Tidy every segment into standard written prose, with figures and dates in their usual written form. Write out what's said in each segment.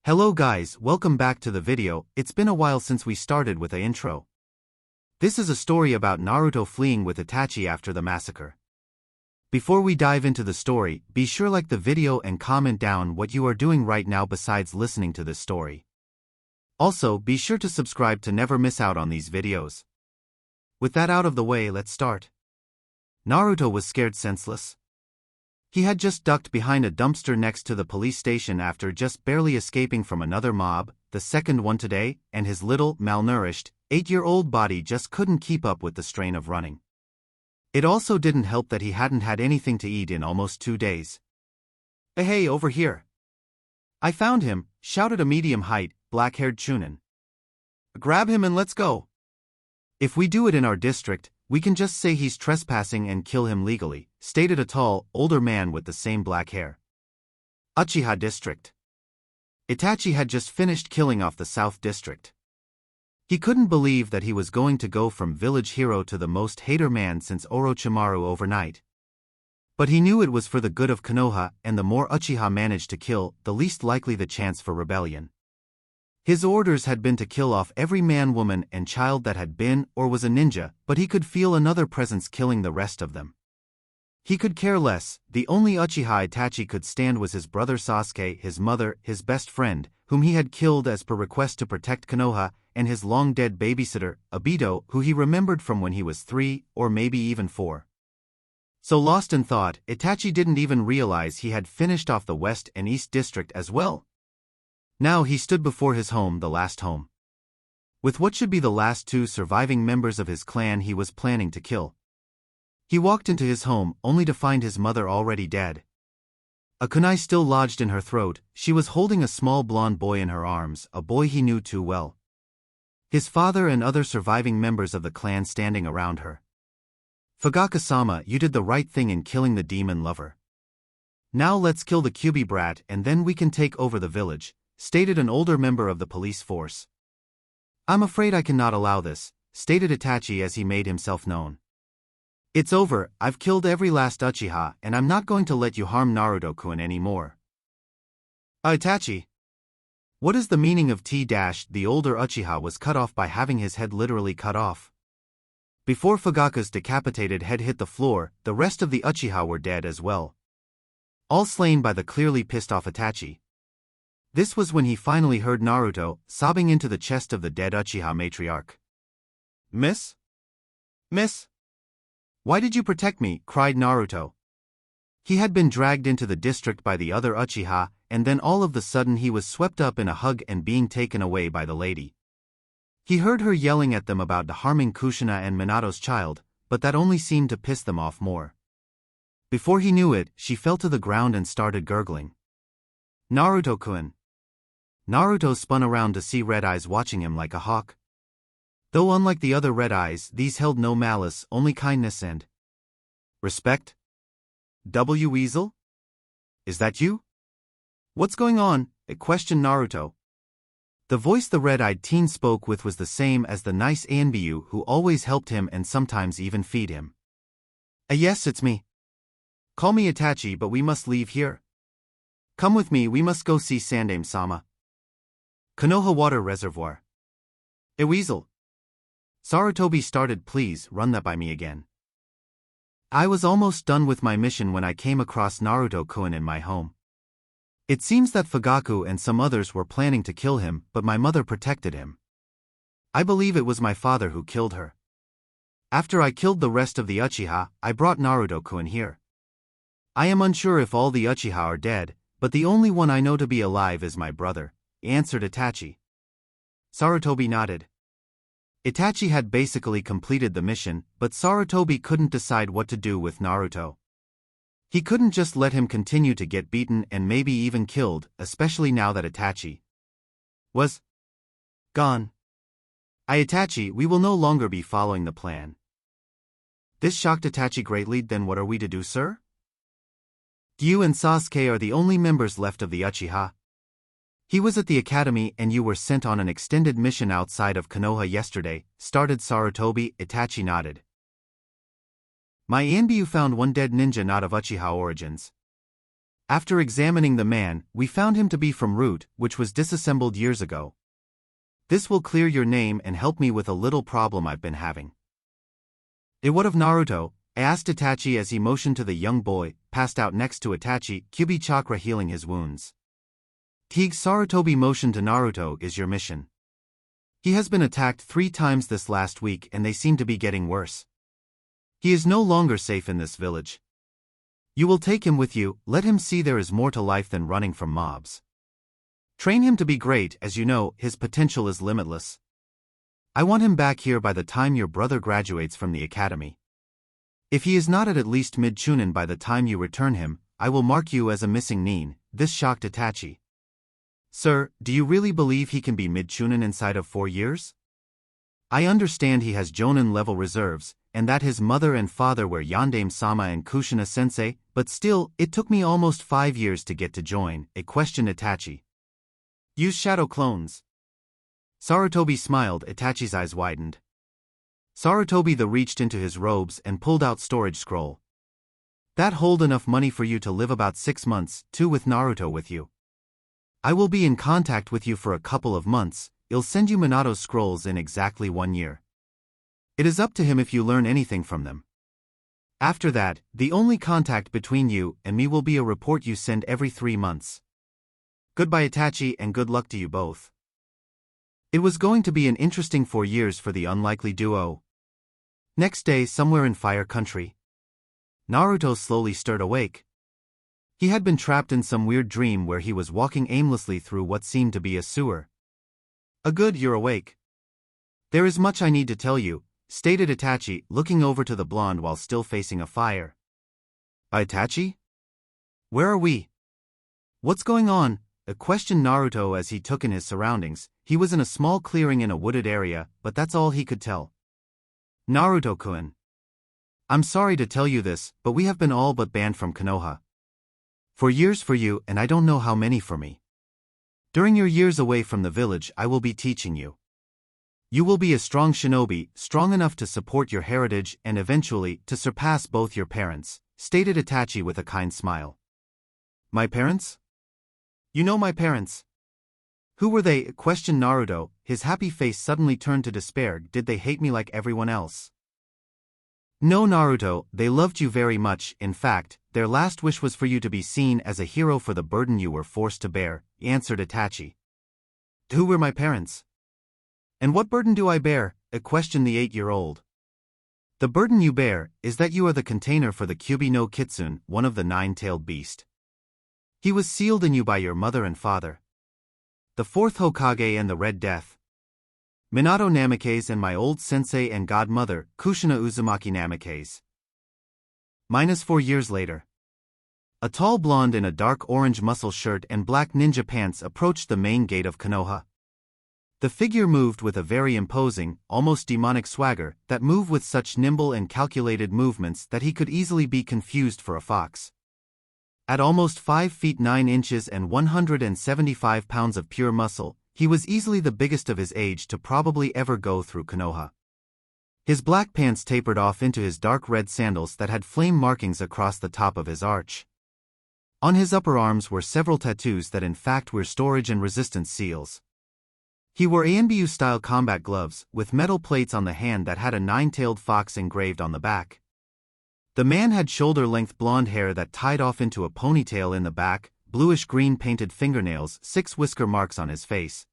Hello guys, welcome back to the video. It's been a while since we started with the intro. This is a story about Naruto fleeing with Itachi after the massacre. Before we dive into the story, be sure like the video and comment down what you are doing right now besides listening to this story. Also, be sure to subscribe to never miss out on these videos. With that out of the way, let's start. Naruto was scared senseless. He had just ducked behind a dumpster next to the police station after just barely escaping from another mob, the second one today, and his little, malnourished, 8-year-old body just couldn't keep up with the strain of running. It also didn't help that he hadn't had anything to eat in almost 2 days. Hey, over here! I found him, shouted a medium-height, black-haired chunin. Grab him and let's go! If we do it in our district, we can just say he's trespassing and kill him legally, stated a tall, older man with the same black hair. UCHIHA District. Itachi had just finished killing off the South District. He couldn't believe that he was going to go from village hero to the most hater man since Orochimaru overnight. But he knew it was for the good of Konoha, and the more Uchiha managed to kill, the least likely the chance for rebellion. His orders had been to kill off every man, woman, and child that had been or was a ninja, but he could feel another presence killing the rest of them. He could care less. The only Uchiha Itachi could stand was his brother Sasuke, his mother, his best friend, whom he had killed as per request to protect Konoha, and his long-dead babysitter, Obito, who he remembered from when he was 3, or maybe even 4. So lost in thought, Itachi didn't even realize he had finished off the West and East District as well. Now he stood before his home, the last home. With what should be the last 2 surviving members of his clan he was planning to kill. He walked into his home, only to find his mother already dead. A kunai still lodged in her throat, she was holding a small blonde boy in her arms, a boy he knew too well. His father and other surviving members of the clan standing around her. Fugaka-sama, you did the right thing in killing the demon lover. Now let's kill the Kyuubi brat and then we can take over the village, stated an older member of the police force. I'm afraid I cannot allow this, stated Itachi as he made himself known. It's over, I've killed every last Uchiha and I'm not going to let you harm Naruto-kun anymore. Itachi! What is the meaning of T-? The older Uchiha was cut off by having his head literally cut off. Before Fugaka's decapitated head hit the floor, the rest of the Uchiha were dead as well. All slain by the clearly pissed off Itachi. This was when he finally heard Naruto, sobbing into the chest of the dead Uchiha matriarch. Miss? Miss? Why did you protect me? Cried Naruto. He had been dragged into the district by the other Uchiha, and then all of the sudden he was swept up in a hug and being taken away by the lady. He heard her yelling at them about harming Kushina and Minato's child, but that only seemed to piss them off more. Before he knew it, she fell to the ground and started gurgling. Naruto-kun. Naruto spun around to see Red Eyes watching him like a hawk. Though unlike the other Red Eyes, these held no malice, only kindness and respect. Weasel? Is that you? What's going on? Questioned Naruto. The voice the red-eyed teen spoke with was the same as the nice Anbiyu who always helped him and sometimes even feed him. Yes, it's me. Call me Itachi, but we must leave here. Come with me, we must go see Sandaime-sama. Konoha Water Reservoir. Weasel. Sarutobi started, please, run that by me again. I was almost done with my mission when I came across Naruto-kun in my home. It seems that Fugaku and some others were planning to kill him, but my mother protected him. I believe it was my father who killed her. After I killed the rest of the Uchiha, I brought Naruto-kun here. I am unsure if all the Uchiha are dead, but the only one I know to be alive is my brother, answered Itachi. Sarutobi nodded. Itachi had basically completed the mission, but Sarutobi couldn't decide what to do with Naruto. He couldn't just let him continue to get beaten and maybe even killed, especially now that Itachi was gone. Itachi, we will no longer be following the plan. This shocked Itachi greatly. Then what are we to do, sir? You and Sasuke are the only members left of the Uchiha. He was at the academy and you were sent on an extended mission outside of Konoha yesterday, started Sarutobi. Itachi nodded. My Anbiyu found one dead ninja not of Uchiha origins. After examining the man, we found him to be from Root, which was disassembled years ago. This will clear your name and help me with a little problem I've been having. What of Naruto? I asked Itachi as he motioned to the young boy, passed out next to Itachi, Kyuubi chakra healing his wounds. Sarutobi motioned to Naruto. Is your mission? He has been attacked 3 times this last week and they seem to be getting worse. He is no longer safe in this village. You will take him with you, let him see there is more to life than running from mobs. Train him to be great, as you know, his potential is limitless. I want him back here by the time your brother graduates from the academy. If he is not at least mid-chunin by the time you return him, I will mark you as a missing nin. This shocked Itachi. Sir, do you really believe he can be mid-chunin inside of 4 years? I understand he has Jonin-level reserves, and that his mother and father were Yandame-sama and Kushina-sensei, but still, it took me almost 5 years to get to join, a questioned Itachi. Use shadow clones. Sarutobi smiled. Itachi's eyes widened. Sarutobi reached into his robes and pulled out storage scroll. That hold enough money for you to live about 6 months, 2 with Naruto with you. I will be in contact with you for a couple of months. I'll send you Minato's scrolls in exactly 1 year. It is up to him if you learn anything from them. After that, the only contact between you and me will be a report you send every 3 months. Goodbye Itachi and good luck to you both. It was going to be an interesting 4 years for the unlikely duo. Next day, somewhere in Fire Country, Naruto slowly stirred awake. He had been trapped in some weird dream where he was walking aimlessly through what seemed to be a sewer. You're awake. There is much I need to tell you, stated Itachi, looking over to the blonde while still facing a fire. Itachi? Where are we? What's going on? Questioned Naruto as he took in his surroundings. He was in a small clearing in a wooded area, but that's all he could tell. Naruto-kun. I'm sorry to tell you this, but we have been all but banned from Konoha. 4 years for you and I don't know how many for me. During your years away from the village I will be teaching you. You will be a strong shinobi, strong enough to support your heritage and eventually to surpass both your parents, stated Itachi with a kind smile. My parents? You know my parents. Who were they? Questioned Naruto, his happy face suddenly turned to despair. Did they hate me like everyone else? No Naruto, they loved you very much. In fact, their last wish was for you to be seen as a hero for the burden you were forced to bear, answered Itachi. Who were my parents? And what burden do I bear? Questioned the 8-year-old. The burden you bear is that you are the container for the Kyuubi no Kitsune, one of the 9-tailed beast. He was sealed in you by your mother and father. The 4th Hokage and the Red Death. Minato Namikaze and my old sensei and godmother, Kushina Uzumaki Namikaze. -4 years later. A tall blonde in a dark orange muscle shirt and black ninja pants approached the main gate of Konoha. The figure moved with a very imposing, almost demonic swagger that moved with such nimble and calculated movements that he could easily be confused for a fox. At almost 5 feet 9 inches and 175 pounds of pure muscle, he was easily the biggest of his age to probably ever go through Konoha. His black pants tapered off into his dark red sandals that had flame markings across the top of his arch. On his upper arms were several tattoos that in fact were storage and resistance seals. He wore ANBU-style combat gloves, with metal plates on the hand that had a 9-tailed fox engraved on the back. The man had shoulder-length blonde hair that tied off into a ponytail in the back, bluish-green painted fingernails, 6 whisker marks on his face,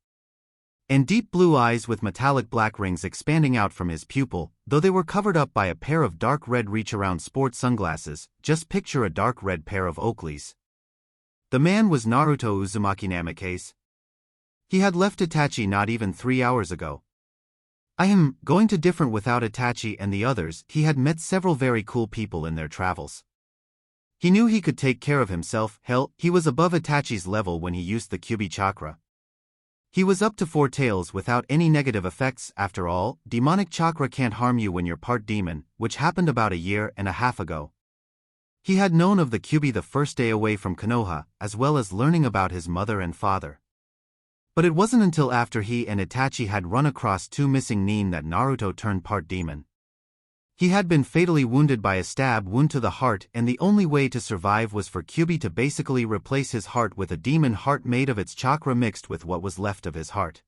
and deep blue eyes with metallic black rings expanding out from his pupil, though they were covered up by a pair of dark red reach-around sport sunglasses. Just picture a dark red pair of Oakleys. The man was Naruto Uzumaki Namikaze. He had left Itachi not even 3 hours ago. I am going to different without Itachi and the others. He had met several very cool people in their travels. He knew he could take care of himself. Hell, he was above Itachi's level when he used the Kyuubi chakra. He was up to 4 tails without any negative effects. After all, demonic chakra can't harm you when you're part demon, which happened about a year and a half ago. He had known of the Kyuubi the first day away from Konoha, as well as learning about his mother and father. But it wasn't until after he and Itachi had run across 2 missing nin that Naruto turned part demon. He had been fatally wounded by a stab wound to the heart, and the only way to survive was for Kyubi to basically replace his heart with a demon heart made of its chakra mixed with what was left of his heart.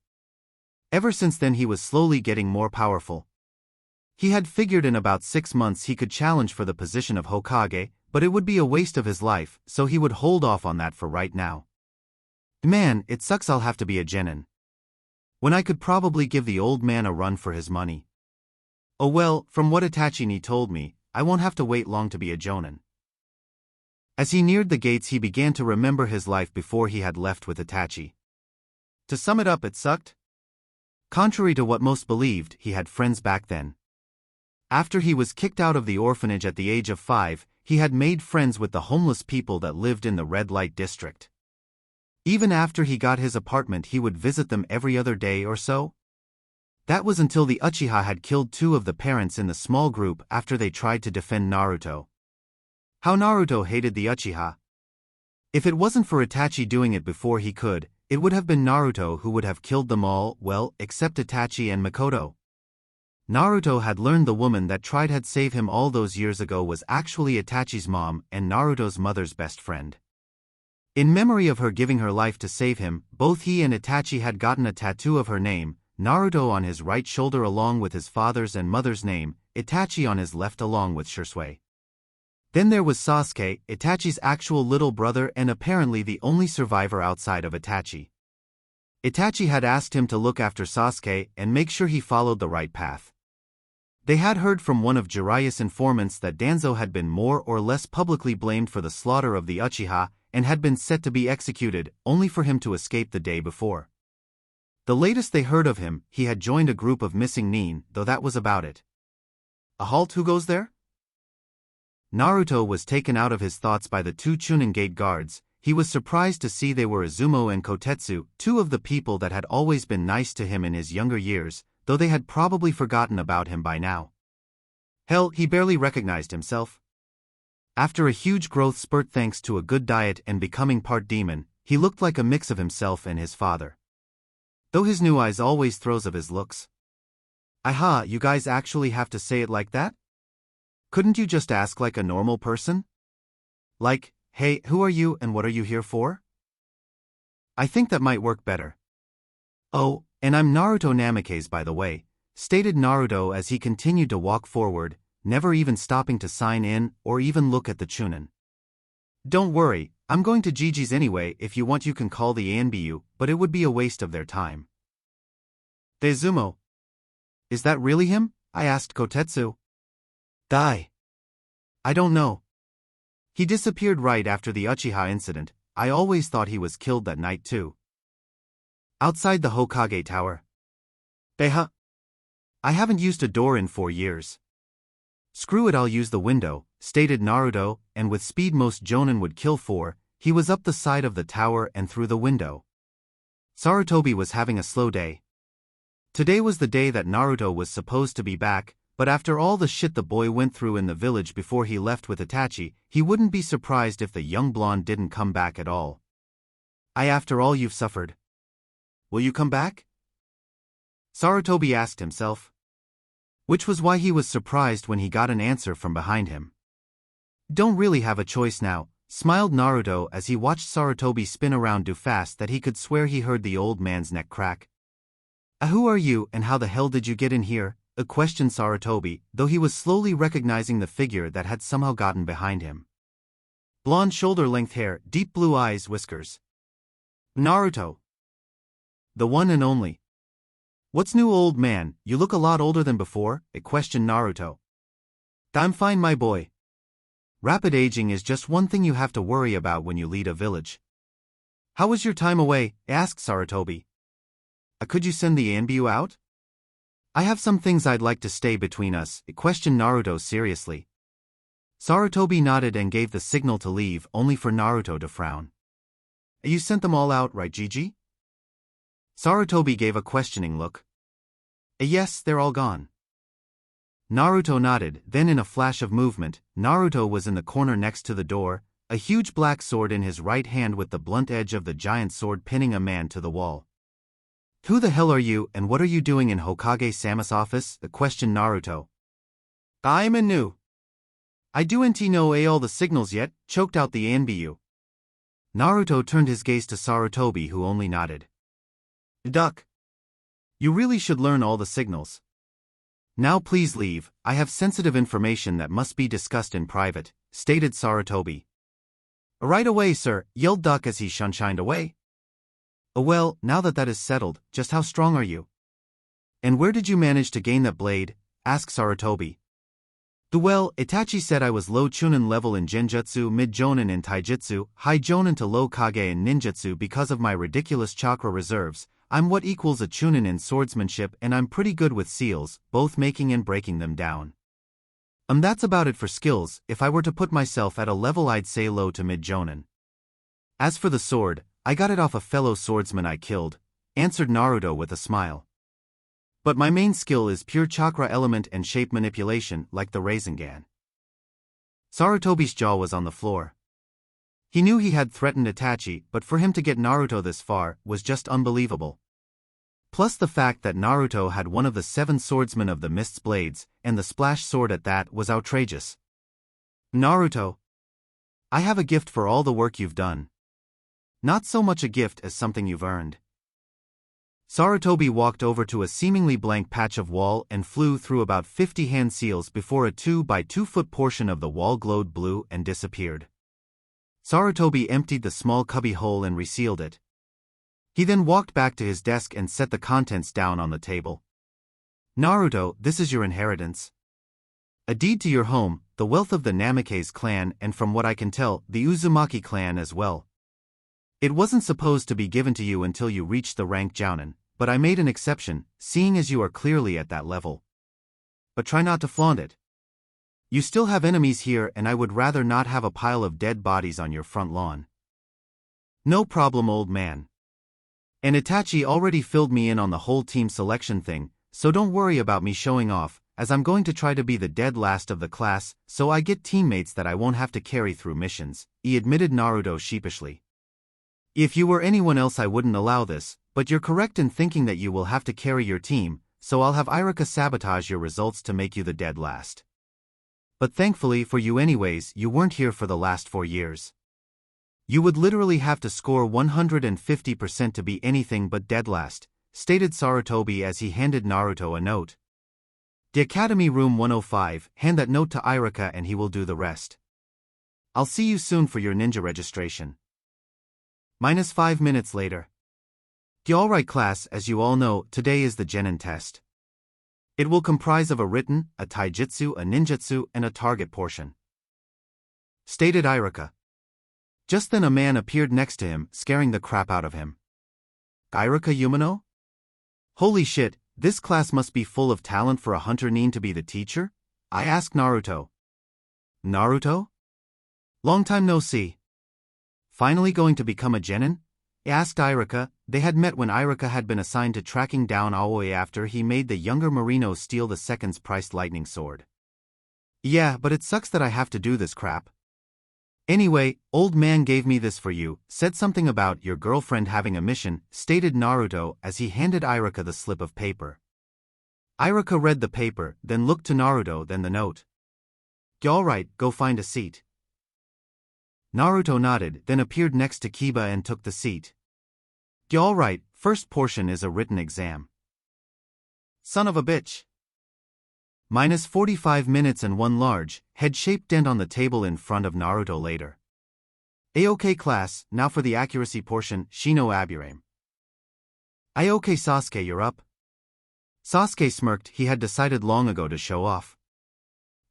Ever since then he was slowly getting more powerful. He had figured in about 6 months he could challenge for the position of Hokage, but it would be a waste of his life, so he would hold off on that for right now. Man, it sucks I'll have to be a genin. When I could probably give the old man a run for his money. Oh well, from what Itachi told me, I won't have to wait long to be a jonin. As he neared the gates he began to remember his life before he had left with Itachi. To sum it up, it sucked. Contrary to what most believed, he had friends back then. After he was kicked out of the orphanage at the age of 5, he had made friends with the homeless people that lived in the red light district. Even after he got his apartment he would visit them every other day or so. That was until the Uchiha had killed 2 of the parents in the small group after they tried to defend Naruto. How Naruto hated the Uchiha. If it wasn't for Itachi doing it before he could, it would have been Naruto who would have killed them all, well, except Itachi and Makoto. Naruto had learned the woman that tried to save him all those years ago was actually Itachi's mom and Naruto's mother's best friend. In memory of her giving her life to save him, both he and Itachi had gotten a tattoo of her name, Naruto on his right shoulder along with his father's and mother's name, Itachi on his left along with Shisui. Then there was Sasuke, Itachi's actual little brother and apparently the only survivor outside of Itachi. Itachi had asked him to look after Sasuke and make sure he followed the right path. They had heard from one of Jiraiya's informants that Danzo had been more or less publicly blamed for the slaughter of the Uchiha and had been set to be executed, only for him to escape the day before. The latest they heard of him, he had joined a group of missing nin, though that was about it. A halt, who goes there? Naruto was taken out of his thoughts by the 2 Chunin Gate guards. He was surprised to see they were Izumo and Kotetsu, 2 of the people that had always been nice to him in his younger years, though they had probably forgotten about him by now. Hell, he barely recognized himself. After a huge growth spurt thanks to a good diet and becoming part demon, he looked like a mix of himself and his father. Though his new eyes always throws of his looks. Aha, you guys actually have to say it like that? Couldn't you just ask like a normal person? Like, hey, who are you and what are you here for? I think that might work better. Oh, and I'm Naruto Namikaze by the way, stated Naruto as he continued to walk forward, never even stopping to sign in or even look at the Chunin. Don't worry, I'm going to Gigi's anyway. If you want you can call the ANBU, but it would be a waste of their time. Daizumo. Is that really him? I asked Kotetsu. Dai. I don't know. He disappeared right after the Uchiha incident. I always thought he was killed that night too. Outside the Hokage tower. Beha. I haven't used a door in 4 years. Screw it, I'll use the window, stated Naruto, and with speed most jonin would kill for, he was up the side of the tower and through the window. Sarutobi was having a slow day. Today was the day that Naruto was supposed to be back, but after all the shit the boy went through in the village before he left with Itachi, he wouldn't be surprised if the young blonde didn't come back at all. After all you've suffered. Will you come back? Sarutobi asked himself. Which was why he was surprised when he got an answer from behind him. Don't really have a choice now, smiled Naruto as he watched Sarutobi spin around too fast that he could swear he heard the old man's neck crack. Who are you and how the hell did you get in here? Questioned Sarutobi, though he was slowly recognizing the figure that had somehow gotten behind him. Blonde shoulder-length hair, deep blue eyes, whiskers. Naruto. The one and only. What's new, old man? You look a lot older than before, questioned Naruto. I'm fine, my boy. Rapid aging is just one thing you have to worry about when you lead a village. How was your time away? Asked Sarutobi. Could you send the Anbu out? I have some things I'd like to stay between us, questioned Naruto seriously. Sarutobi nodded and gave the signal to leave, only for Naruto to frown. You sent them all out, right, Gigi? Sarutobi gave a questioning look. Yes, they're all gone. Naruto nodded, then in a flash of movement, Naruto was in the corner next to the door, a huge black sword in his right hand with the blunt edge of the giant sword pinning a man to the wall. Who the hell are you and what are you doing in Hokage-sama's office? Questioned Naruto. I'm a new. I do'n't know all the signals yet, choked out the ANBU. Naruto turned his gaze to Sarutobi, who only nodded. Duck. You really should learn all the signals. Now please leave, I have sensitive information that must be discussed in private, stated Sarutobi. Right away, sir, yelled Duck as he shunshined away. Oh well, now that is settled, just how strong are you? And where did you manage to gain that blade? Asked Sarutobi. Well, Itachi said I was low chunin level in genjutsu, mid jonin in taijutsu, high jonin to low kage in ninjutsu because of my ridiculous chakra reserves. I'm what equals a chunin in swordsmanship, and I'm pretty good with seals, both making and breaking them down. That's about it for skills. If I were to put myself at a level, I'd say low to mid jonin. As for the sword, I got it off a fellow swordsman I killed, answered Naruto with a smile. But my main skill is pure chakra element and shape manipulation, like the Rasengan. Sarutobi's jaw was on the floor. He knew he had threatened Itachi, but for him to get Naruto this far was just unbelievable. Plus the fact that Naruto had one of the 7 swordsmen of the Mist's blades, and the splash sword at that, was outrageous. Naruto, I have a gift for all the work you've done. Not so much a gift as something you've earned. Sarutobi walked over to a seemingly blank patch of wall and flew through about 50 hand seals before a 2 by 2 foot portion of the wall glowed blue and disappeared. Sarutobi emptied the small cubby hole and resealed it. He then walked back to his desk and set the contents down on the table. Naruto, this is your inheritance. A deed to your home, the wealth of the Namikaze clan, and from what I can tell, the Uzumaki clan as well. It wasn't supposed to be given to you until you reached the rank Jounin, but I made an exception, seeing as you are clearly at that level. But try not to flaunt it. You still have enemies here, and I would rather not have a pile of dead bodies on your front lawn. No problem, old man. And Itachi already filled me in on the whole team selection thing, so don't worry about me showing off, as I'm going to try to be the dead last of the class, so I get teammates that I won't have to carry through missions, he admitted Naruto sheepishly. If you were anyone else I wouldn't allow this, but you're correct in thinking that you will have to carry your team, so I'll have Iruka sabotage your results to make you the dead last. But thankfully for you anyways, you weren't here for the last 4 years. You would literally have to score 150% to be anything but dead last, stated Sarutobi as he handed Naruto a note. The Academy Room 105, hand that note to Iruka and he will do the rest. I'll see you soon for your ninja registration. -5 minutes later. Alright class, as you all know, today is the Genin test. It will comprise of a written, a taijutsu, a ninjutsu, and a target portion. Stated Iruka. Just then a man appeared next to him, scaring the crap out of him. Iruka Yumino? Holy shit, this class must be full of talent for a hunter nin to be the teacher? I asked Naruto. Naruto? Long time no see. Finally going to become a genin? Asked Iruka. They had met when Iruka had been assigned to tracking down Aoi after he made the younger Marino steal the second's priced lightning sword. Yeah, but it sucks that I have to do this crap. Anyway, old man gave me this for you, said something about your girlfriend having a mission, stated Naruto as he handed Iruka the slip of paper. Iruka read the paper, then looked to Naruto, then the note. Alright, go find a seat. Naruto nodded, then appeared next to Kiba and took the seat. Alright, first portion is a written exam. Son of a bitch. -45 minutes and one large, head-shaped dent on the table in front of Naruto later. A-OK class, now for the accuracy portion, Shino Aburame. A-OK Sasuke, you're up. Sasuke smirked. He had decided long ago to show off.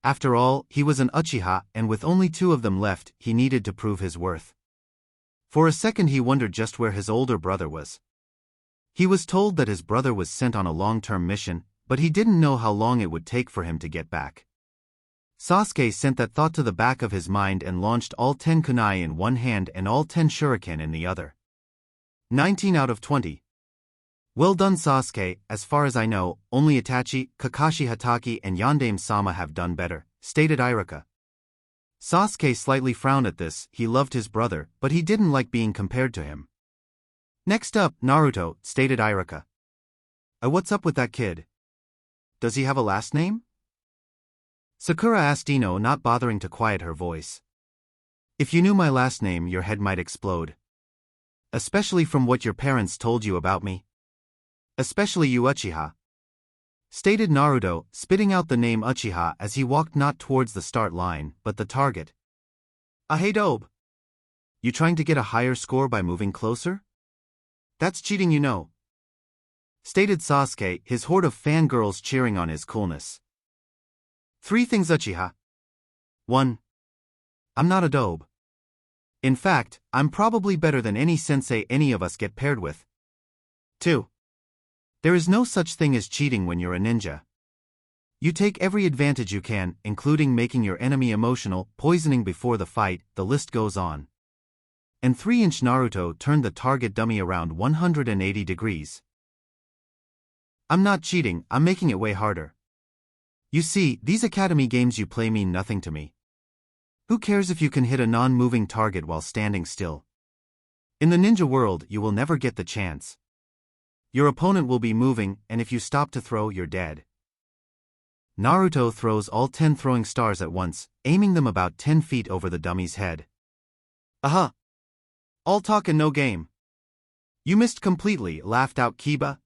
After all, he was an Uchiha, and with only 2 of them left, he needed to prove his worth. For a second he wondered just where his older brother was. He was told that his brother was sent on a long-term mission, but he didn't know how long it would take for him to get back. Sasuke sent that thought to the back of his mind and launched all 10 kunai in one hand and all 10 shuriken in the other. 19 out of 20. Well done Sasuke, as far as I know, only Itachi, Kakashi Hatake and Yondaime-sama have done better, stated Iruka. Sasuke slightly frowned at this. He loved his brother, but he didn't like being compared to him. Next up, Naruto, stated Iruka. What's up with that kid? Does he have a last name? Sakura asked Ino, not bothering to quiet her voice. If you knew my last name, your head might explode. Especially from what your parents told you about me. Especially you Uchiha. Stated Naruto, spitting out the name Uchiha as he walked not towards the start line, but the target. Hey dope. You trying to get a higher score by moving closer? That's cheating, you know. Stated Sasuke, his horde of fangirls cheering on his coolness. 3 things Uchiha. 1. I'm not a dope. In fact, I'm probably better than any sensei any of us get paired with. 2. There is no such thing as cheating when you're a ninja. You take every advantage you can, including making your enemy emotional, poisoning before the fight, the list goes on. And 3-inch Naruto turned the target dummy around 180 degrees. I'm not cheating, I'm making it way harder. You see, these academy games you play mean nothing to me. Who cares if you can hit a non-moving target while standing still? In the ninja world, you will never get the chance. Your opponent will be moving, and if you stop to throw, you're dead. Naruto throws all 10 throwing stars at once, aiming them about 10 feet over the dummy's head. Aha! All talk and no game. You missed completely, laughed out Kiba.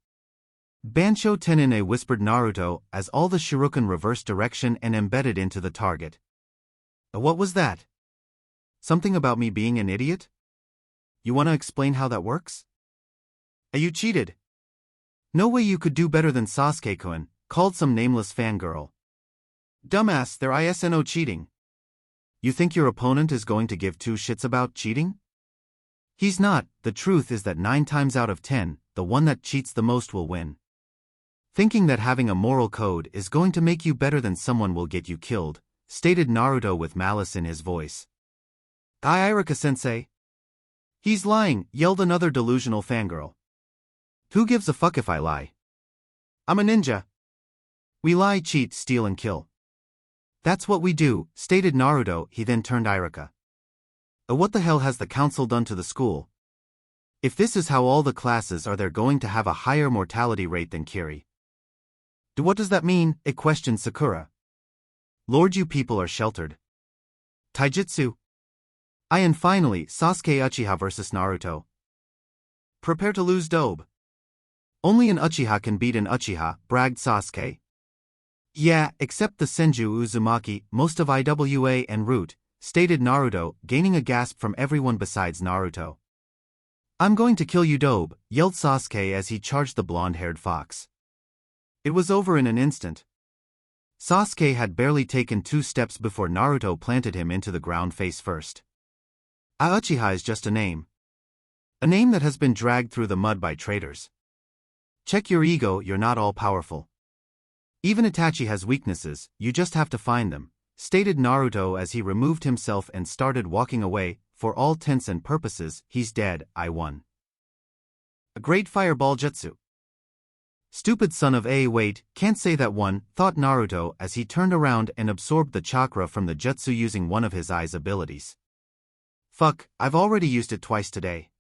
Bansho Tenene whispered Naruto as all the shuriken reversed direction and embedded into the target. What was that? Something about me being an idiot? You wanna explain how that works? You cheated. No way you could do better than Sasuke-kun, called some nameless fangirl. Dumbass, they're ISNO cheating. You think your opponent is going to give 2 shits about cheating? He's not. The truth is that 9 times out of 10, the one that cheats the most will win. Thinking that having a moral code is going to make you better than someone will get you killed, stated Naruto with malice in his voice. Iruka-sensei. He's lying, yelled another delusional fangirl. Who gives a fuck if I lie? I'm a ninja. We lie, cheat, steal and kill. That's what we do, stated Naruto. He then turned Iruka. What the hell has the council done to the school? If this is how all the classes are, they're going to have a higher mortality rate than Kiri. What does that mean? It questioned Sakura. Lord, you people are sheltered. Taijutsu. And finally, Sasuke Uchiha vs Naruto. Prepare to lose dobe. Only an Uchiha can beat an Uchiha, bragged Sasuke. Yeah, except the Senju Uzumaki, most of IWA and Root, stated Naruto, gaining a gasp from everyone besides Naruto. I'm going to kill you dobe, yelled Sasuke as he charged the blonde-haired fox. It was over in an instant. Sasuke had barely taken 2 steps before Naruto planted him into the ground face first. Uchiha is just a name. A name that has been dragged through the mud by traitors. Check your ego, you're not all-powerful. Even Itachi has weaknesses, you just have to find them, stated Naruto as he removed himself and started walking away. For all intents and purposes, he's dead, I won. A great fireball jutsu. Stupid son of a wait, can't say that one, thought Naruto as he turned around and absorbed the chakra from the jutsu using one of his eyes abilities. Fuck, I've already used it twice today.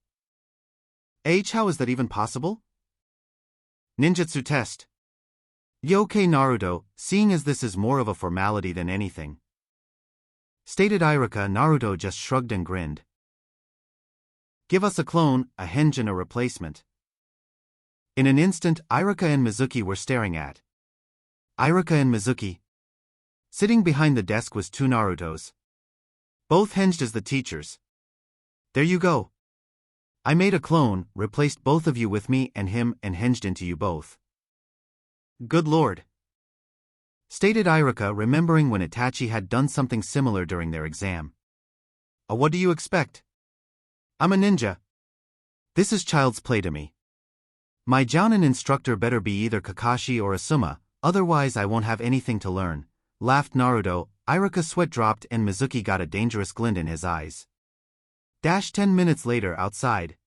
How is that even possible? Ninjutsu test. Okay Naruto, seeing as this is more of a formality than anything. Stated Iruka. Naruto just shrugged and grinned. Give us a clone, a henge and a replacement. In an instant, Iruka and Mizuki were staring at. Iruka and Mizuki. Sitting behind the desk was 2 Narutos. Both henged as the teachers. There you go. I made a clone, replaced both of you with me and him and henged into you both. Good lord. Stated Iruka, remembering when Itachi had done something similar during their exam. What do you expect? I'm a ninja. This is child's play to me. My jounin instructor better be either Kakashi or Asuma, otherwise I won't have anything to learn, laughed Naruto. Iruka's sweat dropped and Mizuki got a dangerous glint in his eyes. 10 minutes later outside.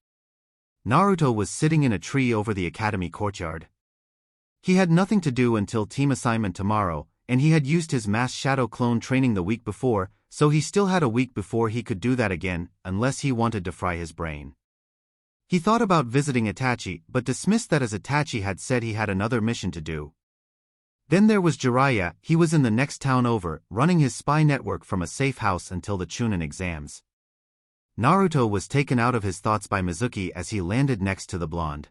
Naruto was sitting in a tree over the academy courtyard. He had nothing to do until team assignment tomorrow, and he had used his mass shadow clone training the week before, so he still had a week before he could do that again, unless he wanted to fry his brain. He thought about visiting Itachi, but dismissed that as Itachi had said he had another mission to do. Then there was Jiraiya. He was in the next town over, running his spy network from a safe house until the Chunin exams. Naruto was taken out of his thoughts by Mizuki as he landed next to the blonde.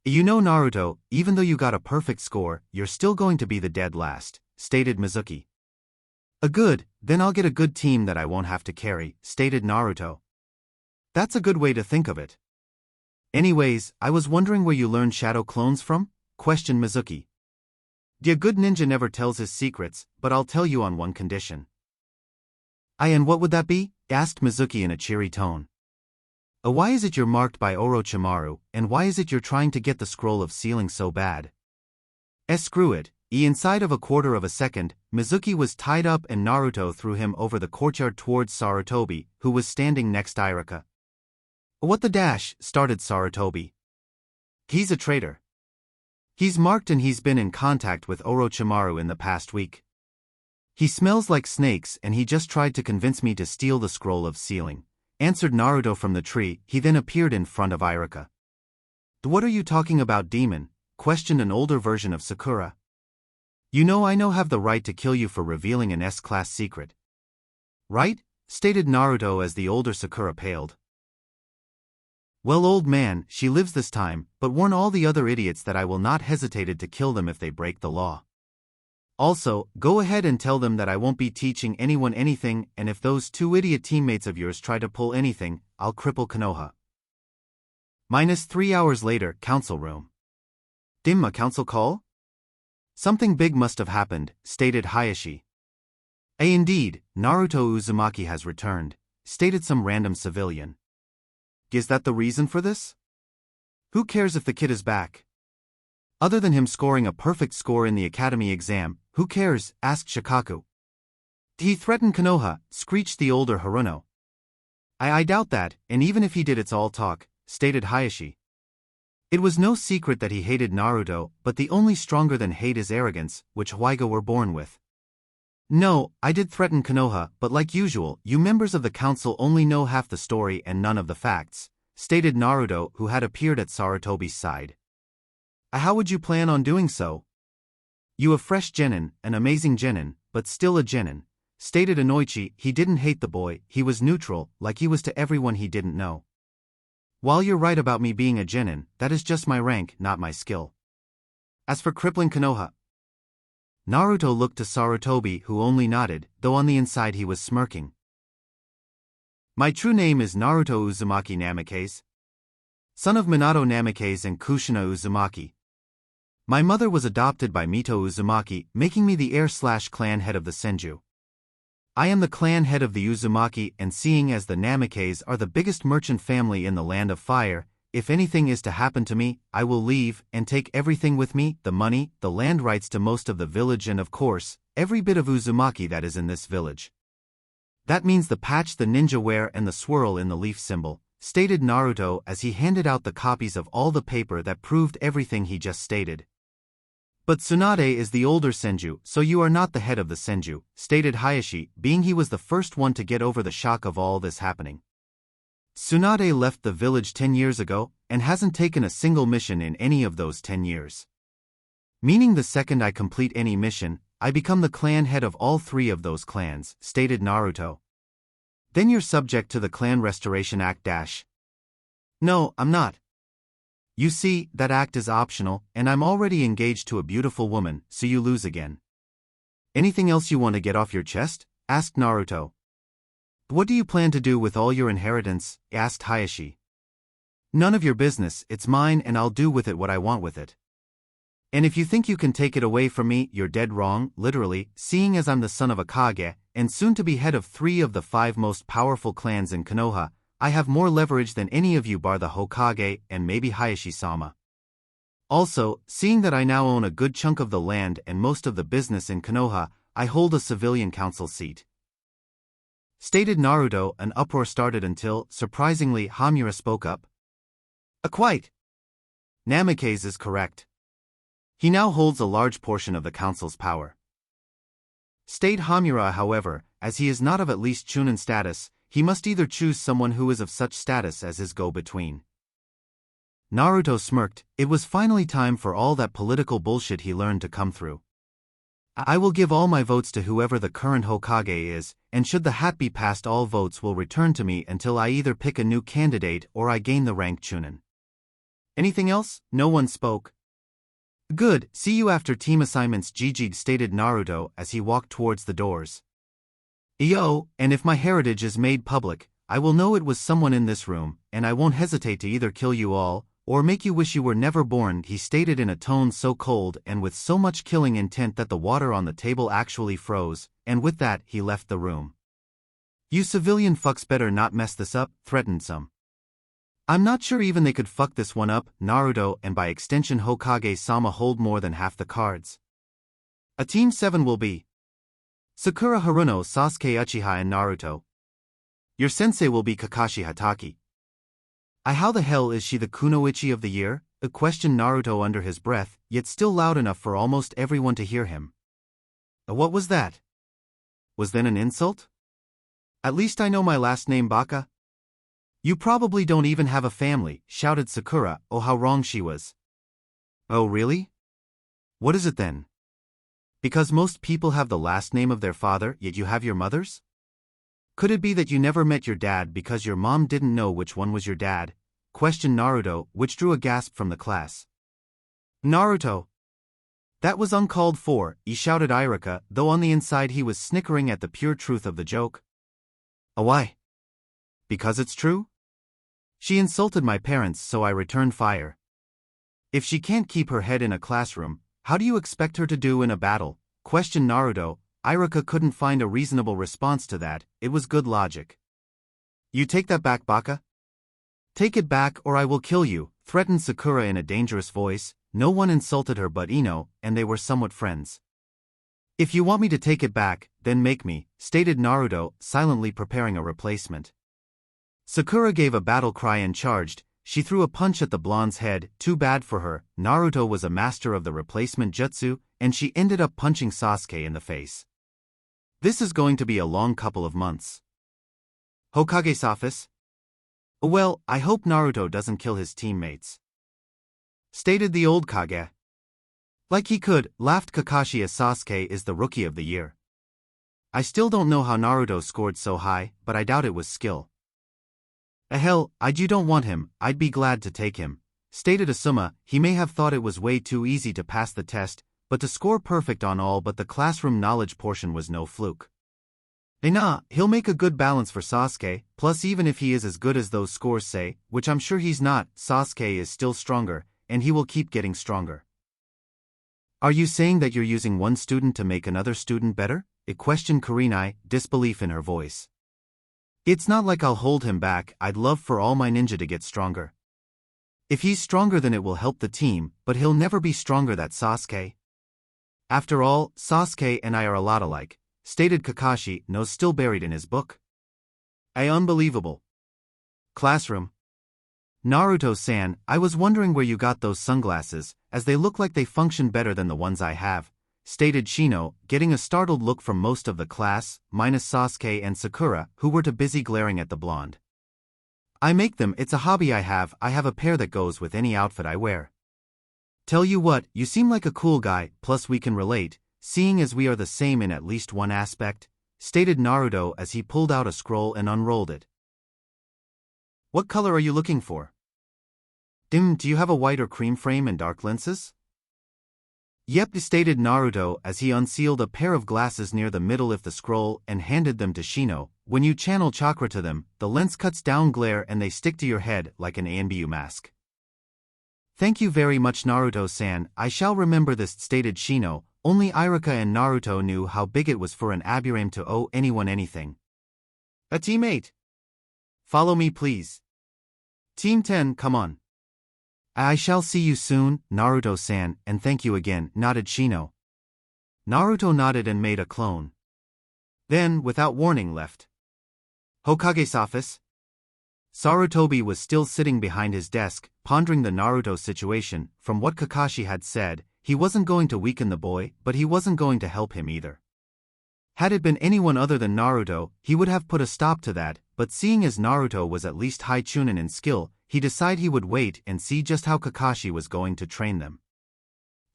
You know Naruto, even though you got a perfect score, you're still going to be the dead last, stated Mizuki. Good, then I'll get a good team that I won't have to carry, stated Naruto. That's a good way to think of it. Anyways, I was wondering where you learned shadow clones from? Questioned Mizuki. The good ninja never tells his secrets, but I'll tell you on one condition. And what would that be? Asked Mizuki in a cheery tone. Why is it you're marked by Orochimaru, and why is it you're trying to get the scroll of sealing so bad? Screw it. Inside of a quarter of a second, Mizuki was tied up and Naruto threw him over the courtyard towards Sarutobi, who was standing next to Irika. What the dash, started Sarutobi. He's a traitor. He's marked and he's been in contact with Orochimaru in the past week. He smells like snakes and he just tried to convince me to steal the scroll of sealing, answered Naruto from the tree. He then appeared in front of Irika. What are you talking about, demon? Questioned an older version of Sakura. You know I have the right to kill you for revealing an S-class secret. Right? Stated Naruto as the older Sakura paled. Well, old man, she lives this time, but warn all the other idiots that I will not hesitate to kill them if they break the law. Also, go ahead and tell them that I won't be teaching anyone anything, and if those two idiot teammates of yours try to pull anything, I'll cripple Konoha. -3 hours later, council room. Dimma council call? Something big must have happened, stated Hayashi. Indeed, Naruto Uzumaki has returned, stated some random civilian. Is that the reason for this? Who cares if the kid is back? Other than him scoring a perfect score in the academy exam, who cares? Asked Shikaku. He threatened Konoha, screeched the older Haruno. I doubt that, and even if he did, it's all talk, stated Hayashi. It was no secret that he hated Naruto, but the only stronger than hate is arrogance, which Huiga were born with. No, I did threaten Konoha, but like usual, you members of the council only know half the story and none of the facts, stated Naruto, who had appeared at Sarutobi's side. How would you plan on doing so? You a fresh genin, an amazing genin, but still a genin, stated Inoichi. He didn't hate the boy, he was neutral, like he was to everyone he didn't know. While you're right about me being a genin, that is just my rank, not my skill. As for crippling Konoha, Naruto looked to Sarutobi, who only nodded, though on the inside he was smirking. My true name is Naruto Uzumaki Namikaze, son of Minato Namikaze and Kushina Uzumaki. My mother was adopted by Mito Uzumaki, making me the heir/clan head of the Senju. I am the clan head of the Uzumaki, and seeing as the Namikaze are the biggest merchant family in the Land of Fire, if anything is to happen to me, I will leave and take everything with me, the money, the land rights to most of the village and of course, every bit of Uzumaki that is in this village. That means the patch the ninja wear and the swirl in the leaf symbol, stated Naruto as he handed out the copies of all the paper that proved everything he just stated. But Tsunade is the older Senju, so you are not the head of the Senju, stated Hayashi, being he was the first one to get over the shock of all this happening. Tsunade left the village 10 years ago, and hasn't taken a single mission in any of those 10 years. Meaning the second I complete any mission, I become the clan head of all 3 of those clans, stated Naruto. Then you're subject to the Clan Restoration Act dash. No, I'm not. You see, that act is optional, and I'm already engaged to a beautiful woman, so you lose again. Anything else you want to get off your chest? Asked Naruto. What do you plan to do with all your inheritance? Asked Hayashi. None of your business, it's mine and I'll do with it what I want with it. And if you think you can take it away from me, you're dead wrong, literally, seeing as I'm the son of a Kage, and soon to be head of 3 of the 5 most powerful clans in Konoha, I have more leverage than any of you bar the Hokage and maybe Hayashi-sama. Also, seeing that I now own a good chunk of the land and most of the business in Konoha, I hold a civilian council seat. Stated Naruto. An uproar started until, surprisingly, Hamura spoke up. Quite. Namikaze is correct. He now holds a large portion of the council's power. Stayed Hamura, however, as he is not of at least Chunin status, he must either choose someone who is of such status as his go-between. Naruto smirked. It was finally time for all that political bullshit he learned to come through. I will give all my votes to whoever the current Hokage is, and should the hat be passed, all votes will return to me until I either pick a new candidate or I gain the rank Chunin. Anything else? No one spoke. Good, see you after team assignments, Gigi stated Naruto as he walked towards the doors. Yo, and if my heritage is made public, I will know it was someone in this room, and I won't hesitate to either kill you all, or make you wish you were never born, he stated in a tone so cold and with so much killing intent that the water on the table actually froze, and with that he left the room. You civilian fucks better not mess this up, threatened some. I'm not sure even they could fuck this one up, Naruto and by extension Hokage-sama hold more than half the cards. A team 7 will be Sakura Haruno, Sasuke Uchiha and Naruto. Your sensei will be Kakashi Hatake. How the hell is she the kunoichi of the year? Questioned Naruto under his breath, yet still loud enough for almost everyone to hear him. What was that? Was that an insult? At least I know my last name, Baka. You probably don't even have a family, shouted Sakura. Oh, how wrong she was. Oh really? What is it then? Because most people have the last name of their father, yet you have your mother's? Could it be that you never met your dad because your mom didn't know which one was your dad? Questioned Naruto, which drew a gasp from the class. Naruto! That was uncalled for, shouted Iruka, though on the inside he was snickering at the pure truth of the joke. Why? Because it's true? She insulted my parents, so I returned fire. If she can't keep her head in a classroom, how do you expect her to do in a battle? Questioned Naruto. Iruka couldn't find a reasonable response to that. It was good logic. You take that back, Baka? Take it back or I will kill you, threatened Sakura in a dangerous voice. No one insulted her but Ino, and they were somewhat friends. If you want me to take it back, then make me, stated Naruto, silently preparing a replacement. Sakura gave a battle cry and charged. She threw a punch at the blonde's head. Too bad for her, Naruto was a master of the replacement jutsu, and she ended up punching Sasuke in the face. This is going to be a long couple of months. Hokage's office? Well, I hope Naruto doesn't kill his teammates, stated the old Kage. Like he could, laughed Kakashi as Sasuke is the rookie of the year. I still don't know how Naruto scored so high, but I doubt it was skill. Hell, you don't want him, I'd be glad to take him, stated Asuma. He may have thought it was way too easy to pass the test, but to score perfect on all but the classroom knowledge portion was no fluke. Nah, he'll make a good balance for Sasuke, plus even if he is as good as those scores say, which I'm sure he's not, Sasuke is still stronger, and he will keep getting stronger. Are you saying that you're using one student to make another student better? Questioned Kurenai, disbelief in her voice. It's not like I'll hold him back. I'd love for all my ninja to get stronger. If he's stronger then it will help the team, but he'll never be stronger than Sasuke. After all, Sasuke and I are a lot alike, stated Kakashi, nose still buried in his book. Unbelievable. Classroom. Naruto-san, I was wondering where you got those sunglasses, as they look like they function better than the ones I have, stated Shino, getting a startled look from most of the class, minus Sasuke and Sakura, who were too busy glaring at the blonde. I make them, it's a hobby I have a pair that goes with any outfit I wear. Tell you what, you seem like a cool guy, plus we can relate, seeing as we are the same in at least one aspect, stated Naruto as he pulled out a scroll and unrolled it. What color are you looking for? Do you have a white or cream frame and dark lenses? Yep, stated Naruto as he unsealed a pair of glasses near the middle of the scroll and handed them to Shino. When you channel chakra to them, the lens cuts down glare and they stick to your head like an ANBU mask. Thank you very much Naruto-san, I shall remember this, stated Shino. Only Iruka and Naruto knew how big it was for an Aburame to owe anyone anything. A teammate. Follow me please. Team 10, come on. I shall see you soon, Naruto-san, and thank you again, nodded Shino. Naruto nodded and made a clone. Then, without warning, left Hokage's office. Sarutobi was still sitting behind his desk, pondering the Naruto situation. From what Kakashi had said, he wasn't going to weaken the boy, but he wasn't going to help him either. Had it been anyone other than Naruto, he would have put a stop to that, but seeing as Naruto was at least high chunin in skill, he decided he would wait and see just how Kakashi was going to train them.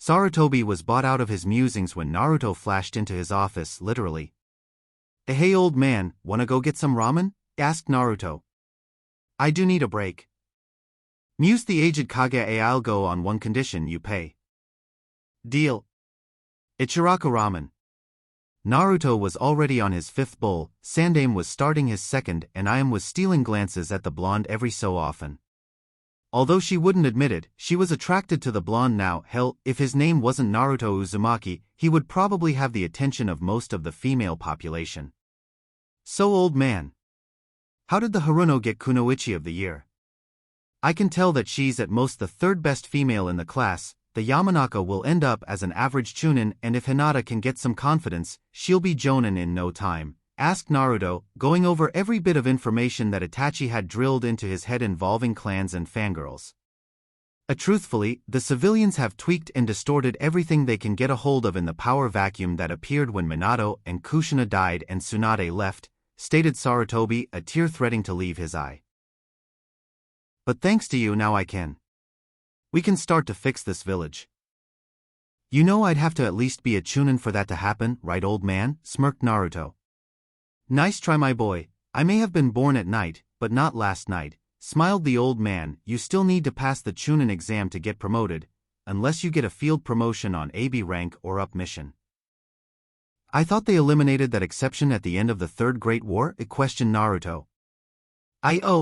Sarutobi was brought out of his musings when Naruto flashed into his office, literally. Hey old man, wanna go get some ramen? Asked Naruto. I do need a break. Mused the aged Kage. I'll go on one condition: you pay. Deal. Ichiraku ramen. Naruto was already on his 5th bowl, Sandaime was starting his 2nd, and Ayame was stealing glances at the blonde every so often. Although she wouldn't admit it, she was attracted to the blonde now. Hell, if his name wasn't Naruto Uzumaki, he would probably have the attention of most of the female population. So old man, how did the Haruno get Kunoichi of the year? I can tell that she's at most the 3rd best female in the class. The Yamanaka will end up as an average chunin, and if Hinata can get some confidence, she'll be jonin in no time, asked Naruto, going over every bit of information that Itachi had drilled into his head involving clans and fangirls. Truthfully, the civilians have tweaked and distorted everything they can get a hold of in the power vacuum that appeared when Minato and Kushina died and Tsunade left, stated Sarutobi, a tear threatening to leave his eye. But thanks to you now we can start to fix this village. You know I'd have to at least be a chunin for that to happen, right old man? Smirked Naruto. Nice try my boy, I may have been born at night, but not last night, smiled the old man. You still need to pass the chunin exam to get promoted, unless you get a field promotion on AB rank or up mission. I thought they eliminated that exception at the end of the 3rd Great War? Questioned Naruto.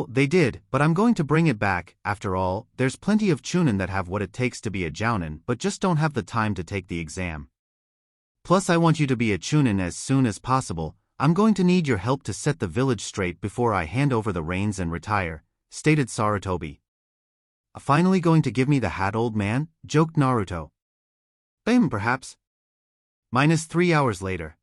They did, but I'm going to bring it back. After all, there's plenty of chunin that have what it takes to be a jounin but just don't have the time to take the exam. Plus I want you to be a chunin as soon as possible. I'm going to need your help to set the village straight before I hand over the reins and retire, stated Sarutobi. Finally going to give me the hat, old man? Joked Naruto. Perhaps. -3 hours later.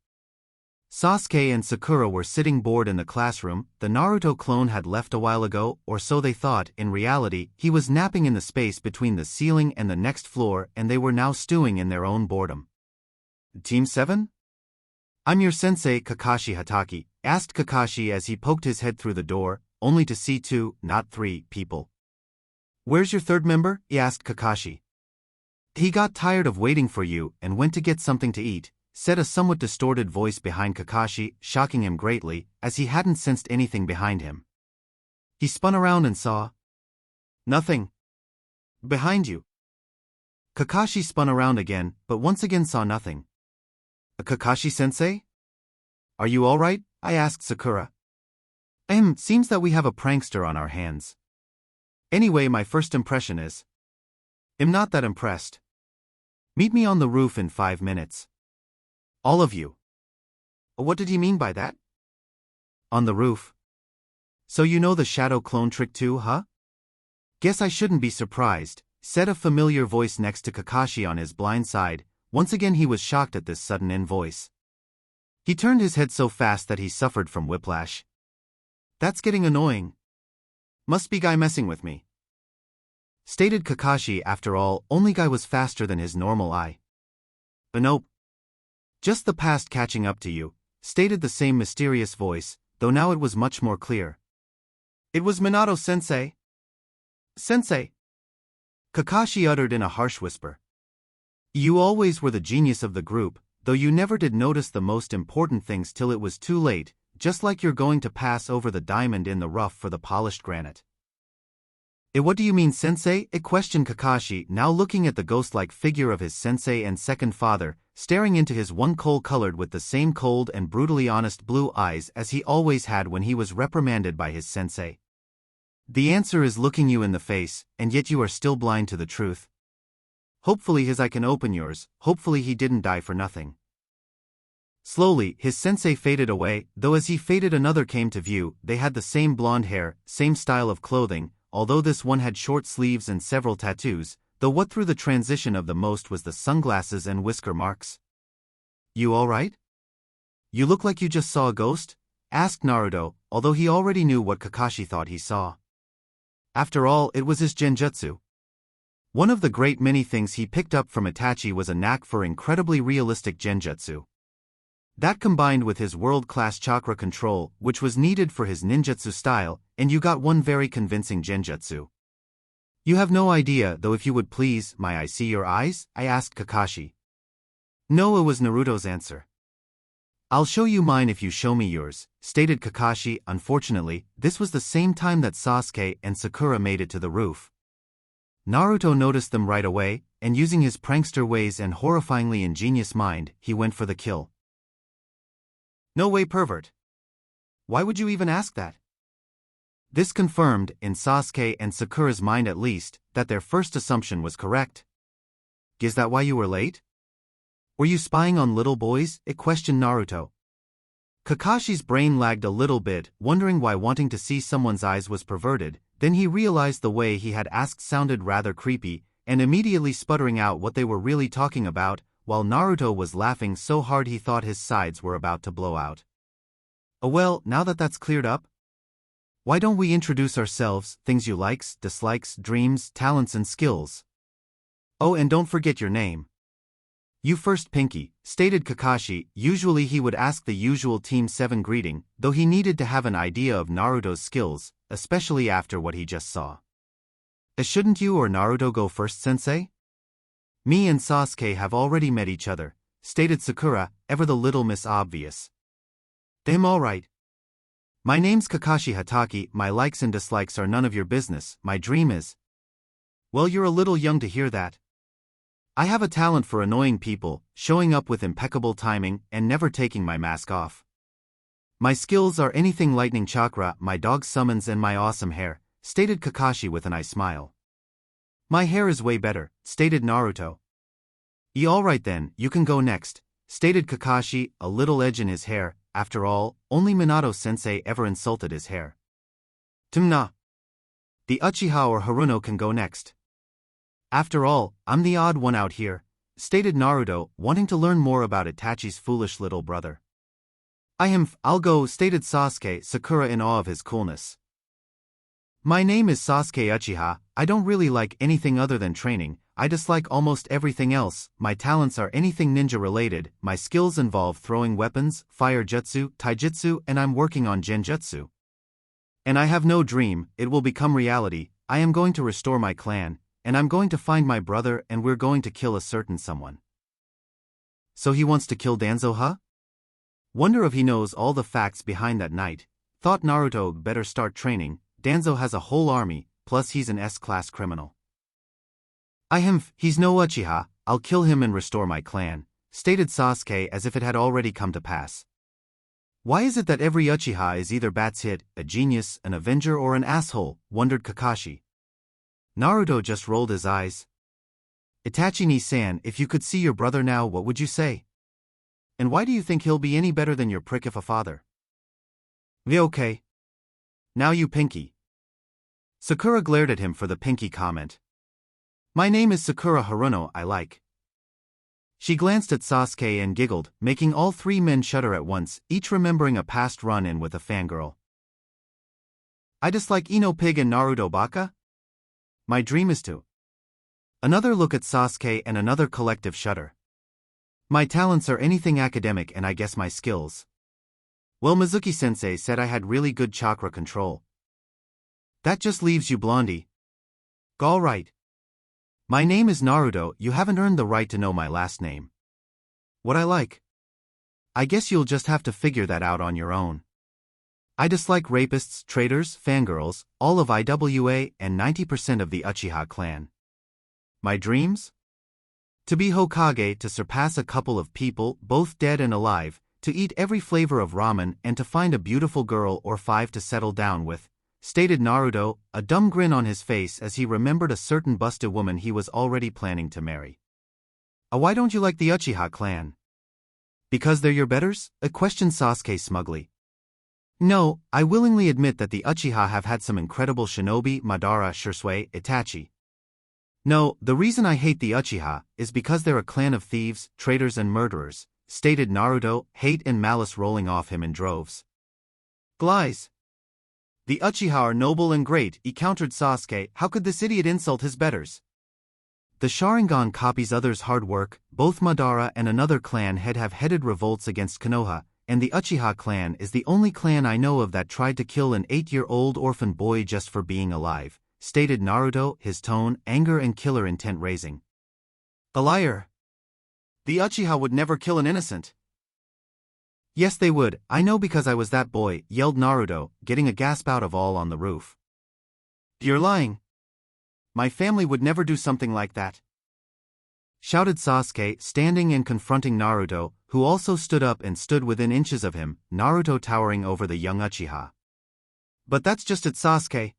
Sasuke and Sakura were sitting bored in the classroom. The Naruto clone had left a while ago, or so they thought. In reality, he was napping in the space between the ceiling and the next floor, and they were now stewing in their own boredom. Team 7? I'm your sensei, Kakashi Hatake, asked Kakashi as he poked his head through the door, only to see 2, not 3, people. Where's your 3rd member? Asked Kakashi. He got tired of waiting for you and went to get something to eat, said a somewhat distorted voice behind Kakashi, shocking him greatly, as he hadn't sensed anything behind him. He spun around and saw nothing behind you. Kakashi spun around again, but once again saw nothing. Kakashi-sensei? Are you all right? I asked Sakura. Seems that we have a prankster on our hands. Anyway, my first impression is, I'm not that impressed. Meet me on the roof in 5 minutes. All of you. What did he mean by that? On the roof. So you know the shadow clone trick too, huh? Guess I shouldn't be surprised, said a familiar voice next to Kakashi on his blind side. Once again he was shocked at this sudden voice. He turned his head so fast that he suffered from whiplash. That's getting annoying. Must be guy messing with me, stated Kakashi. After all, only guy was faster than his normal eye. But nope. Just the past catching up to you, stated the same mysterious voice, though now it was much more clear. It was Minato-sensei. Sensei. Kakashi uttered in a harsh whisper. You always were the genius of the group, though you never did notice the most important things till it was too late, just like you're going to pass over the diamond in the rough for the polished granite. What do you mean, sensei? Questioned Kakashi, now looking at the ghost-like figure of his sensei and second father, staring into his one coal-colored with the same cold and brutally honest blue eyes as he always had when he was reprimanded by his sensei. The answer is looking you in the face, and yet you are still blind to the truth. Hopefully his eye can open yours, hopefully he didn't die for nothing. Slowly, his sensei faded away, though as he faded another came to view. They had the same blonde hair, same style of clothing, although this one had short sleeves and several tattoos, though what threw the transition of the most was the sunglasses and whisker marks. You alright? You look like you just saw a ghost? Asked Naruto, although he already knew what Kakashi thought he saw. After all, it was his genjutsu. One of the great many things he picked up from Itachi was a knack for incredibly realistic genjutsu. That combined with his world-class chakra control, which was needed for his ninjutsu style, and you got one very convincing genjutsu. You have no idea, though if you would please, may I see your eyes? I asked Kakashi. No, it was Naruto's answer. I'll show you mine if you show me yours, stated Kakashi. Unfortunately, this was the same time that Sasuke and Sakura made it to the roof. Naruto noticed them right away, and using his prankster ways and horrifyingly ingenious mind, he went for the kill. No way, pervert. Why would you even ask that? This confirmed, in Sasuke and Sakura's mind at least, that their first assumption was correct. Is that why you were late? Were you spying on little boys? It questioned Naruto. Kakashi's brain lagged a little bit, wondering why wanting to see someone's eyes was perverted. Then he realized the way he had asked sounded rather creepy, and immediately sputtering out what they were really talking about, while Naruto was laughing so hard he thought his sides were about to blow out. Oh well, now that that's cleared up, why don't we introduce ourselves, things you likes, dislikes, dreams, talents and skills? Oh, and don't forget your name. You first, Pinky, stated Kakashi. Usually he would ask the usual Team 7 greeting, though he needed to have an idea of Naruto's skills, especially after what he just saw. Shouldn't you or Naruto go first, sensei? Me and Sasuke have already met each other, stated Sakura, ever the little Miss Obvious. Damn, alright. My name's Kakashi Hatake. My likes and dislikes are none of your business. My dream is… Well, you're a little young to hear that. I have a talent for annoying people, showing up with impeccable timing, and never taking my mask off. My skills are anything lightning chakra, my dog summons and my awesome hair, stated Kakashi with an eye smile. My hair is way better, stated Naruto. Alright then, you can go next, stated Kakashi, a little edge in his hair. After all, only Minato-sensei ever insulted his hair. Tumna. The Uchiha or Haruno can go next. After all, I'm the odd one out here, stated Naruto, wanting to learn more about Itachi's foolish little brother. I'll go, stated Sasuke, Sakura in awe of his coolness. My name is Sasuke Uchiha. I don't really like anything other than training. I dislike almost everything else. My talents are anything ninja related. My skills involve throwing weapons, fire jutsu, taijutsu, and I'm working on genjutsu. And I have no dream, it will become reality. I am going to restore my clan, and I'm going to find my brother and we're going to kill a certain someone. So he wants to kill Danzo, huh? Wonder if he knows all the facts behind that night. Thought Naruto better start training. Danzo has a whole army, plus he's an S-class criminal. He's no Uchiha. I'll kill him and restore my clan, stated Sasuke as if it had already come to pass. Why is it that every Uchiha is either bats hit, a genius, an avenger or an asshole, wondered Kakashi. Naruto just rolled his eyes. Itachi-ni-san, if you could see your brother now, what would you say? And why do you think he'll be any better than your prick if a father? Okay. Now you, Pinky. Sakura glared at him for the Pinky comment. My name is Sakura Haruno, I like. She glanced at Sasuke and giggled, making all three men shudder at once, each remembering a past run-in with a fangirl. I dislike Ino Pig and Naruto Baka? My dream is to… Another look at Sasuke and another collective shudder. My talents are anything academic and I guess my skills. Well, Mizuki-sensei said I had really good chakra control. That just leaves you, Blondie. Alright. My name is Naruto. You haven't earned the right to know my last name. What I like? I guess you'll just have to figure that out on your own. I dislike rapists, traitors, fangirls, all of IWA, and 90% of the Uchiha clan. My dreams? To be Hokage, to surpass a couple of people, both dead and alive, to eat every flavor of ramen and to find a beautiful girl or 5 to settle down with, stated Naruto, a dumb grin on his face as he remembered a certain busted woman he was already planning to marry. Why don't you like the Uchiha clan? Because they're your betters? Questioned Sasuke smugly. No, I willingly admit that the Uchiha have had some incredible shinobi, Madara, Shisui, Itachi. No, the reason I hate the Uchiha is because they're a clan of thieves, traitors and murderers, stated Naruto, hate and malice rolling off him in droves. Lies. The Uchiha are noble and great, he countered Sasuke. How could this idiot insult his betters? The Sharingan copies others' hard work. Both Madara and another clan have headed revolts against Konoha, and the Uchiha clan is the only clan I know of that tried to kill an 8-year-old orphan boy just for being alive, stated Naruto, his tone, anger and killer intent raising. A liar. The Uchiha would never kill an innocent. Yes they would, I know because I was that boy, yelled Naruto, getting a gasp out of all on the roof. You're lying. My family would never do something like that, shouted Sasuke, standing and confronting Naruto, who also stood up and stood within inches of him, Naruto towering over the young Uchiha. But that's just it, Sasuke.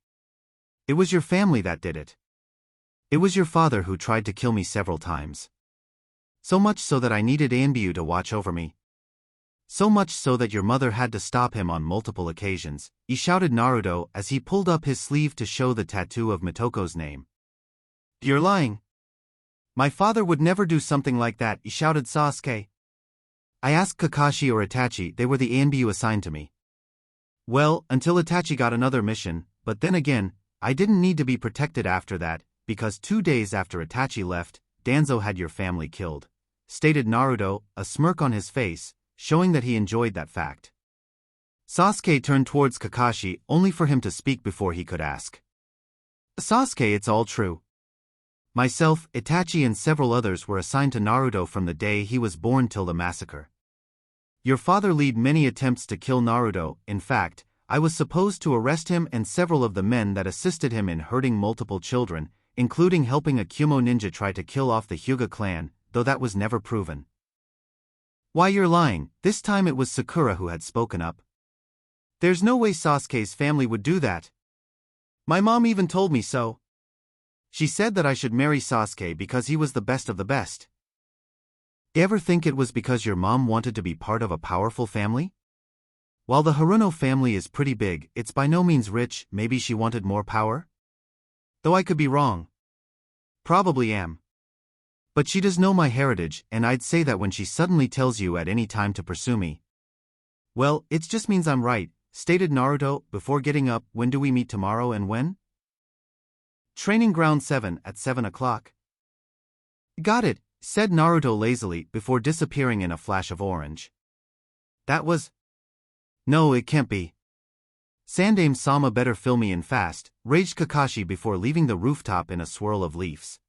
It was your family that did it. It was your father who tried to kill me several times. So much so that I needed Anbyu to watch over me. So much so that your mother had to stop him on multiple occasions, he shouted Naruto as he pulled up his sleeve to show the tattoo of Mitoko's name. You're lying. My father would never do something like that, he shouted Sasuke. I asked Kakashi or Itachi, they were the Anbyu assigned to me. Well, until Itachi got another mission, but then again, I didn't need to be protected after that, because 2 days after Itachi left, Danzo had your family killed, stated Naruto, a smirk on his face, showing that he enjoyed that fact. Sasuke turned towards Kakashi only for him to speak before he could ask. Sasuke, it's all true. Myself, Itachi and several others were assigned to Naruto from the day he was born till the massacre. Your father led many attempts to kill Naruto, in fact, I was supposed to arrest him and several of the men that assisted him in hurting multiple children, including helping a Kumo ninja try to kill off the Hyuga clan, though that was never proven. Why, you're lying, this time it was Sakura who had spoken up. There's no way Sasuke's family would do that. My mom even told me so. She said that I should marry Sasuke because he was the best of the best. Ever think it was because your mom wanted to be part of a powerful family? While the Haruno family is pretty big, it's by no means rich, maybe she wanted more power? Though I could be wrong. Probably am. But she does know my heritage, and I'd say that when she suddenly tells you at any time to pursue me. Well, it just means I'm right, stated Naruto, before getting up. When do we meet tomorrow and when? Training ground 7 at 7 o'clock. Got it, said Naruto lazily before disappearing in a flash of orange. That was... No, it can't be. Sandaime-sama better fill me in fast, raged Kakashi before leaving the rooftop in a swirl of leaves.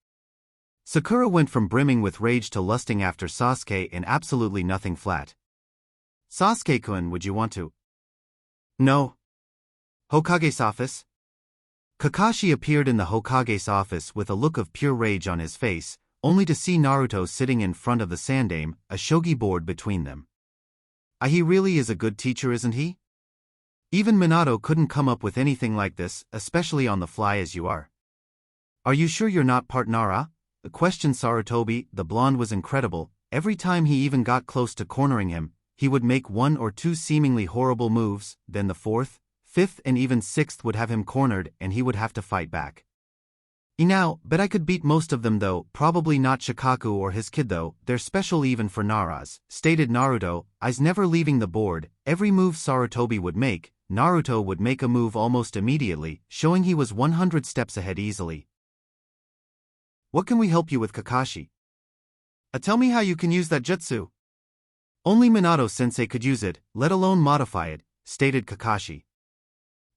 Sakura went from brimming with rage to lusting after Sasuke in absolutely nothing flat. Sasuke-kun, would you want to? No. Hokage's office? Kakashi appeared in the Hokage's office with a look of pure rage on his face, only to see Naruto sitting in front of the Sandaime, a shogi board between them. He really is a good teacher, isn't he? Even Minato couldn't come up with anything like this, especially on the fly as you are. Are you sure you're not part Nara? Questioned Sarutobi. The blonde was incredible. Every time he even got close to cornering him, he would make 1 or 2 seemingly horrible moves, then the 4th, 5th and even 6th would have him cornered and he would have to fight back. Now, bet I could beat most of them though, probably not Shikaku or his kid though, they're special even for Naras, stated Naruto, eyes never leaving the board. Every move Sarutobi would make, Naruto would make a move almost immediately, showing he was 100 steps ahead easily. What can we help you with, Kakashi? Tell me how you can use that jutsu. Only Minato-sensei could use it, let alone modify it, stated Kakashi.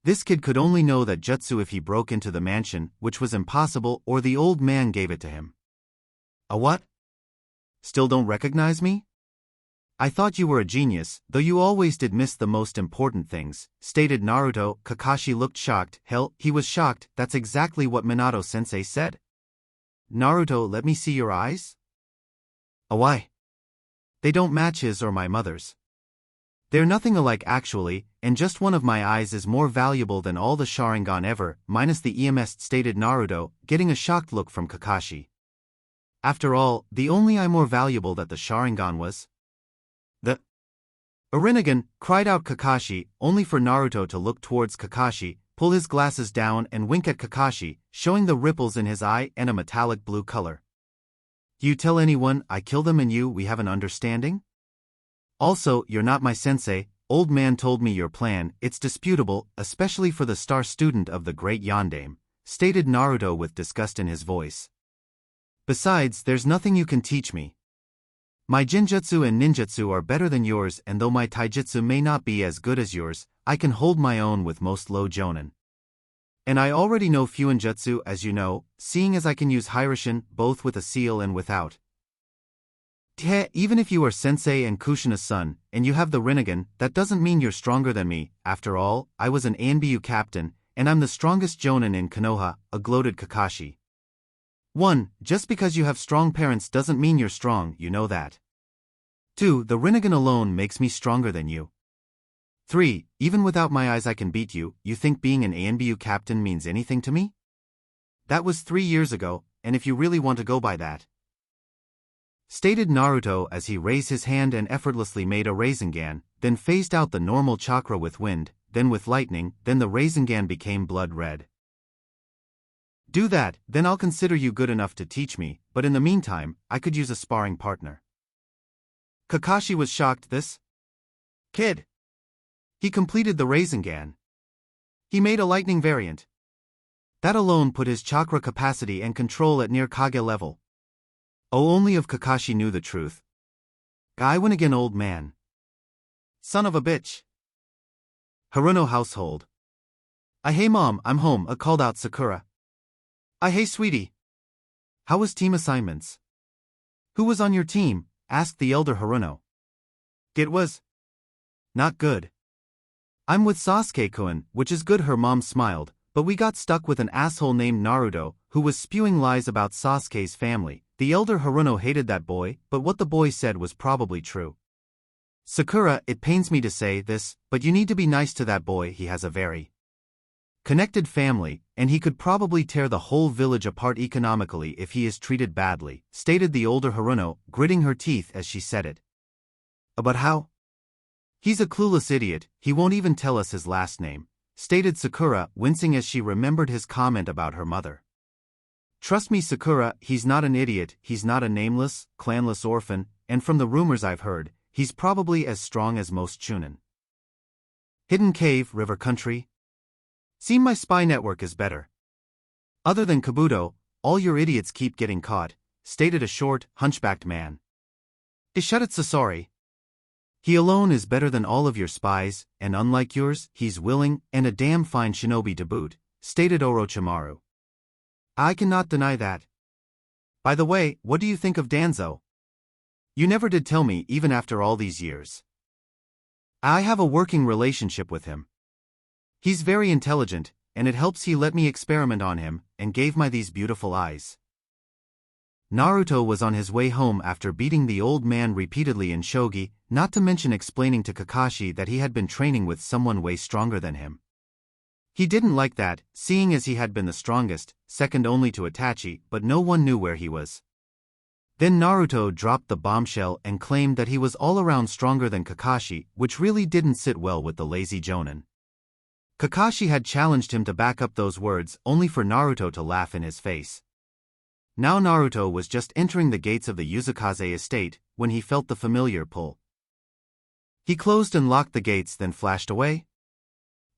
This kid could only know that jutsu if he broke into the mansion, which was impossible, or the old man gave it to him. A what? Still don't recognize me? I thought you were a genius, though you always did miss the most important things, stated Naruto. Kakashi looked shocked. Hell, he was shocked, that's exactly what Minato-sensei said. Naruto, let me see your eyes? Why? They don't match his or my mother's. They're nothing alike actually, and just one of my eyes is more valuable than all the Sharingan ever, minus the EMS, stated Naruto, getting a shocked look from Kakashi. After all, the only eye more valuable that the Sharingan was the Rinnegan, cried out Kakashi, only for Naruto to look towards Kakashi, pull his glasses down and wink at Kakashi, showing the ripples in his eye and a metallic blue color. You tell anyone I kill them and we have an understanding? Also, you're not my sensei, old man told me your plan, it's disputable, especially for the star student of the great Yondaime, stated Naruto with disgust in his voice. Besides, there's nothing you can teach me. My Jinjutsu and Ninjutsu are better than yours, and though my Taijutsu may not be as good as yours, I can hold my own with most low jonin. And I already know Fuinjutsu as you know, seeing as I can use Hirishin both with a seal and without. Even if you are Sensei and Kushina's son, and you have the Rinnegan, that doesn't mean you're stronger than me. After all, I was an Anbu captain, and I'm the strongest Jonin in Konoha, a gloated Kakashi. 1. Just because you have strong parents doesn't mean you're strong, you know that. 2. The Rinnegan alone makes me stronger than you. 3. Even without my eyes I can beat you. You think being an Anbu captain means anything to me? That was 3 years ago, and if you really want to go by that. Stated Naruto as he raised his hand and effortlessly made a Rasengan, then phased out the normal chakra with wind, then with lightning, then the Rasengan became blood red. Do that, then I'll consider you good enough to teach me, but in the meantime, I could use a sparring partner. Kakashi was shocked. This kid. He completed the Rasengan. He made a lightning variant. That alone put his chakra capacity and control at near Kage level. Oh, only if Kakashi knew the truth. I win again, old man. Son of a bitch. Haruno household. Hey mom, I'm home, called out Sakura. Hey sweetie. How was team assignments? Who was on your team? Asked the elder Haruno. It was not good. I'm with Sasuke-kun, which is good, her mom smiled, but we got stuck with an asshole named Naruto, who was spewing lies about Sasuke's family. The elder Haruno hated that boy, but what the boy said was probably true. Sakura, it pains me to say this, but you need to be nice to that boy. He has a very connected family, and he could probably tear the whole village apart economically if he is treated badly, stated the older Haruno, gritting her teeth as she said it. But how? He's a clueless idiot, he won't even tell us his last name, stated Sakura, wincing as she remembered his comment about her mother. Trust me Sakura, he's not an idiot, he's not a nameless, clanless orphan, and from the rumors I've heard, he's probably as strong as most chunin. Hidden cave, river country? Seem my spy network is better. Other than Kabuto, all your idiots keep getting caught, stated a short, hunchbacked man. Ishutitsu sorry. He alone is better than all of your spies, and unlike yours, he's willing, and a damn fine shinobi to boot, stated Orochimaru. I cannot deny that. By the way, what do you think of Danzo? You never did tell me even after all these years. I have a working relationship with him. He's very intelligent, and it helps he let me experiment on him, and gave me these beautiful eyes. Naruto was on his way home after beating the old man repeatedly in shogi, not to mention explaining to Kakashi that he had been training with someone way stronger than him. He didn't like that, seeing as he had been the strongest, second only to Itachi, but no one knew where he was. Then Naruto dropped the bombshell and claimed that he was all around stronger than Kakashi, which really didn't sit well with the lazy jonin. Kakashi had challenged him to back up those words, only for Naruto to laugh in his face. Now Naruto was just entering the gates of the Yuzakaze estate, when he felt the familiar pull. He closed and locked the gates, then flashed away.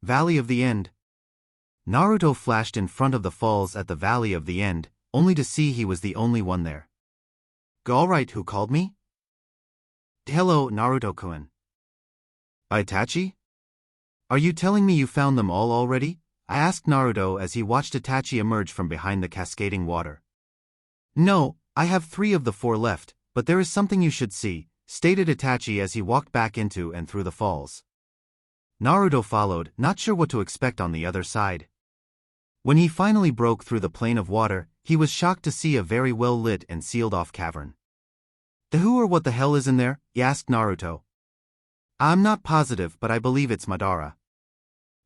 Valley of the End. Naruto flashed in front of the falls at the Valley of the End, only to see he was the only one there. Alright, who called me? Hello, Naruto-kun. Itachi? Are you telling me you found them all already? I asked Naruto as he watched Itachi emerge from behind the cascading water. No, I have 3 of the 4 left, but there is something you should see, stated Itachi as he walked back into and through the falls. Naruto followed, not sure what to expect on the other side. When he finally broke through the plane of water, he was shocked to see a very well-lit and sealed-off cavern. The who or what the hell is in there? Asked Naruto. I'm not positive, but I believe it's Madara.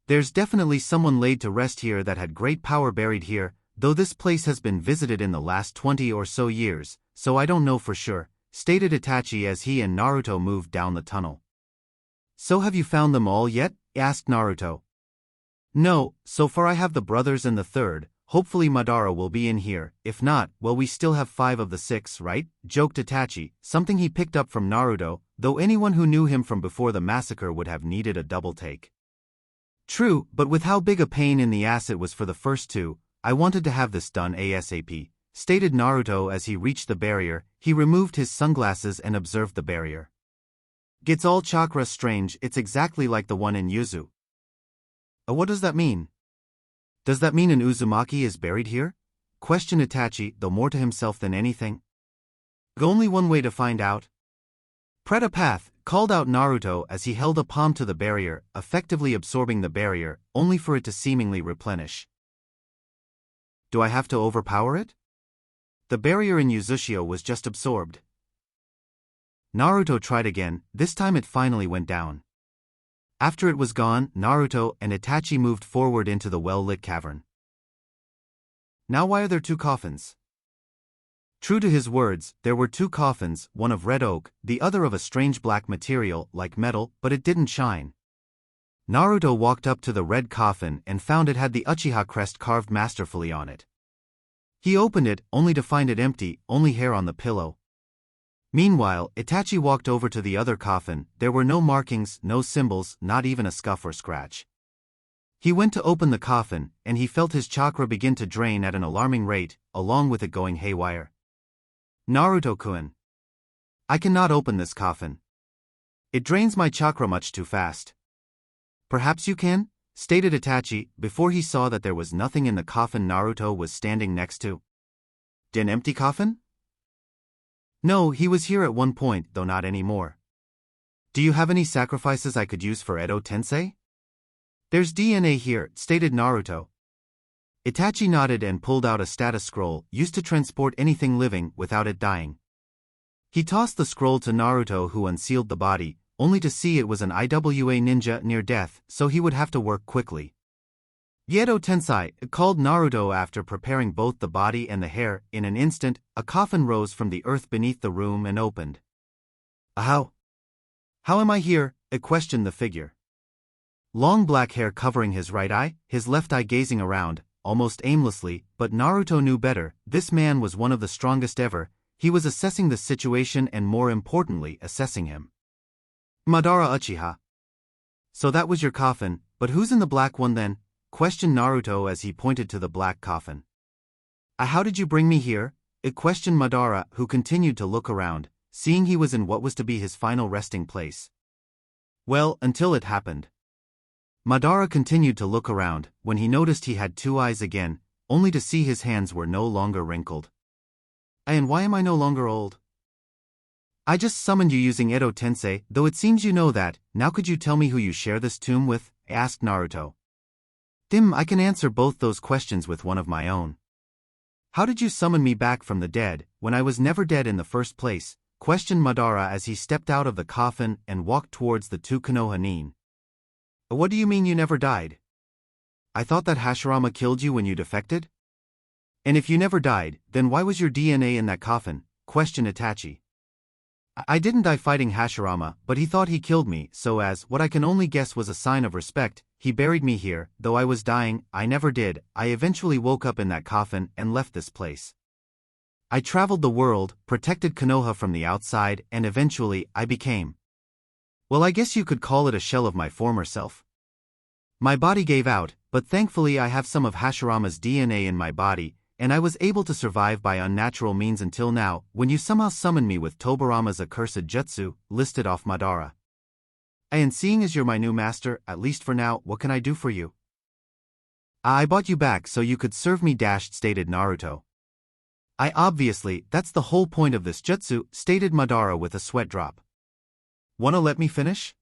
There's definitely someone laid to rest here that had great power buried here, though this place has been visited in the last 20 or so years, so I don't know for sure, stated Itachi as he and Naruto moved down the tunnel. So have you found them all yet? Asked Naruto. No, so far I have the brothers and the third, hopefully Madara will be in here, if not, well we still have 5 of the 6, right? Joked Itachi, something he picked up from Naruto, though anyone who knew him from before the massacre would have needed a double take. True, but with how big a pain in the ass it was for the first 2, I wanted to have this done ASAP, stated Naruto as he reached the barrier. He removed his sunglasses and observed the barrier. Gets all chakra strange, it's exactly like the one in Yuzu. What does that mean? Does that mean an Uzumaki is buried here? Questioned Itachi, though more to himself than anything. Only one way to find out. Preta path, called out Naruto as he held a palm to the barrier, effectively absorbing the barrier, only for it to seemingly replenish. Do I have to overpower it? The barrier in UCHIHA was just absorbed. Naruto tried again, this time it finally went down. After it was gone, Naruto and Itachi moved forward into the well-lit cavern. Now why are there two coffins? True to his words, there were two coffins, one of red oak, the other of a strange black material, like metal, but it didn't shine. Naruto walked up to the red coffin and found it had the Uchiha crest carved masterfully on it. He opened it, only to find it empty, only hair on the pillow. Meanwhile, Itachi walked over to the other coffin, there were no markings, no symbols, not even a scuff or scratch. He went to open the coffin, and he felt his chakra begin to drain at an alarming rate, along with it going haywire. Naruto-kun. I cannot open this coffin. It drains my chakra much too fast. Perhaps you can? Stated Itachi, before he saw that there was nothing in the coffin Naruto was standing next to. An empty coffin? No, he was here at one point, though not anymore. Do you have any sacrifices I could use for Edo Tensei? There's DNA here, stated Naruto. Itachi nodded and pulled out a status scroll, used to transport anything living without it dying. He tossed the scroll to Naruto, who unsealed the body, only to see it was an IWA ninja near death, so he would have to work quickly. Edo Tensei, called Naruto after preparing both the body and the hair. In an instant, a coffin rose from the earth beneath the room and opened. How am I here? Questioned the figure. Long black hair covering his right eye, his left eye gazing around, almost aimlessly, but Naruto knew better, this man was one of the strongest ever, he was assessing the situation and more importantly assessing him. Madara Uchiha. So that was your coffin, but who's in the black one then? Questioned Naruto as he pointed to the black coffin. How did you bring me here? Questioned Madara, who continued to look around, seeing he was in what was to be his final resting place. Well, until it happened. Madara continued to look around, when he noticed he had two eyes again, only to see his hands were no longer wrinkled. And why am I no longer old? I just summoned you using Edo Tensei, though it seems you know that, now could you tell me who you share this tomb with? Asked Naruto. I can answer both those questions with one of my own. How did you summon me back from the dead, when I was never dead in the first place? Questioned Madara as he stepped out of the coffin and walked towards the two Konoha nin. What do you mean you never died? I thought that Hashirama killed you when you defected? And if you never died, then why was your DNA in that coffin? Questioned Itachi. I didn't die fighting Hashirama, but he thought he killed me, so as what I can only guess was a sign of respect, he buried me here, though I was dying, I never did, I eventually woke up in that coffin and left this place. I traveled the world, protected Konoha from the outside, and eventually, I became. Well, I guess you could call it a shell of my former self. My body gave out, but thankfully I have some of Hashirama's DNA in my body, and I was able to survive by unnatural means until now, when you somehow summoned me with Tobirama's accursed jutsu, listed off Madara. And seeing as you're my new master, at least for now, what can I do for you? I bought you back so you could serve me, stated Naruto. Obviously, that's the whole point of this jutsu, stated Madara with a sweat drop. Wanna let me finish?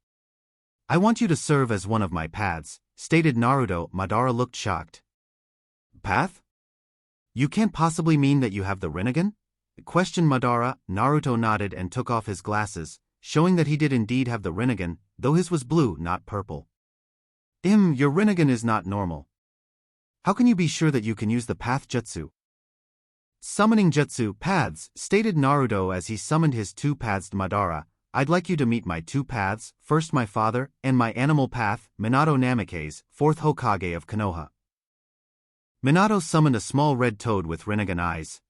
I want you to serve as one of my paths, stated Naruto. Madara looked shocked. Path? You can't possibly mean that you have the Rinnegan? Questioned Madara. Naruto nodded and took off his glasses, showing that he did indeed have the Rinnegan, though his was blue, not purple. Your Rinnegan is not normal. How can you be sure that you can use the path jutsu? Summoning jutsu paths, stated Naruto as he summoned his two paths. Madara, I'd like you to meet my two paths, first my father, and my animal path, Minato Namikaze, 4th Hokage of Konoha. Minato summoned a small red toad with Rinnegan eyes.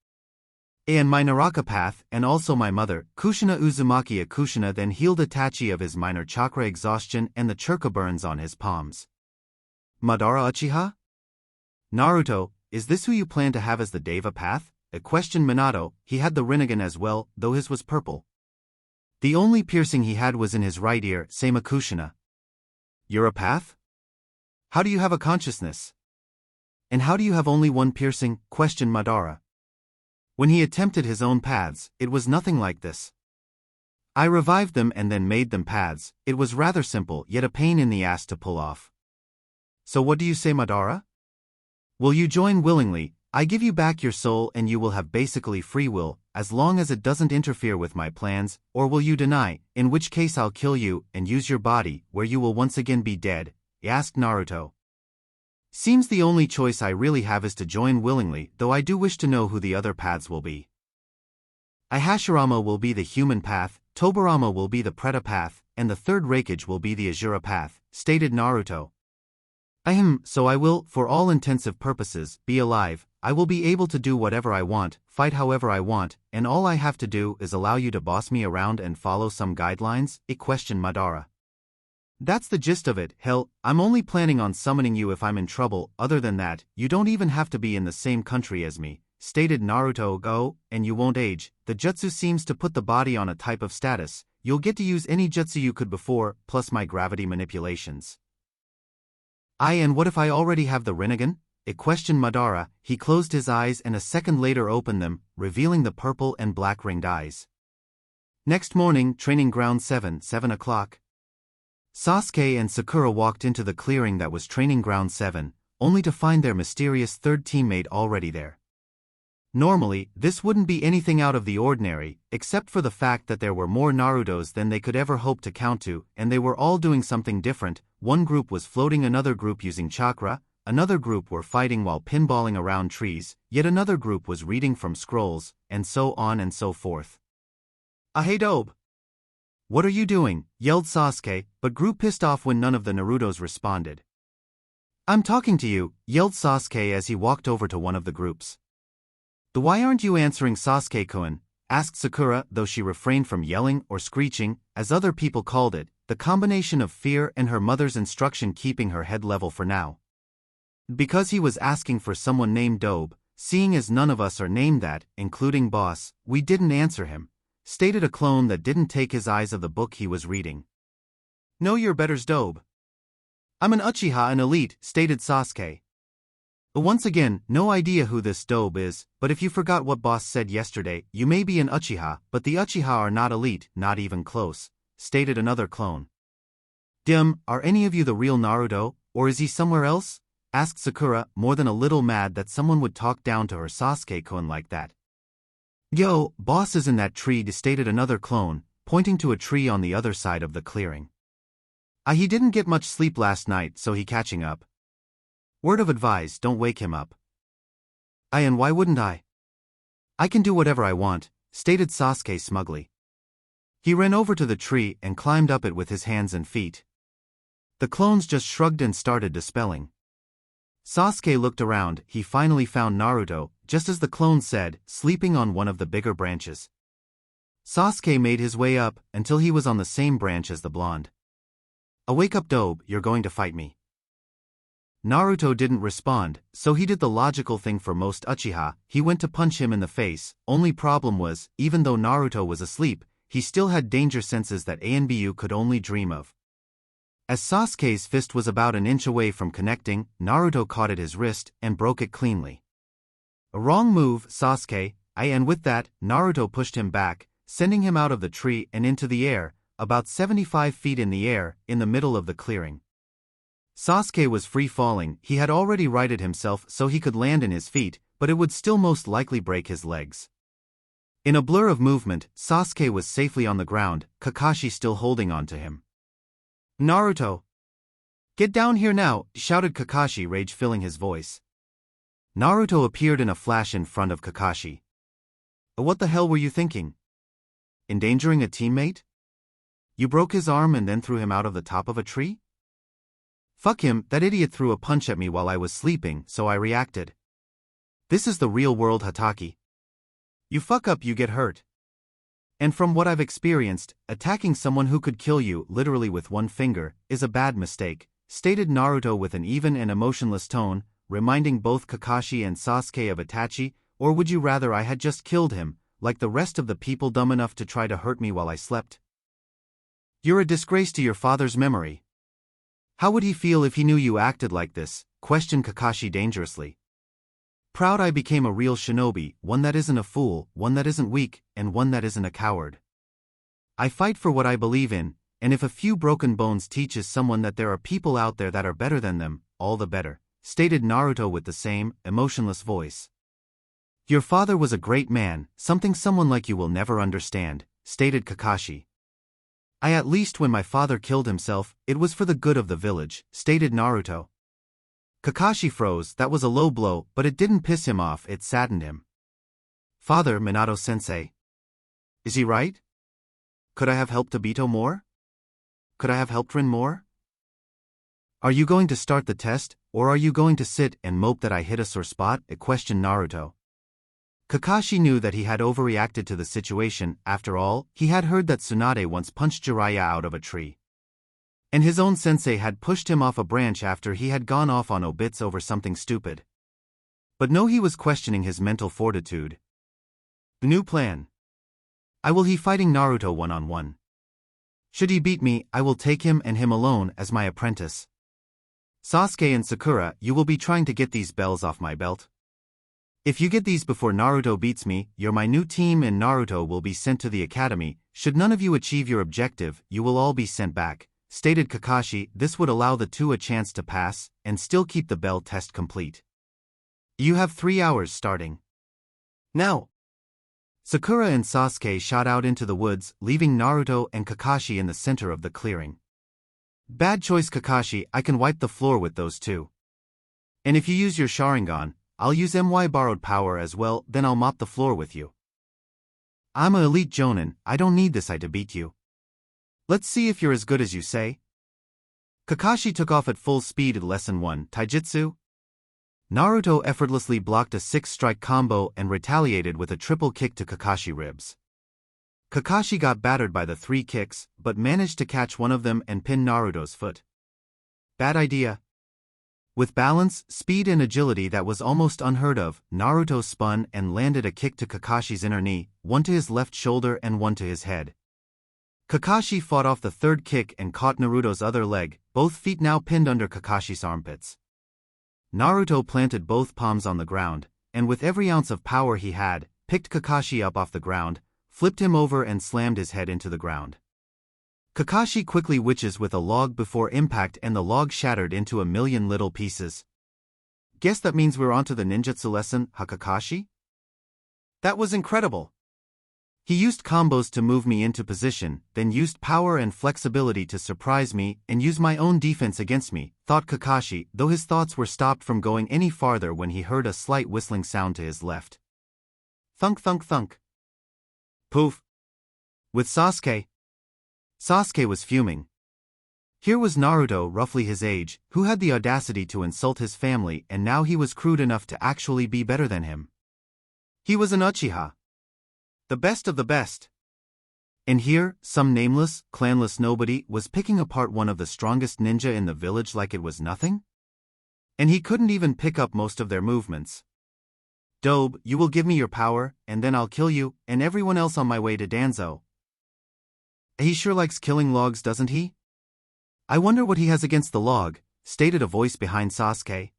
And my Naraka path, and also my mother, Kushina Uzumaki. Kushina then healed Itachi of his minor chakra exhaustion and the chakra burns on his palms. Madara Uchiha? Naruto, is this who you plan to have as the Deva path? Questioned Minato. He had the Rinnegan as well, though his was purple. The only piercing he had was in his right ear, same Kushina. You're a path? How do you have a consciousness? And how do you have only one piercing? Questioned Madara. When he attempted his own paths, it was nothing like this. I revived them and then made them paths. It was rather simple, yet a pain in the ass to pull off. So what do you say, Madara? Will you join willingly? I give you back your soul and you will have basically free will, as long as it doesn't interfere with my plans, or will you deny, in which case I'll kill you and use your body, where you will once again be dead? Asked Naruto. Seems the only choice I really have is to join willingly, though I do wish to know who the other paths will be. Hashirama will be the human path, Tobirama will be the Preta path, and the third Raikage will be the Azura path, stated Naruto. So I will, for all intensive purposes, be alive. I will be able to do whatever I want, fight however I want, and all I have to do is allow you to boss me around and follow some guidelines? Questioned Madara. That's the gist of it. Hell, I'm only planning on summoning you if I'm in trouble. Other than that, you don't even have to be in the same country as me, stated Naruto. Go, and you won't age. The jutsu seems to put the body on a type of status. You'll get to use any jutsu you could before, plus my gravity manipulations. And what if I already have the Rinnegan? Questioned Madara. He closed his eyes and a second later opened them, revealing the purple and black ringed eyes. Next morning, training ground 7 o'clock. Sasuke and Sakura walked into the clearing that was training ground 7, only to find their mysterious third teammate already there. Normally, this wouldn't be anything out of the ordinary, except for the fact that there were more Narutos than they could ever hope to count to, and they were all doing something different. One group was floating, another group using chakra, another group were fighting while pinballing around trees, yet another group was reading from scrolls, and so on and so forth. Hey Dobe! What are you doing? Yelled Sasuke, but grew pissed off when none of the Narutos responded. I'm talking to you, yelled Sasuke as he walked over to one of the groups. Why aren't you answering, Sasuke-kun? Asked Sakura, though she refrained from yelling or screeching, as other people called it, the combination of fear and her mother's instruction keeping her head level for now. Because he was asking for someone named Dobe, seeing as none of us are named that, including Boss, we didn't answer him, stated a clone that didn't take his eyes off the book he was reading. Know your betters, Dobe. I'm an Uchiha, an elite, stated Sasuke. Once again, no idea who this Dobe is, but if you forgot what Boss said yesterday, you may be an Uchiha, but the Uchiha are not elite, not even close, stated another clone. Are any of you the real Naruto, or is he somewhere else? Asked Sakura, more than a little mad that someone would talk down to her Sasuke-kun like that. Yo, Boss is in that tree, stated another clone, pointing to a tree on the other side of the clearing. He didn't get much sleep last night, so he catching up. Word of advice, don't wake him up. And why wouldn't I? I can do whatever I want, stated Sasuke smugly. He ran over to the tree and climbed up it with his hands and feet. The clones just shrugged and started dispelling. Sasuke looked around. He finally found Naruto, just as the clone said, sleeping on one of the bigger branches. Sasuke made his way up until he was on the same branch as the blonde. Wake up, Dobe, you're going to fight me. Naruto didn't respond, so he did the logical thing for most Uchiha. He went to punch him in the face. Only problem was, even though Naruto was asleep, he still had danger senses that Anbu could only dream of. As Sasuke's fist was about an inch away from connecting, Naruto caught at his wrist and broke it cleanly. A wrong move, Sasuke. And with that, Naruto pushed him back, sending him out of the tree and into the air, about 75 feet in the air, in the middle of the clearing. Sasuke was free falling. He had already righted himself so he could land in his feet, but it would still most likely break his legs. In a blur of movement, Sasuke was safely on the ground, Kakashi still holding on to him. Naruto! Get down here now, shouted Kakashi, rage filling his voice. Naruto appeared in a flash in front of Kakashi. What the hell were you thinking? Endangering a teammate? You broke his arm and then threw him out of the top of a tree? Fuck him, that idiot threw a punch at me while I was sleeping, so I reacted. This is the real world, Hatake. You fuck up, you get hurt. And from what I've experienced, attacking someone who could kill you, literally with one finger, is a bad mistake, stated Naruto with an even and emotionless tone, reminding both Kakashi and Sasuke of Itachi. Or would you rather I had just killed him, like the rest of the people dumb enough to try to hurt me while I slept? You're a disgrace to your father's memory. How would he feel if he knew you acted like this? Questioned Kakashi dangerously. Proud I became a real shinobi, one that isn't a fool, one that isn't weak, and one that isn't a coward. I fight for what I believe in, and if a few broken bones teaches someone that there are people out there that are better than them, all the better, stated Naruto with the same, emotionless voice. Your father was a great man, something someone like you will never understand, stated Kakashi. At least when my father killed himself, it was for the good of the village, stated Naruto. Kakashi froze. That was a low blow, but it didn't piss him off, it saddened him. Father, Minato-sensei. Is he right? Could I have helped Obito more? Could I have helped Rin more? Are you going to start the test, or are you going to sit and mope that I hit a sore spot? Questioned Naruto. Kakashi knew that he had overreacted to the situation. After all, he had heard that Tsunade once punched Jiraiya out of a tree. And his own sensei had pushed him off a branch after he had gone off on obits over something stupid. But no, he was questioning his mental fortitude. New plan. I will he fighting Naruto one-on-one. Should he beat me, I will take him and him alone as my apprentice. Sasuke and Sakura, you will be trying to get these bells off my belt. If you get these before Naruto beats me, you're my new team and Naruto will be sent to the academy. Should none of you achieve your objective, you will all be sent back, stated Kakashi. This would allow the two a chance to pass, and still keep the bell test complete. You have 3 hours starting now. Sakura and Sasuke shot out into the woods, leaving Naruto and Kakashi in the center of the clearing. Bad choice, Kakashi. I can wipe the floor with those two. And if you use your sharingan, I'll use my borrowed power as well, then I'll mop the floor with you. I'm an elite jonin, I don't need this to beat you. Let's see if you're as good as you say. Kakashi took off at full speed at Lesson 1, Taijutsu. Naruto effortlessly blocked a 6-strike combo and retaliated with a triple kick to Kakashi ribs. Kakashi got battered by the 3 kicks, but managed to catch one of them and pin Naruto's foot. Bad idea. With balance, speed and agility that was almost unheard of, Naruto spun and landed a kick to Kakashi's inner knee, one to his left shoulder and one to his head. Kakashi fought off the 3rd kick and caught Naruto's other leg, both feet now pinned under Kakashi's armpits. Naruto planted both palms on the ground, and with every ounce of power he had, picked Kakashi up off the ground, flipped him over and slammed his head into the ground. Kakashi quickly witches with a log before impact and the log shattered into a million little pieces. Guess that means we're onto the ninjutsu lesson, Kakashi? That was incredible. He used combos to move me into position, then used power and flexibility to surprise me and use my own defense against me, thought Kakashi, though his thoughts were stopped from going any farther when he heard a slight whistling sound to his left. Thunk thunk thunk. Poof. With Sasuke. Sasuke was fuming. Here was Naruto, roughly his age, who had the audacity to insult his family, and now he was crude enough to actually be better than him. He was an Uchiha. The best of the best. And here, some nameless, clanless nobody was picking apart one of the strongest ninja in the village like it was nothing? And he couldn't even pick up most of their movements. Dobe, you will give me your power, and then I'll kill you, and everyone else on my way to Danzo. He sure likes killing logs, doesn't he? I wonder what he has against the log, stated a voice behind Sasuke.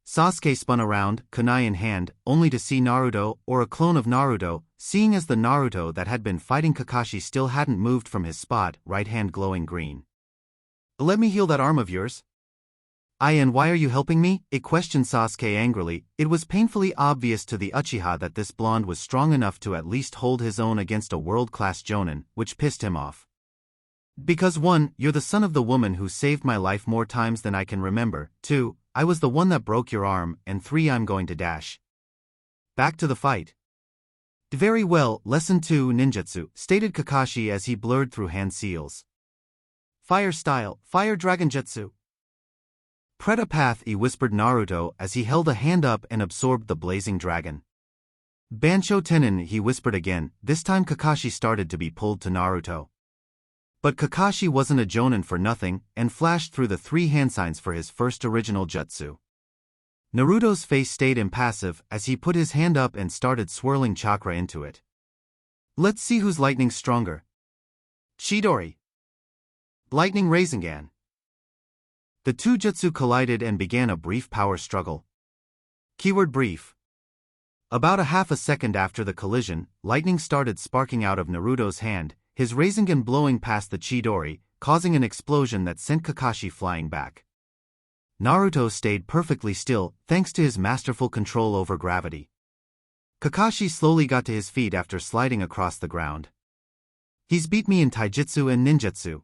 Sasuke spun around, kunai in hand, only to see Naruto, or a clone of Naruto, seeing as the Naruto that had been fighting Kakashi still hadn't moved from his spot, right hand glowing green. Let me heal that arm of yours. And why are you helping me? Questioned Sasuke angrily. It was painfully obvious to the Uchiha that this blonde was strong enough to at least hold his own against a world-class jonin, which pissed him off. Because 1, you're the son of the woman who saved my life more times than I can remember, 2, I was the one that broke your arm, and 3, I'm going to dash. Back to the fight. Very well, Lesson 2 Ninjutsu, stated Kakashi as he blurred through hand seals. Fire style, Fire Dragon Jutsu. Preta path, whispered Naruto as he held a hand up and absorbed the blazing dragon. Bansho Tenin, he whispered again. This time Kakashi started to be pulled to Naruto. But Kakashi wasn't a jonin for nothing, and flashed through the 3 hand signs for his first original jutsu. Naruto's face stayed impassive as he put his hand up and started swirling chakra into it. Let's see whose lightning's stronger. Chidori. Lightning Rasengan. The 2 jutsu collided and began a brief power struggle. Keyword brief. About a half a second after the collision, lightning started sparking out of Naruto's hand, his Rasengan blowing past the Chidori, causing an explosion that sent Kakashi flying back. Naruto stayed perfectly still, thanks to his masterful control over gravity. Kakashi slowly got to his feet after sliding across the ground. He's beat me in taijutsu and ninjutsu.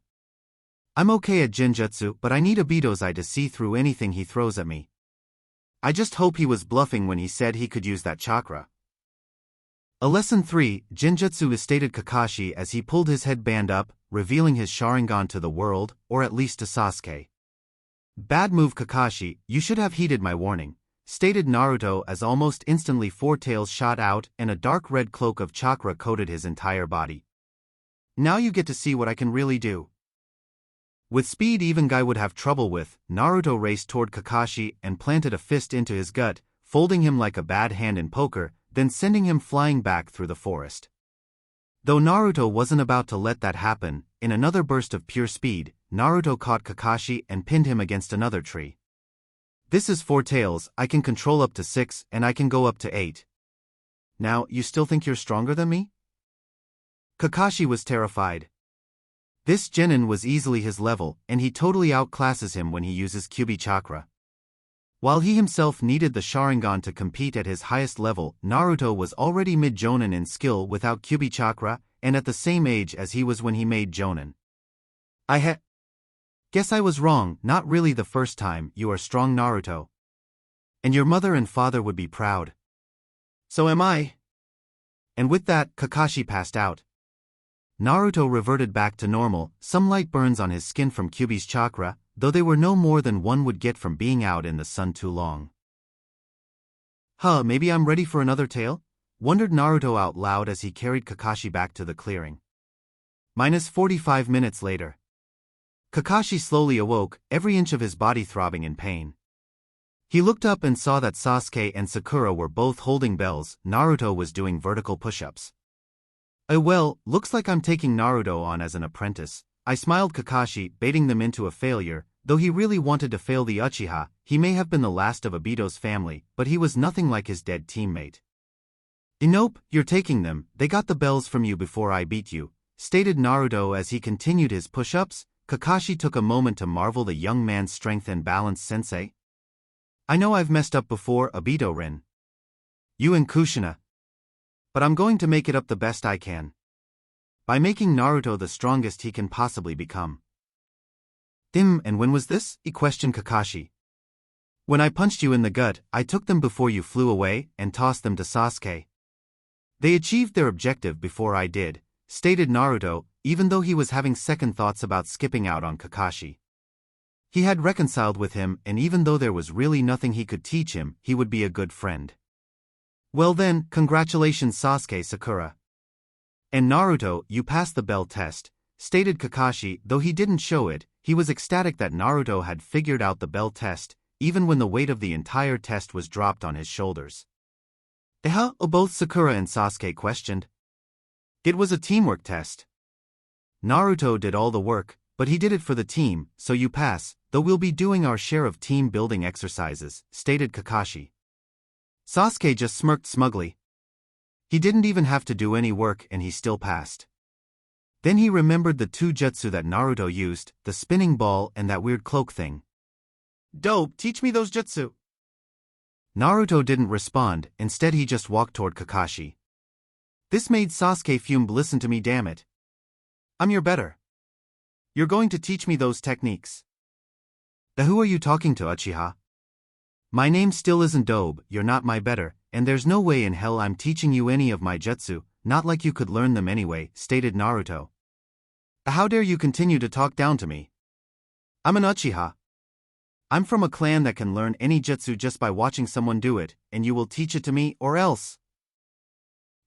I'm okay at genjutsu, but I need Obito's eye to see through anything he throws at me. I just hope he was bluffing when he said he could use that chakra. A Lesson 3, Genjutsu, stated Kakashi as he pulled his headband up, revealing his Sharingan to the world, or at least to Sasuke. Bad move, Kakashi, you should have heeded my warning, stated Naruto as almost instantly four tails shot out and a dark red cloak of chakra coated his entire body. Now you get to see what I can really do. With speed even Guy would have trouble with, Naruto raced toward Kakashi and planted a fist into his gut, folding him like a bad hand in poker, then sending him flying back through the forest. Though Naruto wasn't about to let that happen, in another burst of pure speed, Naruto caught Kakashi and pinned him against another tree. This is four tails, I can control up to 6 and I can go up to 8. Now, you still think you're stronger than me? Kakashi was terrified. This genin was easily his level, and he totally outclasses him when he uses Kyuubi chakra. While he himself needed the Sharingan to compete at his highest level, Naruto was already mid-jonin in skill without Kyuubi chakra, and at the same age as he was when he made jonin. Guess I was wrong, not really the first time. You are strong, Naruto. And your mother and father would be proud. So am I. And with that, Kakashi passed out. Naruto reverted back to normal, some light burns on his skin from Kyuubi's chakra, though they were no more than one would get from being out in the sun too long. Maybe I'm ready for another tale? Wondered Naruto out loud as he carried Kakashi back to the clearing. Minus 45 minutes later. Kakashi slowly awoke, every inch of his body throbbing in pain. He looked up and saw that Sasuke and Sakura were both holding bells. Naruto was doing vertical push-ups. Well, looks like I'm taking Naruto on as an apprentice. I smiled. Kakashi, baiting them into a failure, though he really wanted to fail the Uchiha. He may have been the last of Obito's family, but he was nothing like his dead teammate. Nope, you're taking them, they got the bells from you before I beat you, stated Naruto as he continued his push-ups. Kakashi took a moment to marvel the young man's strength and balance. Sensei? I know I've messed up before, Obito-rin. You and Kushina. But I'm going to make it up the best I can. By making Naruto the strongest he can possibly become. And when was this? He questioned Kakashi. When I punched you in the gut, I took them before you flew away and tossed them to Sasuke. They achieved their objective before I did, stated Naruto, even though he was having second thoughts about skipping out on Kakashi. He had reconciled with him, and even though there was really nothing he could teach him, he would be a good friend. Well then, congratulations Sasuke, Sakura. And Naruto, you passed the bell test, stated Kakashi. Though he didn't show it, he was ecstatic that Naruto had figured out the bell test, even when the weight of the entire test was dropped on his shoulders. Both Sakura and Sasuke questioned. It was a teamwork test. Naruto did all the work, but he did it for the team, so you pass, though we'll be doing our share of team-building exercises, stated Kakashi. Sasuke just smirked smugly. He didn't even have to do any work and he still passed. Then he remembered the two jutsu that Naruto used, the spinning ball and that weird cloak thing. Dope, teach me those jutsu. Naruto didn't respond, instead he just walked toward Kakashi. This made Sasuke fume. Listen to me, damn it. I'm your better. You're going to teach me those techniques. Who are you talking to, Uchiha? My name still isn't Dobe, you're not my better, and there's no way in hell I'm teaching you any of my jutsu, not like you could learn them anyway, stated Naruto. How dare you continue to talk down to me? I'm an Uchiha. I'm from a clan that can learn any jutsu just by watching someone do it, and you will teach it to me or else.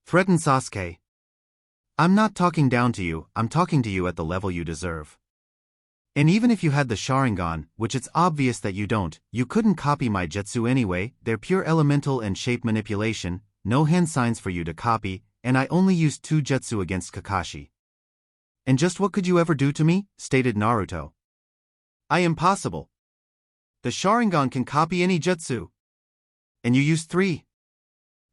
Threatened Sasuke. I'm not talking down to you, I'm talking to you at the level you deserve. And even if you had the Sharingan, which it's obvious that you don't, you couldn't copy my jutsu anyway. They're pure elemental and shape manipulation, no hand signs for you to copy, and I only used 2 jutsu against Kakashi. And just what could you ever do to me? Stated Naruto. Impossible. The Sharingan can copy any jutsu. And you used 3.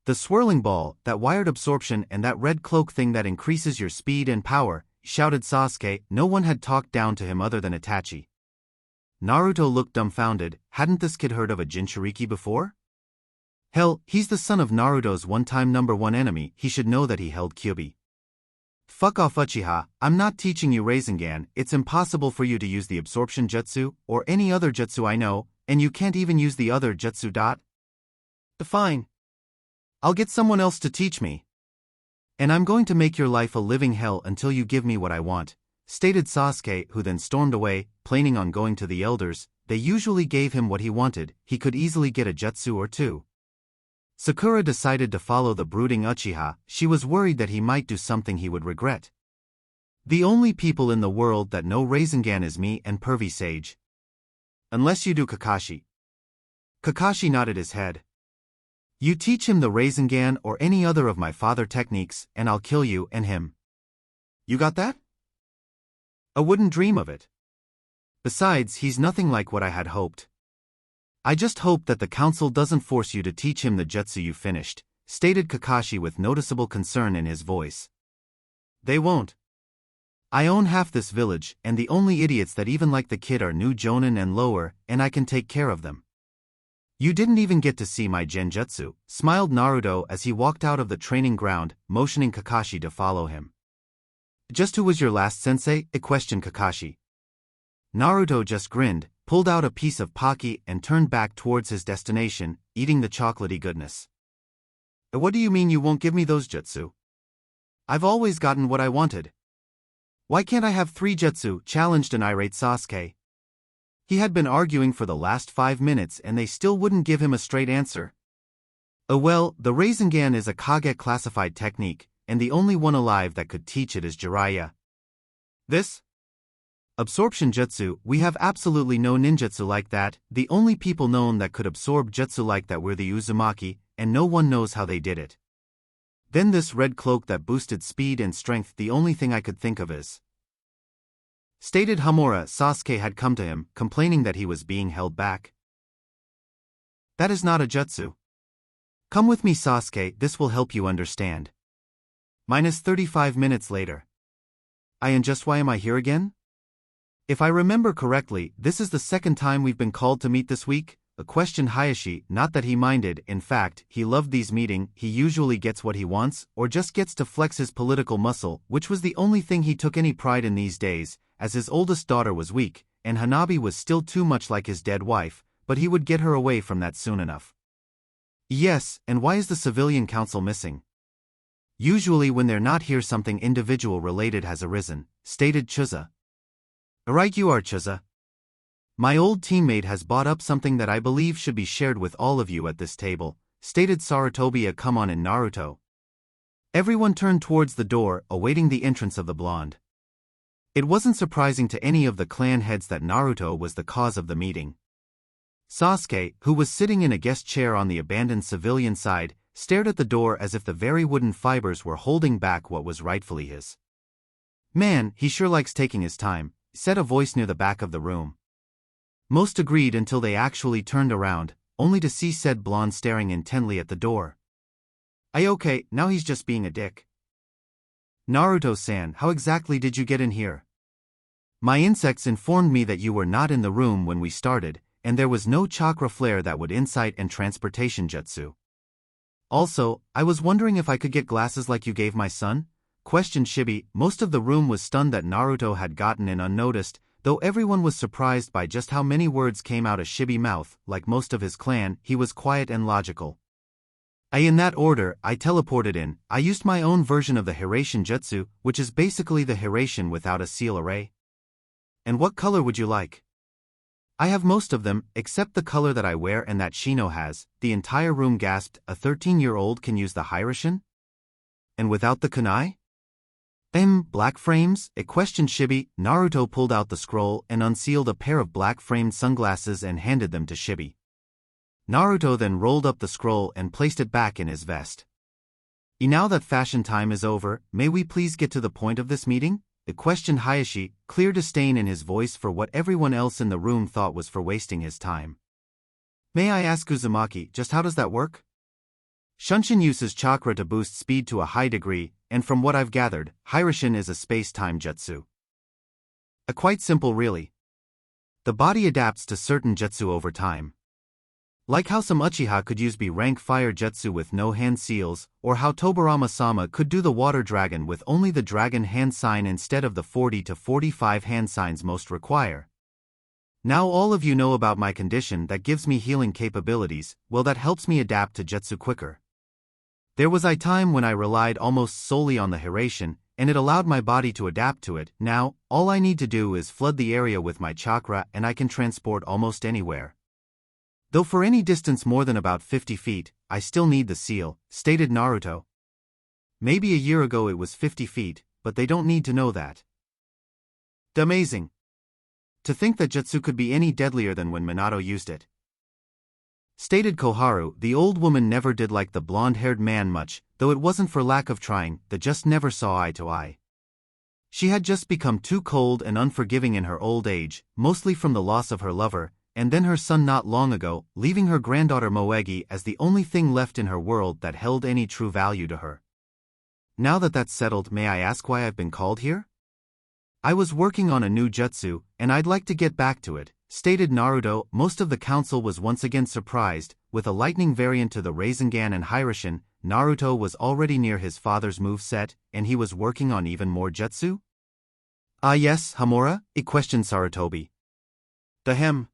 The swirling ball, that wired absorption and that red cloak thing that increases your speed and power, shouted Sasuke. No one had talked down to him other than Itachi. Naruto looked dumbfounded. Hadn't this kid heard of a Jinchuriki before? Hell, he's the son of Naruto's one-time #1 enemy, he should know that he held Kyuubi. Fuck off Uchiha, I'm not teaching you Rasengan, it's impossible for you to use the absorption jutsu, or any other jutsu I know, and you can't even use the other jutsu. Fine. I'll get someone else to teach me. And I'm going to make your life a living hell until you give me what I want, stated Sasuke, who then stormed away, planning on going to the elders. They usually gave him what he wanted, he could easily get a jutsu or 2. Sakura decided to follow the brooding Uchiha. She was worried that he might do something he would regret. The only people in the world that know Rasengan is me and Pervy Sage. Unless you do Kakashi. Kakashi nodded his head. You teach him the Rasengan or any other of my father techniques, and I'll kill you and him. You got that? I wouldn't dream of it. Besides, he's nothing like what I had hoped. I just hope that the council doesn't force you to teach him the jutsu you finished, stated Kakashi with noticeable concern in his voice. They won't. I own half this village, and the only idiots that even like the kid are new jonin and lower, and I can take care of them. You didn't even get to see my genjutsu, smiled Naruto as he walked out of the training ground, motioning Kakashi to follow him. Just who was your last sensei? Questioned Kakashi. Naruto just grinned, pulled out a piece of Pocky and turned back towards his destination, eating the chocolatey goodness. What do you mean you won't give me those jutsu? I've always gotten what I wanted. Why can't I have 3 jutsu? Challenged an irate Sasuke. He had been arguing for the last 5 minutes and they still wouldn't give him a straight answer. Well, the Rasengan is a Kage classified technique, and the only one alive that could teach it is Jiraiya. This? Absorption jutsu, we have absolutely no ninjutsu like that. The only people known that could absorb jutsu like that were the Uzumaki, and no one knows how they did it. Then this red cloak that boosted speed and strength, the only thing I could think of is. Stated Hamura. Sasuke had come to him, complaining that he was being held back. That is not a jutsu. Come with me Sasuke, this will help you understand. Minus 35 minutes later. And just why am I here again? If I remember correctly, this is the second time we've been called to meet this week, questioned Hayashi. Not that he minded, in fact, he loved these meetings. He usually gets what he wants, or just gets to flex his political muscle, which was the only thing he took any pride in these days, as his oldest daughter was weak, and Hanabi was still too much like his dead wife, but he would get her away from that soon enough. Yes, and why is the civilian council missing? Usually when they're not here something individual related has arisen, stated Chuza. Right you are Chuza. My old teammate has brought up something that I believe should be shared with all of you at this table, stated Sarutobi. Come on in Naruto. Everyone turned towards the door, awaiting the entrance of the blonde. It wasn't surprising to any of the clan heads that Naruto was the cause of the meeting. Sasuke, who was sitting in a guest chair on the abandoned civilian side, stared at the door as if the very wooden fibers were holding back what was rightfully his. Man, he sure likes taking his time, said a voice near the back of the room. Most agreed until they actually turned around, only to see said blonde staring intently at the door. Okay, now he's just being a dick. Naruto-san, how exactly did you get in here? My insects informed me that you were not in the room when we started, and there was no chakra flare that would insight and transportation jutsu. Also, I was wondering if I could get glasses like you gave my son? Questioned Shibi. Most of the room was stunned that Naruto had gotten in unnoticed, though everyone was surprised by just how many words came out of Shibi's mouth. Like most of his clan, he was quiet and logical. In that order, I teleported in. I used my own version of the Hiraishin jutsu, which is basically the Hiraishin without a seal array. And what color would you like? I have most of them, except the color that I wear and that Shino has. The entire room gasped. A 13-year-old can use the Hiraishin? And without the kunai? Black frames? Questioned Shibi. Naruto pulled out the scroll and unsealed a pair of black-framed sunglasses and handed them to Shibi. Naruto then rolled up the scroll and placed it back in his vest. Now that fashion time is over, may we please get to the point of this meeting? Questioned Hayashi, clear disdain in his voice for what everyone else in the room thought was for wasting his time. May I ask Uzumaki, just how does that work? Shunshin uses chakra to boost speed to a high degree, and from what I've gathered, Hiroshin is a space-time jutsu. Quite simple really. The body adapts to certain jutsu over time. Like how some Uchiha could use B-rank fire jutsu with no hand seals, or how Tobirama-sama could do the water dragon with only the dragon hand sign instead of the 40 to 45 hand signs most require. Now all of you know about my condition that gives me healing capabilities, well that helps me adapt to jutsu quicker. There was a time when I relied almost solely on the Hiroshin, and it allowed my body to adapt to it. Now, all I need to do is flood the area with my chakra and I can transport almost anywhere. Though for any distance more than about 50 feet, I still need the seal, stated Naruto. Maybe a year ago it was 50 feet, but they don't need to know that. Amazing. To think that jutsu could be any deadlier than when Minato used it. Stated Koharu, the old woman never did like the blonde-haired man much, though it wasn't for lack of trying, they just never saw eye to eye. She had just become too cold and unforgiving in her old age, mostly from the loss of her lover, and then her son not long ago, leaving her granddaughter Moegi as the only thing left in her world that held any true value to her. Now that that's settled, may I ask why I've been called here? I was working on a new jutsu, and I'd like to get back to it, stated Naruto. Most of the council was once again surprised. With a lightning variant to the Rasengan and Hiroshin, Naruto was already near his father's moveset, and he was working on even more jutsu? Ah yes, Hamura, questioned Sarutobi. Ahem.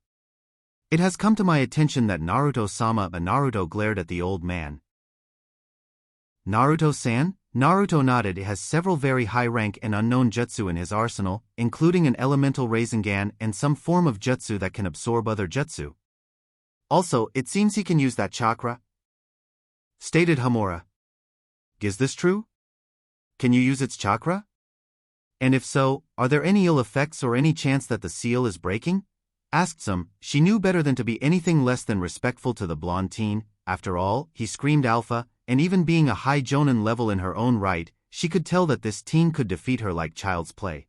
It has come to my attention that Naruto-sama. Naruto glared at the old man. Naruto-san? Naruto nodded. He has several very high-rank and unknown jutsu in his arsenal, including an elemental Rasengan and some form of jutsu that can absorb other jutsu. Also, it seems he can use that chakra, stated Hamura. Is this true? Can you use its chakra? And if so, are there any ill effects or any chance that the seal is breaking? Asked some. She knew better than to be anything less than respectful to the blonde teen. After all, he screamed alpha, and even being a high jonin level in her own right, she could tell that this teen could defeat her like child's play.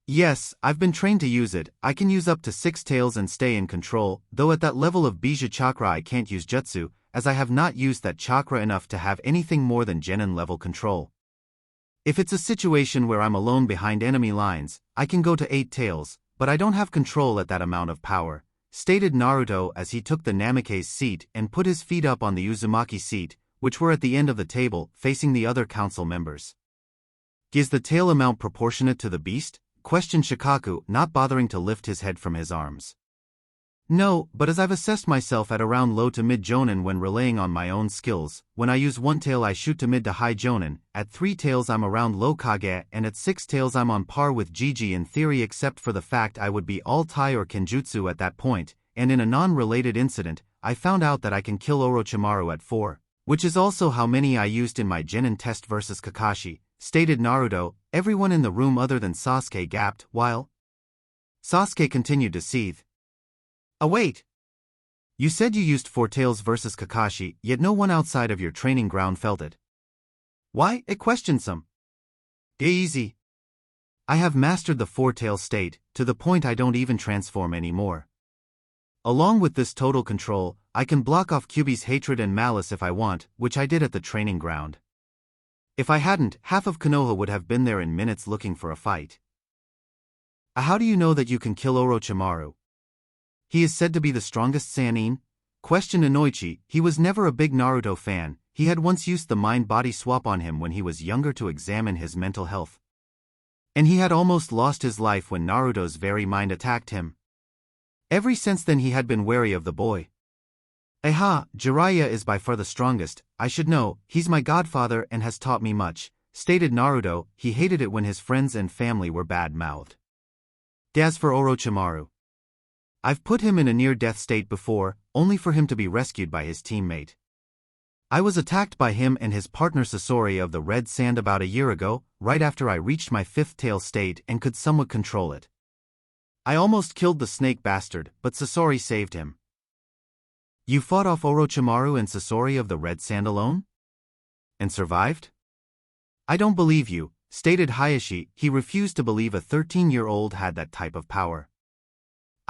Yes, I've been trained to use it. I can use up to 6 tails and stay in control, though at that level of Bija chakra I can't use jutsu, as I have not used that chakra enough to have anything more than genin level control. If it's a situation where I'm alone behind enemy lines, I can go to 8 tails, but I don't have control at that amount of power, stated Naruto as he took the Namikaze seat and put his feet up on the Uzumaki seat, which were at the end of the table, facing the other council members. Is the tail amount proportionate to the beast? Questioned Shikaku, not bothering to lift his head from his arms. No, but as I've assessed myself at around low to mid jonin when relying on my own skills, when I use 1 tail I shoot to mid to high jonin, at 3 tails I'm around low kage, and at 6 tails I'm on par with Gigi in theory, except for the fact I would be all Tai or Kenjutsu at that point, and in a non-related incident, I found out that I can kill Orochimaru at 4, which is also how many I used in my genin test versus Kakashi, stated Naruto. Everyone in the room other than Sasuke gasped, while Sasuke continued to seethe. Oh wait! You said you used 4 tails versus Kakashi, yet no one outside of your training ground felt it. Why? It questioned some. Easy. I have mastered the 4-tail state, to the point I don't even transform anymore. Along with this total control, I can block off Kyuubi's hatred and malice if I want, which I did at the training ground. If I hadn't, half of Konoha would have been there in minutes looking for a fight. How do you know that you can kill Orochimaru? He is said to be the strongest Sannin? Questioned Inoichi. He was never a big Naruto fan. He had once used the mind-body swap on him when he was younger to examine his mental health. And he had almost lost his life when Naruto's very mind attacked him. Ever since then he had been wary of the boy. Aha, Jiraiya is by far the strongest, I should know, he's my godfather and has taught me much, stated Naruto. He hated it when his friends and family were bad-mouthed. As for Orochimaru, I've put him in a near-death state before, only for him to be rescued by his teammate. I was attacked by him and his partner Sasori of the Red Sand about a year ago, right after I reached my 5th tail state and could somewhat control it. I almost killed the snake bastard, but Sasori saved him. You fought off Orochimaru and Sasori of the Red Sand alone? And survived? I don't believe you, stated Hayashi. He refused to believe a 13-year-old had that type of power.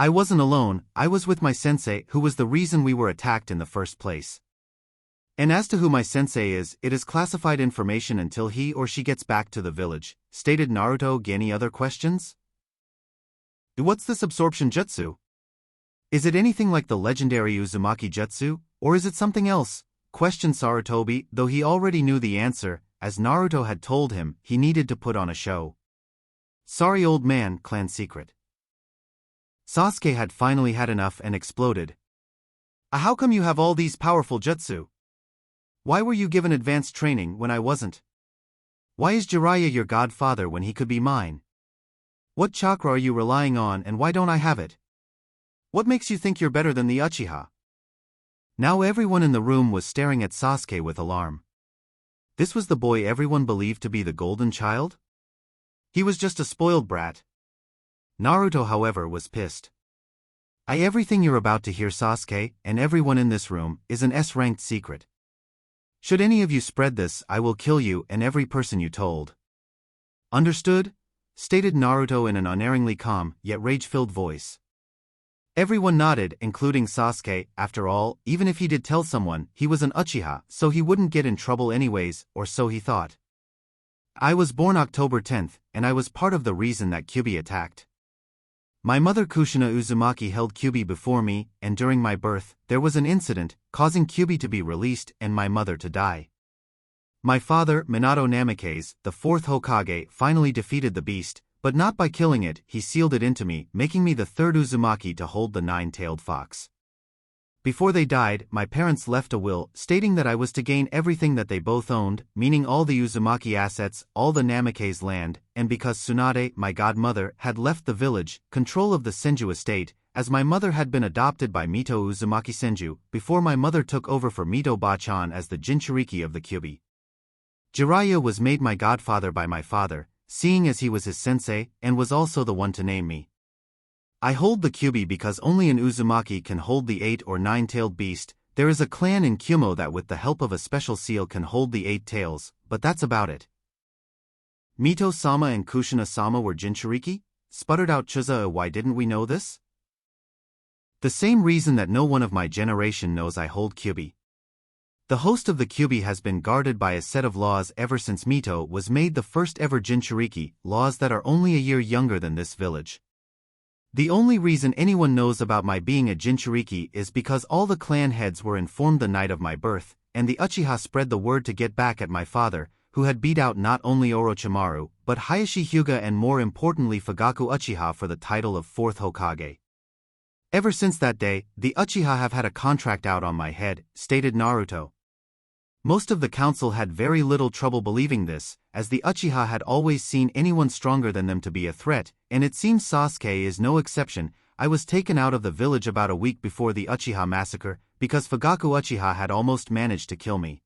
I wasn't alone, I was with my sensei, who was the reason we were attacked in the first place. And as to who my sensei is, it is classified information until he or she gets back to the village, stated Naruto. Any other questions? What's this absorption jutsu? Is it anything like the legendary Uzumaki jutsu, or is it something else? Questioned Sarutobi, though he already knew the answer, as Naruto had told him he needed to put on a show. Sorry old man, clan secret. Sasuke had finally had enough and exploded. How come you have all these powerful jutsu? Why were you given advanced training when I wasn't? Why is Jiraiya your godfather when he could be mine? What chakra are you relying on and why don't I have it? What makes you think you're better than the Uchiha? Now everyone in the room was staring at Sasuke with alarm. This was the boy everyone believed to be the golden child? He was just a spoiled brat. Naruto, however, was pissed. Everything you're about to hear, Sasuke, and everyone in this room, is an S-ranked secret. Should any of you spread this, I will kill you and every person you told. Understood? Stated Naruto in an unerringly calm, yet rage-filled voice. Everyone nodded, including Sasuke. After all, even if he did tell someone, he was an Uchiha, so he wouldn't get in trouble anyways, or so he thought. I was born October 10th, and I was part of the reason that Kyuubi attacked. My mother Kushina Uzumaki held Kyuubi before me, and during my birth, there was an incident, causing Kyuubi to be released and my mother to die. My father, Minato Namikaze, the fourth Hokage, finally defeated the beast, but not by killing it. He sealed it into me, making me the third Uzumaki to hold the nine-tailed fox. Before they died, my parents left a will, stating that I was to gain everything that they both owned, meaning all the Uzumaki assets, all the Namikaze land, and because Tsunade, my godmother, had left the village, control of the Senju estate, as my mother had been adopted by Mito Uzumaki Senju, before my mother took over for Mito Bachan as the Jinchuriki of the Kyuubi. Jiraiya was made my godfather by my father, seeing as he was his sensei, and was also the one to name me. I hold the Kyuubi because only an Uzumaki can hold the 8 or 9-tailed beast. There is a clan in Kyumo that with the help of a special seal can hold the 8 tails, but that's about it. Mito-sama and Kushina-sama were Jinchuriki? Sputtered out Chizuo. Why didn't we know this? The same reason that no one of my generation knows I hold Kyuubi. The host of the Kyuubi has been guarded by a set of laws ever since Mito was made the first ever Jinchuriki, laws that are only a year younger than this village. The only reason anyone knows about my being a Jinchuriki is because all the clan heads were informed the night of my birth, and the Uchiha spread the word to get back at my father, who had beat out not only Orochimaru, but Hayashi Hyuga and more importantly Fugaku Uchiha for the title of 4th Hokage. Ever since that day, the Uchiha have had a contract out on my head, stated Naruto. Most of the council had very little trouble believing this, as the Uchiha had always seen anyone stronger than them to be a threat, and it seems Sasuke is no exception. I was taken out of the village about a week before the UCHIHA Massacre, because Fugaku Uchiha had almost managed to kill me.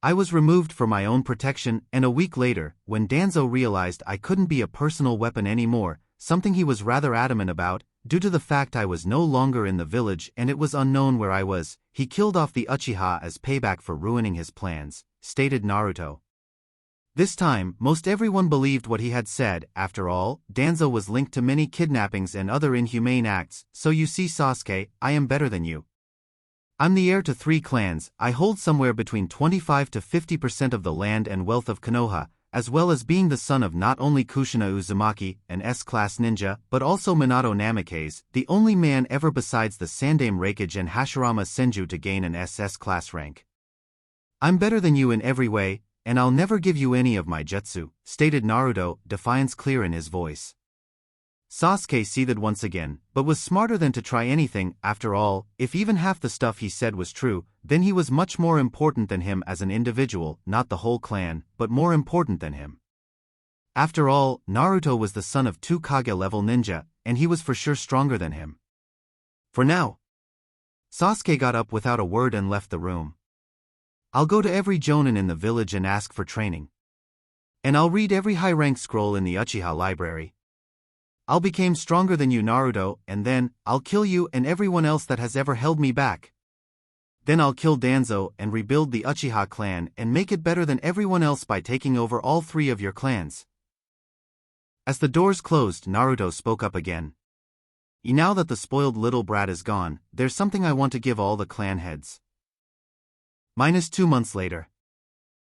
I was removed for my own protection, and a week later, when Danzo realized I couldn't be a personal weapon anymore, something he was rather adamant about, due to the fact I was no longer in the village and it was unknown where I was, he killed off the Uchiha as payback for ruining his plans, stated Naruto. This time, most everyone believed what he had said. After all, Danzo was linked to many kidnappings and other inhumane acts, so you see Sasuke, I am better than you. I'm the heir to 3 clans, I hold somewhere between 25 to 50% of the land and wealth of Konoha, as well as being the son of not only Kushina Uzumaki, an S-class ninja, but also Minato Namikaze, the only man ever besides the Sandaime Raikage and Hashirama Senju to gain an SS-class rank. I'm better than you in every way, and I'll never give you any of my jutsu, stated Naruto, defiance clear in his voice. Sasuke seethed once again, but was smarter than to try anything. After all, if even half the stuff he said was true, then he was much more important than him as an individual, not the whole clan, but more important than him. After all, Naruto was the son of 2 Kage-level ninja, and he was for sure stronger than him. For now. Sasuke got up without a word and left the room. I'll go to every jonin in the village and ask for training. And I'll read every high-rank scroll in the Uchiha library. I'll become stronger than you, Naruto, and then, I'll kill you and everyone else that has ever held me back. Then I'll kill Danzo and rebuild the Uchiha clan and make it better than everyone else by taking over all 3 of your clans. As the doors closed, Naruto spoke up again. Now that the spoiled little brat is gone, there's something I want to give all the clan heads. -2 months later.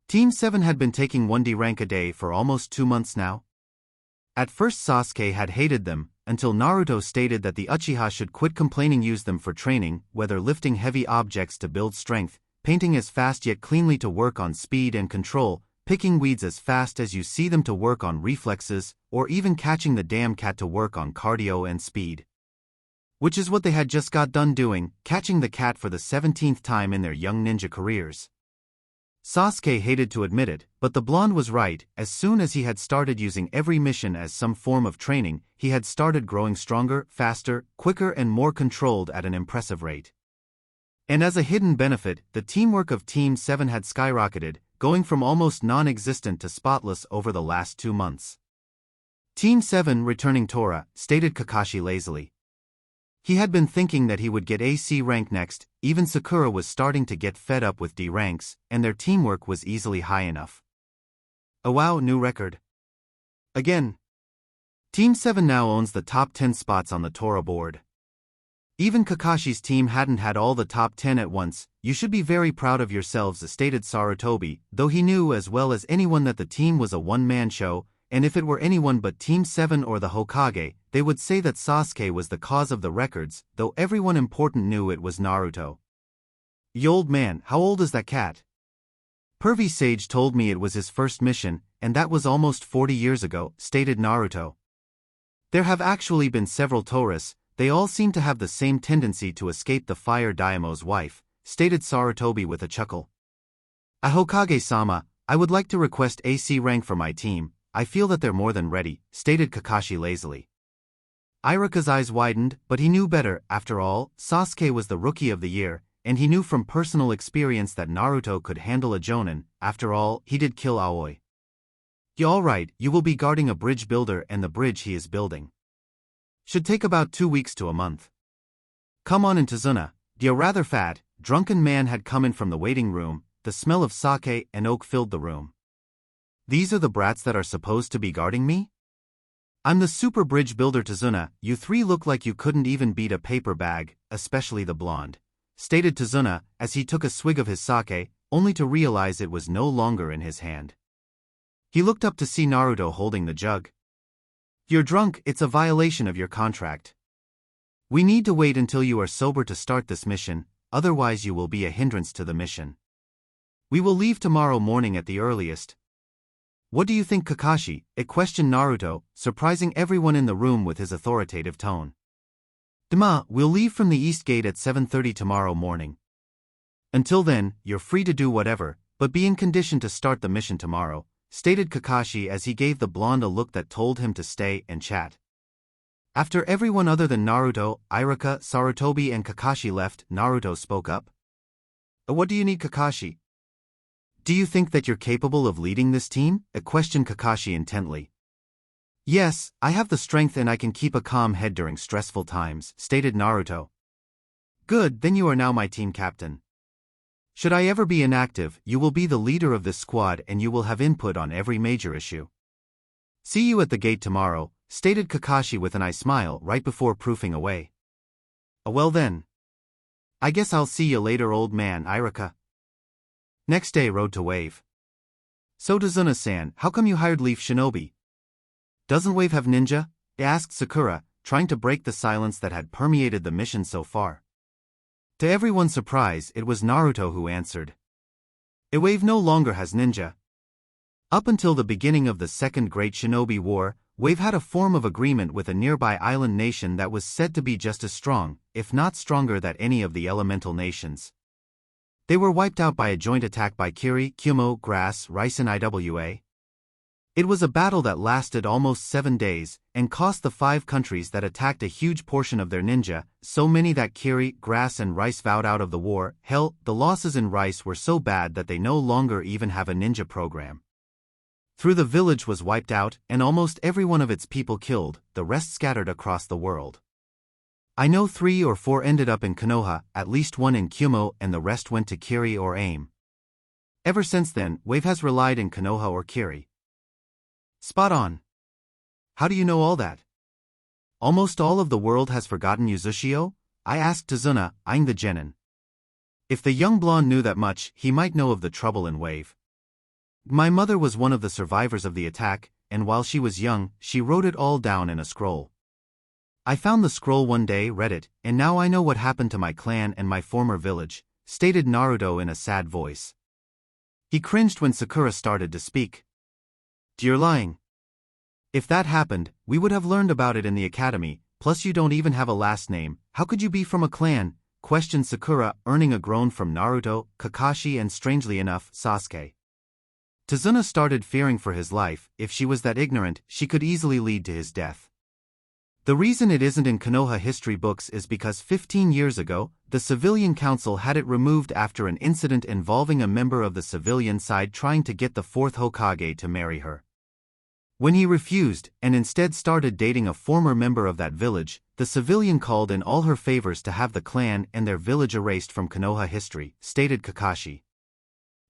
Team 7 had been taking 1D rank a day for almost 2 months now. At first Sasuke had hated them, until Naruto stated that the Uchiha should quit complaining, use them for training, whether lifting heavy objects to build strength, painting as fast yet cleanly to work on speed and control, picking weeds as fast as you see them to work on reflexes, or even catching the damn cat to work on cardio and speed. Which is what they had just got done doing, catching the cat for the 17th time in their young ninja careers. Sasuke hated to admit it, but the blonde was right. As soon as he had started using every mission as some form of training, he had started growing stronger, faster, quicker and more controlled at an impressive rate. And as a hidden benefit, the teamwork of Team 7 had skyrocketed, going from almost non-existent to spotless over the last 2 months. Team 7 returning Tora, stated Kakashi lazily. He had been thinking that he would get AC rank next. Even Sakura was starting to get fed up with D ranks, and their teamwork was easily high enough. Oh wow, new record. Again. Team 7 now owns the top 10 spots on the Tora board. Even Kakashi's team hadn't had all the top 10 at once. You should be very proud of yourselves, stated Sarutobi, though he knew as well as anyone that the team was a one-man show, and if it were anyone but Team 7 or the Hokage, they would say that Sasuke was the cause of the records, though everyone important knew it was Naruto. "Ye old man, how old is that cat?" Pervy Sage told me it was his first mission, and that was almost 40 years ago, stated Naruto. There have actually been several Toras. They all seem to have the same tendency to escape the fire Daimo's wife, stated Sarutobi with a chuckle. "A Hokage-sama, I would like to request AC rank for my team. I feel that they're more than ready," stated Kakashi lazily. Iruka's eyes widened, but he knew better. After all, Sasuke was the Rookie of the Year, and he knew from personal experience that Naruto could handle a Jonin. After all, he did kill Aoi. "You all right, you will be guarding a bridge builder and the bridge he is building. Should take about 2 weeks to a month. Come on in Tazuna." The rather fat, drunken man had come in from the waiting room. The smell of sake and oak filled the room. "These are the brats that are supposed to be guarding me? I'm the super bridge builder Tazuna. You three look like you couldn't even beat a paper bag, especially the blonde," stated Tazuna as he took a swig of his sake, only to realize it was no longer in his hand. He looked up to see Naruto holding the jug. "You're drunk, it's a violation of your contract. We need to wait until you are sober to start this mission, otherwise you will be a hindrance to the mission. We will leave tomorrow morning at the earliest." "What do you think, Kakashi?" questioned Naruto, surprising everyone in the room with his authoritative tone. "Dama, we'll leave from the east gate at 7:30 tomorrow morning. Until then, you're free to do whatever, but be in condition to start the mission tomorrow," stated Kakashi as he gave the blonde a look that told him to stay and chat. After everyone other than Naruto, Iruka, Sarutobi and Kakashi left, Naruto spoke up. "What do you need, Kakashi? Do you think that you're capable of leading this team?" questioned Kakashi intently. "Yes, I have the strength and I can keep a calm head during stressful times," stated Naruto. "Good, then you are now my team captain. Should I ever be inactive, you will be the leader of this squad and you will have input on every major issue. See you at the gate tomorrow," stated Kakashi with an eye smile right before proofing away. "Well then. I guess I'll see you later, old man." Iruka. Next day rode to Wave. "So Tazuna-san, how come you hired Leaf Shinobi? Doesn't Wave have ninja?" asked Sakura, trying to break the silence that had permeated the mission so far. To everyone's surprise, it was Naruto who answered. Wave no longer has ninja. Up until the beginning of the Second Great Shinobi War, Wave had a form of agreement with a nearby island nation that was said to be just as strong, if not stronger than any of the elemental nations. They were wiped out by a joint attack by Kiri, Kumo, Grass, Rice and Iwa. It was a battle that lasted almost 7 days, and cost the 5 countries that attacked a huge portion of their ninja, so many that Kiri, Grass and Rice vowed out of the war. Hell, the losses in Rice were so bad that they no longer even have a ninja program. Through the village was wiped out, and almost every one of its people killed, the rest scattered across the world. I know 3 or 4 ended up in Konoha, at least 1 in Kumo, and the rest went to Kiri or Aim. Ever since then, Wave has relied in Konoha or Kiri. Spot on. How do you know all that? Almost all of the world has forgotten Uzushio? I asked Tazuna, eyeing the genin. If the young blonde knew that much, he might know of the trouble in Wave. My mother was one of the survivors of the attack, and while she was young, she wrote it all down in a scroll. I found the scroll one day, read it, and now I know what happened to my clan and my former village, stated Naruto in a sad voice. He cringed when Sakura started to speak. You're lying. If that happened, we would have learned about it in the academy, plus you don't even have a last name, how could you be from a clan? Questioned Sakura, earning a groan from Naruto, Kakashi and strangely enough, Sasuke. Tazuna started fearing for his life. If she was that ignorant, she could easily lead to his death. The reason it isn't in Konoha history books is because 15 years ago, the civilian council had it removed after an incident involving a member of the civilian side trying to get the 4th Hokage to marry her. When he refused, and instead started dating a former member of that village, the civilian called in all her favors to have the clan and their village erased from Konoha history, stated Kakashi.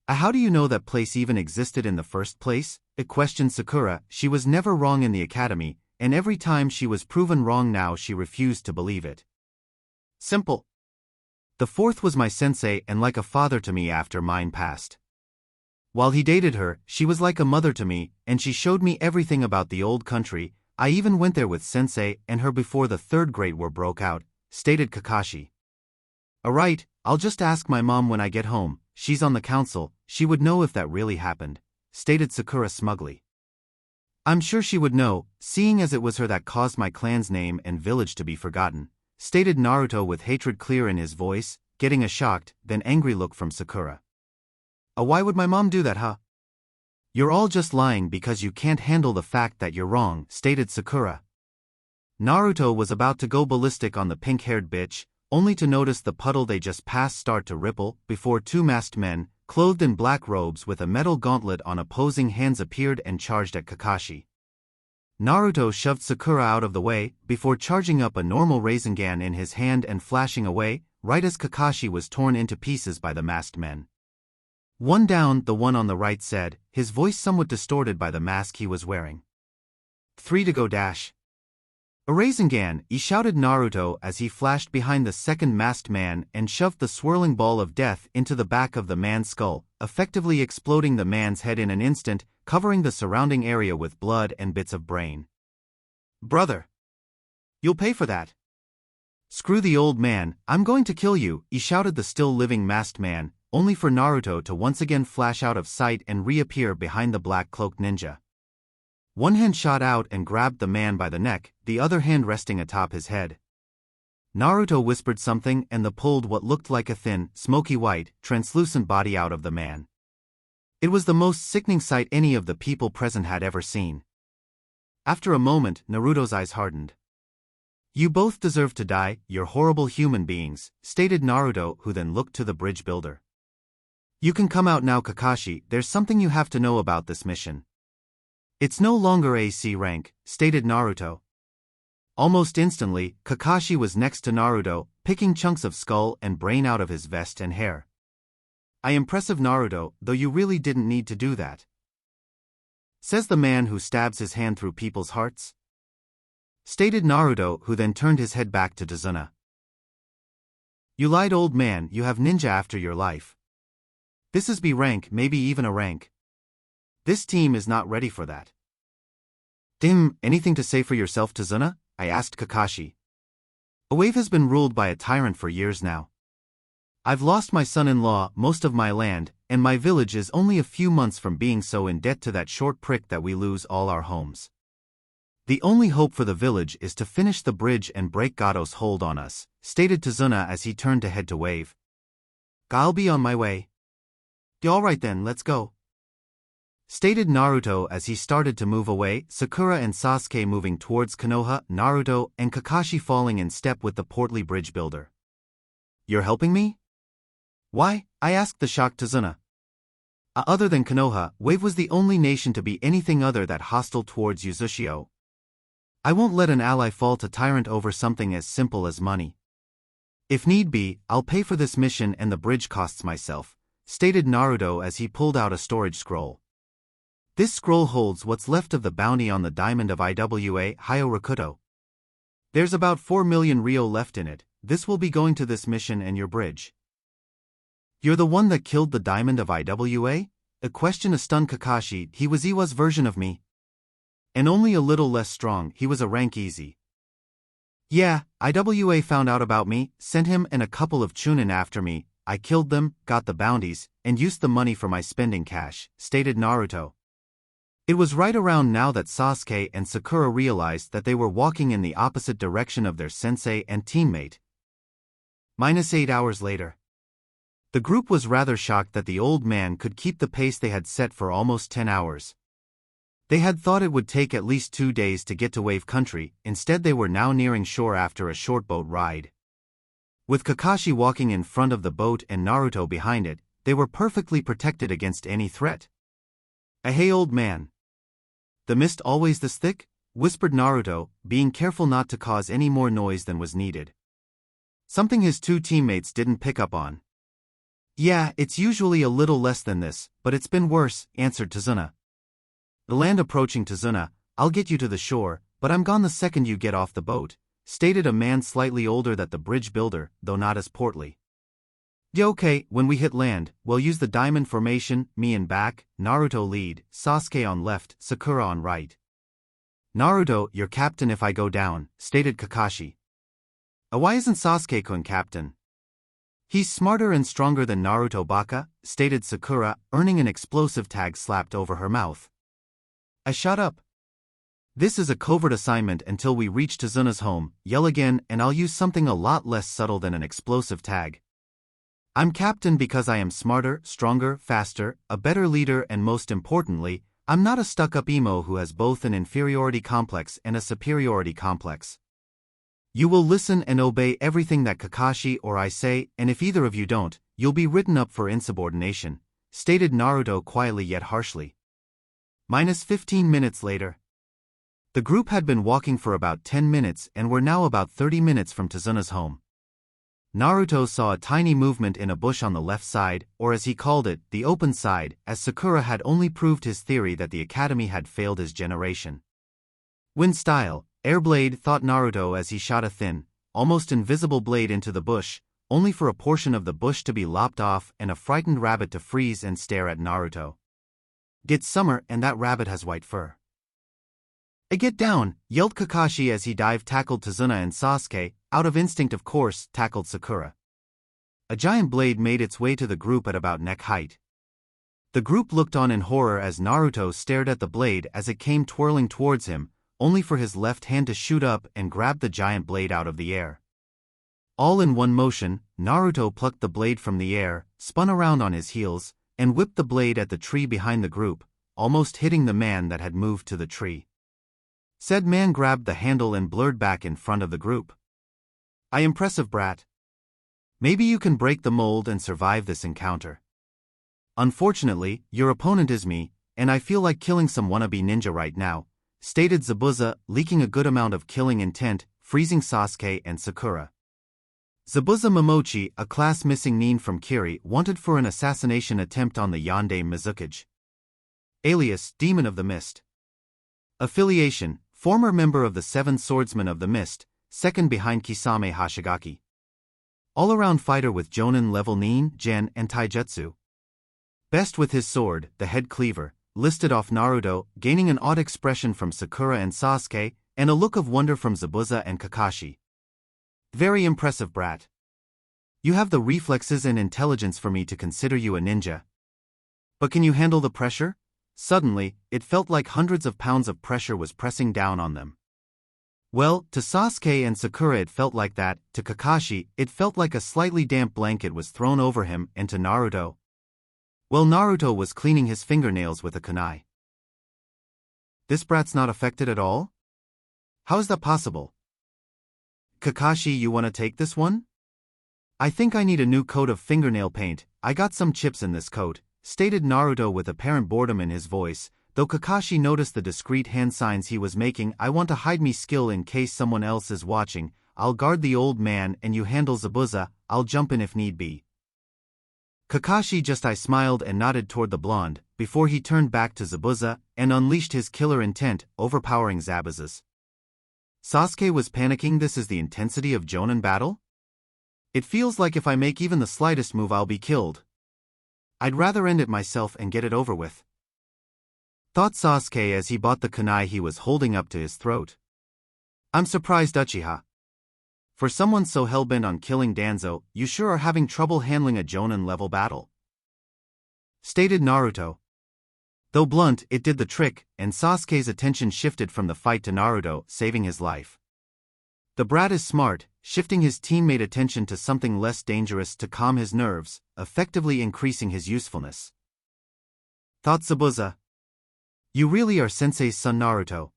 How do you know that place even existed in the first place? It questioned Sakura. She was never wrong in the academy, and every time she was proven wrong now she refused to believe it. Simple. The 4th was my sensei and like a father to me after mine passed. While he dated her, she was like a mother to me, and she showed me everything about the old country. I even went there with sensei and her before the 3rd Great War broke out, stated Kakashi. Alright, I'll just ask my mom when I get home, she's on the council, she would know if that really happened, stated Sakura smugly. I'm sure she would know, seeing as it was her that caused my clan's name and village to be forgotten, stated Naruto with hatred clear in his voice, getting a shocked, then angry look from Sakura. Why would my mom do that, huh? You're all just lying because you can't handle the fact that you're wrong, stated Sakura. Naruto was about to go ballistic on the pink-haired bitch, only to notice the puddle they just passed start to ripple, before 2 masked men, clothed in black robes with a metal gauntlet on opposing hands appeared and charged at Kakashi. Naruto shoved Sakura out of the way, before charging up a normal Rasengan in his hand and flashing away, right as Kakashi was torn into pieces by the masked men. One down, the one on the right said, his voice somewhat distorted by the mask he was wearing. 3 to go dash. A Rasengan, he shouted Naruto as he flashed behind the second masked man and shoved the swirling ball of death into the back of the man's skull, effectively exploding the man's head in an instant, covering the surrounding area with blood and bits of brain. Brother! You'll pay for that. Screw the old man, I'm going to kill you, he shouted the still-living masked man, only for Naruto to once again flash out of sight and reappear behind the black-cloaked ninja. One hand shot out and grabbed the man by the neck, the other hand resting atop his head. Naruto whispered something and pulled what looked like a thin, smoky white, translucent body out of the man. It was the most sickening sight any of the people present had ever seen. After a moment, Naruto's eyes hardened. You both deserve to die, you're horrible human beings, stated Naruto, who then looked to the bridge builder. You can come out now, Kakashi, there's something you have to know about this mission. It's no longer AC rank, stated Naruto. Almost instantly, Kakashi was next to Naruto, picking chunks of skull and brain out of his vest and hair. Impressive Naruto, though you really didn't need to do that. Says the man who stabs his hand through people's hearts. Stated Naruto, who then turned his head back to Tazuna. You lied, old man, you have ninja after your life. This is B rank, maybe even a rank. This team is not ready for that. Anything to say for yourself, Tazuna? I asked Kakashi. A wave has been ruled by a tyrant for years now. I've lost my son-in-law, most of my land, and my village is only a few months from being so in debt to that short prick that we lose all our homes. The only hope for the village is to finish the bridge and break Gato's hold on us, stated Tazuna as he turned to head to Wave. I'll be on my way. Alright then, let's go. Stated Naruto as he started to move away, Sakura and Sasuke moving towards Konoha, Naruto and Kakashi falling in step with the portly bridge builder. You're helping me? Why? I asked the shocked Tazuna. Other than Konoha, Wave was the only nation to be anything other than hostile towards Uzushio. I won't let an ally fall to tyrant over something as simple as money. If need be, I'll pay for this mission and the bridge costs myself, stated Naruto as he pulled out a storage scroll. This scroll holds what's left of the bounty on the diamond of Iwa Hyorakuto. There's about 4 million Rio left in it. This will be going to this mission and your bridge. You're the one that killed the diamond of IWA? A question stunned Kakashi. He was Iwa's version of me. And only a little less strong. He was a rank easy. Yeah, IWA found out about me, sent him and a couple of chunin after me. I killed them, got the bounties, and used the money for my spending cash, stated Naruto. It was right around now that Sasuke and Sakura realized that they were walking in the opposite direction of their sensei and teammate. -8 hours later. The group was rather shocked that the old man could keep the pace they had set for almost 10 hours. They had thought it would take at least 2 days to get to Wave Country. Instead they were now nearing shore after a short boat ride. With Kakashi walking in front of the boat and Naruto behind it, they were perfectly protected against any threat. Hey old man. The mist always this thick? Whispered Naruto, being careful not to cause any more noise than was needed. Something his two teammates didn't pick up on. Yeah, it's usually a little less than this, but it's been worse, answered Tazuna. The land approaching Tazuna, I'll get you to the shore, but I'm gone the second you get off the boat, stated a man slightly older than the bridge builder, though not as portly. Yeah, okay, when we hit land, we'll use the diamond formation, me in back, Naruto lead, Sasuke on left, Sakura on right. Naruto, you're captain if I go down, stated Kakashi. Why isn't Sasuke-kun captain? He's smarter and stronger than Naruto baka, stated Sakura, earning an explosive tag slapped over her mouth. Shut up. This is a covert assignment until we reach Tazuna's home, yell again and I'll use something a lot less subtle than an explosive tag. I'm captain because I am smarter, stronger, faster, a better leader and most importantly, I'm not a stuck-up emo who has both an inferiority complex and a superiority complex. You will listen and obey everything that Kakashi or I say, and if either of you don't, you'll be written up for insubordination, stated Naruto quietly yet harshly. -15 minutes later. The group had been walking for about 10 minutes and were now about 30 minutes from Tazuna's home. Naruto saw a tiny movement in a bush on the left side, or as he called it, the open side, as Sakura had only proved his theory that the academy had failed his generation. Wind style, airblade, thought Naruto as he shot a thin, almost invisible blade into the bush, only for a portion of the bush to be lopped off and a frightened rabbit to freeze and stare at Naruto. It's summer and that rabbit has white fur. Get down, yelled Kakashi as he tackled Tazuna and Sasuke, out of instinct of course, tackled Sakura. A giant blade made its way to the group at about neck height. The group looked on in horror as Naruto stared at the blade as it came twirling towards him, only for his left hand to shoot up and grab the giant blade out of the air. All in one motion, Naruto plucked the blade from the air, spun around on his heels, and whipped the blade at the tree behind the group, almost hitting the man that had moved to the tree. Said man grabbed the handle and blurred back in front of the group. Impressive brat. Maybe you can break the mold and survive this encounter. Unfortunately, your opponent is me, and I feel like killing some wannabe ninja right now, stated Zabuza, leaking a good amount of killing intent, freezing Sasuke and Sakura. Zabuza Momochi, a class missing nin from Kiri, wanted for an assassination attempt on the Yonde Mizukage. Alias, Demon of the Mist. Affiliation, former member of the Seven Swordsmen of the Mist, second behind Kisame Hashigaki. All-around fighter with Jonin level nin, Gen, and Taijutsu. Best with his sword, the head cleaver, listed off Naruto, gaining an odd expression from Sakura and Sasuke, and a look of wonder from Zabuza and Kakashi. Very impressive brat. You have the reflexes and intelligence for me to consider you a ninja. But can you handle the pressure? Suddenly, it felt like hundreds of pounds of pressure was pressing down on them. Well, to Sasuke and Sakura it felt like that, to Kakashi, it felt like a slightly damp blanket was thrown over him, and to Naruto, well, Naruto was cleaning his fingernails with a kunai. This brat's not affected at all? How is that possible? Kakashi, you wanna take this one? I think I need a new coat of fingernail paint, I got some chips in this coat, stated Naruto with apparent boredom in his voice, though Kakashi noticed the discreet hand signs he was making. I want to hide me skill in case someone else is watching, I'll guard the old man and you handle Zabuza, I'll jump in if need be. Kakashi just smiled and nodded toward the blonde, before he turned back to Zabuza, and unleashed his killer intent, overpowering Zabuza's Sasuke was panicking. This is the intensity of Jonin battle? It feels like if I make even the slightest move I'll be killed. I'd rather end it myself and get it over with. Thought Sasuke as he bought the kunai he was holding up to his throat. I'm surprised, Uchiha. For someone so hellbent on killing Danzo, you sure are having trouble handling a Jonin-level battle. Stated Naruto. Though blunt, it did the trick, and Sasuke's attention shifted from the fight to Naruto, saving his life. The brat is smart, shifting his teammate attention to something less dangerous to calm his nerves, effectively increasing his usefulness. Thought Zabuza. You really are Sensei's son Naruto.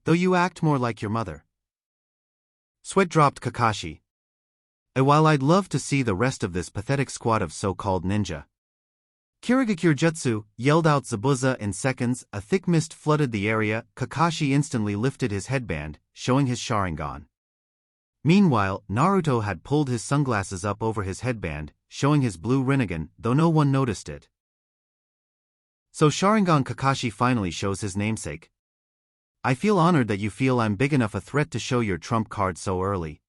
Though you act more like your mother. Sweat dropped Kakashi. While I'd love to see the rest of this pathetic squad of so-called ninja. Kirigakure Jutsu, yelled out Zabuza in seconds. A thick mist flooded the area. Kakashi instantly lifted his headband, showing his sharingan. Meanwhile, Naruto had pulled his sunglasses up over his headband, showing his blue Rinnegan, though no one noticed it. So Sharingan Kakashi finally shows his namesake. I feel honored that you feel I'm big enough a threat to show your trump card so early.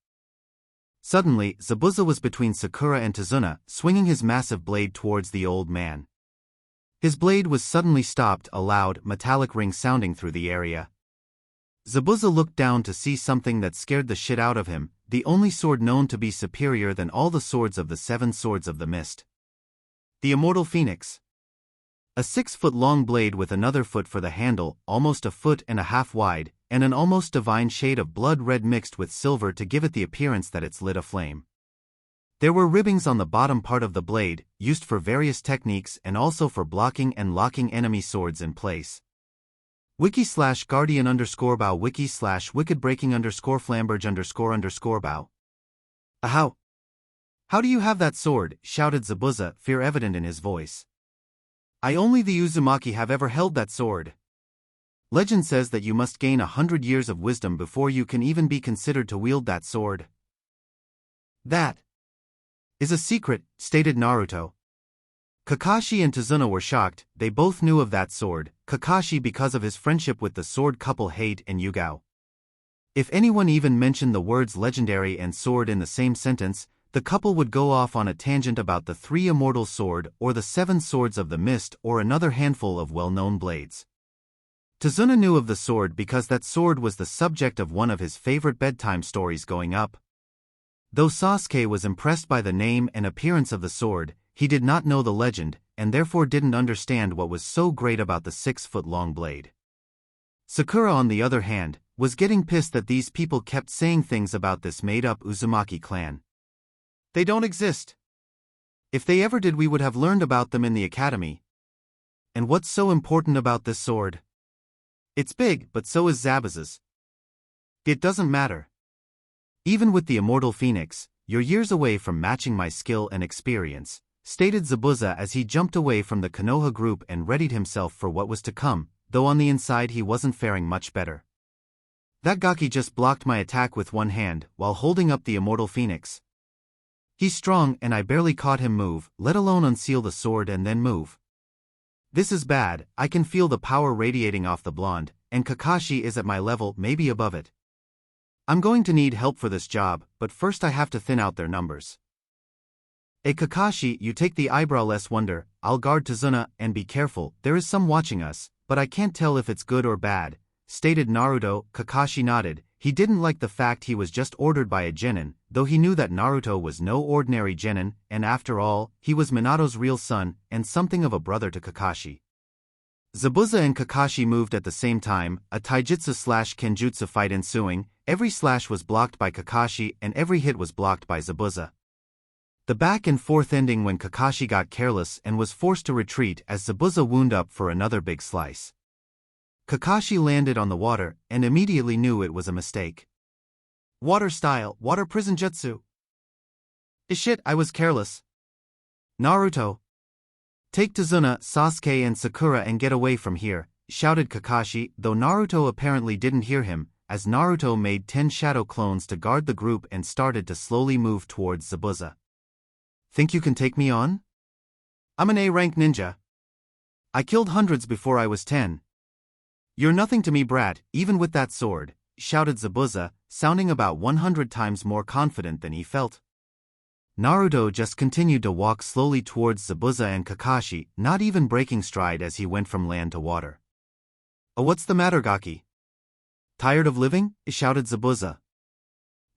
Suddenly, Zabuza was between Sakura and Tazuna, swinging his massive blade towards the old man. His blade was suddenly stopped, a loud, metallic ring sounding through the area. Zabuza looked down to see something that scared the shit out of him, the only sword known to be superior than all the swords of the 7 swords of the mist. The Immortal Phoenix. A 6-foot-long blade with another foot for the handle, almost a foot and a half wide, and an almost divine shade of blood red mixed with silver to give it the appearance that it's lit aflame. There were ribbings on the bottom part of the blade, used for various techniques and also for blocking and locking enemy swords in place. Wiki/Guardian_Bow Wiki/Wickedbreaking_Flamberge__Bow. Ahow! How do you have that sword? Shouted Zabuza, fear evident in his voice. I only the Uzumaki have ever held that sword. Legend says that you must gain 100 years of wisdom before you can even be considered to wield that sword. That is a secret, stated Naruto. Kakashi and Tazuna were shocked. They both knew of that sword, Kakashi because of his friendship with the sword couple Hate and Yugao. If anyone even mentioned the words legendary and sword in the same sentence, the couple would go off on a tangent about the 3 immortal sword or the 7 swords of the mist or another handful of well-known blades. Tazuna knew of the sword because that sword was the subject of one of his favorite bedtime stories growing up. Though Sasuke was impressed by the name and appearance of the sword, he did not know the legend, and therefore didn't understand what was so great about the 6-foot-long blade. Sakura, on the other hand, was getting pissed that these people kept saying things about this made-up Uzumaki clan. They don't exist. If they ever did, we would have learned about them in the academy. And what's so important about this sword? It's big, but so is Zabuza's. It doesn't matter. Even with the Immortal Phoenix, you're years away from matching my skill and experience, stated Zabuza as he jumped away from the Konoha group and readied himself for what was to come, though on the inside he wasn't faring much better. That Gaki just blocked my attack with one hand, while holding up the Immortal Phoenix. He's strong and I barely caught him move, let alone unseal the sword and then move. This is bad. I can feel the power radiating off the blonde, and Kakashi is at my level, maybe above it. I'm going to need help for this job, but first I have to thin out their numbers. Kakashi, you take the eyebrowless wonder, I'll guard Tazuna, and be careful, there is some watching us, but I can't tell if it's good or bad, stated Naruto. Kakashi nodded. He didn't like the fact he was just ordered by a genin, though he knew that Naruto was no ordinary genin, and after all, he was Minato's real son, and something of a brother to Kakashi. Zabuza and Kakashi moved at the same time, a taijutsu/kenjutsu fight ensuing. Every slash was blocked by Kakashi and every hit was blocked by Zabuza. The back and forth ending when Kakashi got careless and was forced to retreat as Zabuza wound up for another big slice. Kakashi landed on the water and immediately knew it was a mistake. Water style, water prison jutsu. Shit, I was careless. Naruto. Take Tazuna, Sasuke and Sakura and get away from here, shouted Kakashi, though Naruto apparently didn't hear him, as Naruto made 10 shadow clones to guard the group and started to slowly move towards Zabuza. Think you can take me on? I'm an A-rank ninja. I killed hundreds before I was 10. You're nothing to me, brat, even with that sword, shouted Zabuza, sounding about 100 times more confident than he felt. Naruto just continued to walk slowly towards Zabuza and Kakashi, not even breaking stride as he went from land to water. "Oh, what's the matter, Gaki? Tired of living?" shouted Zabuza.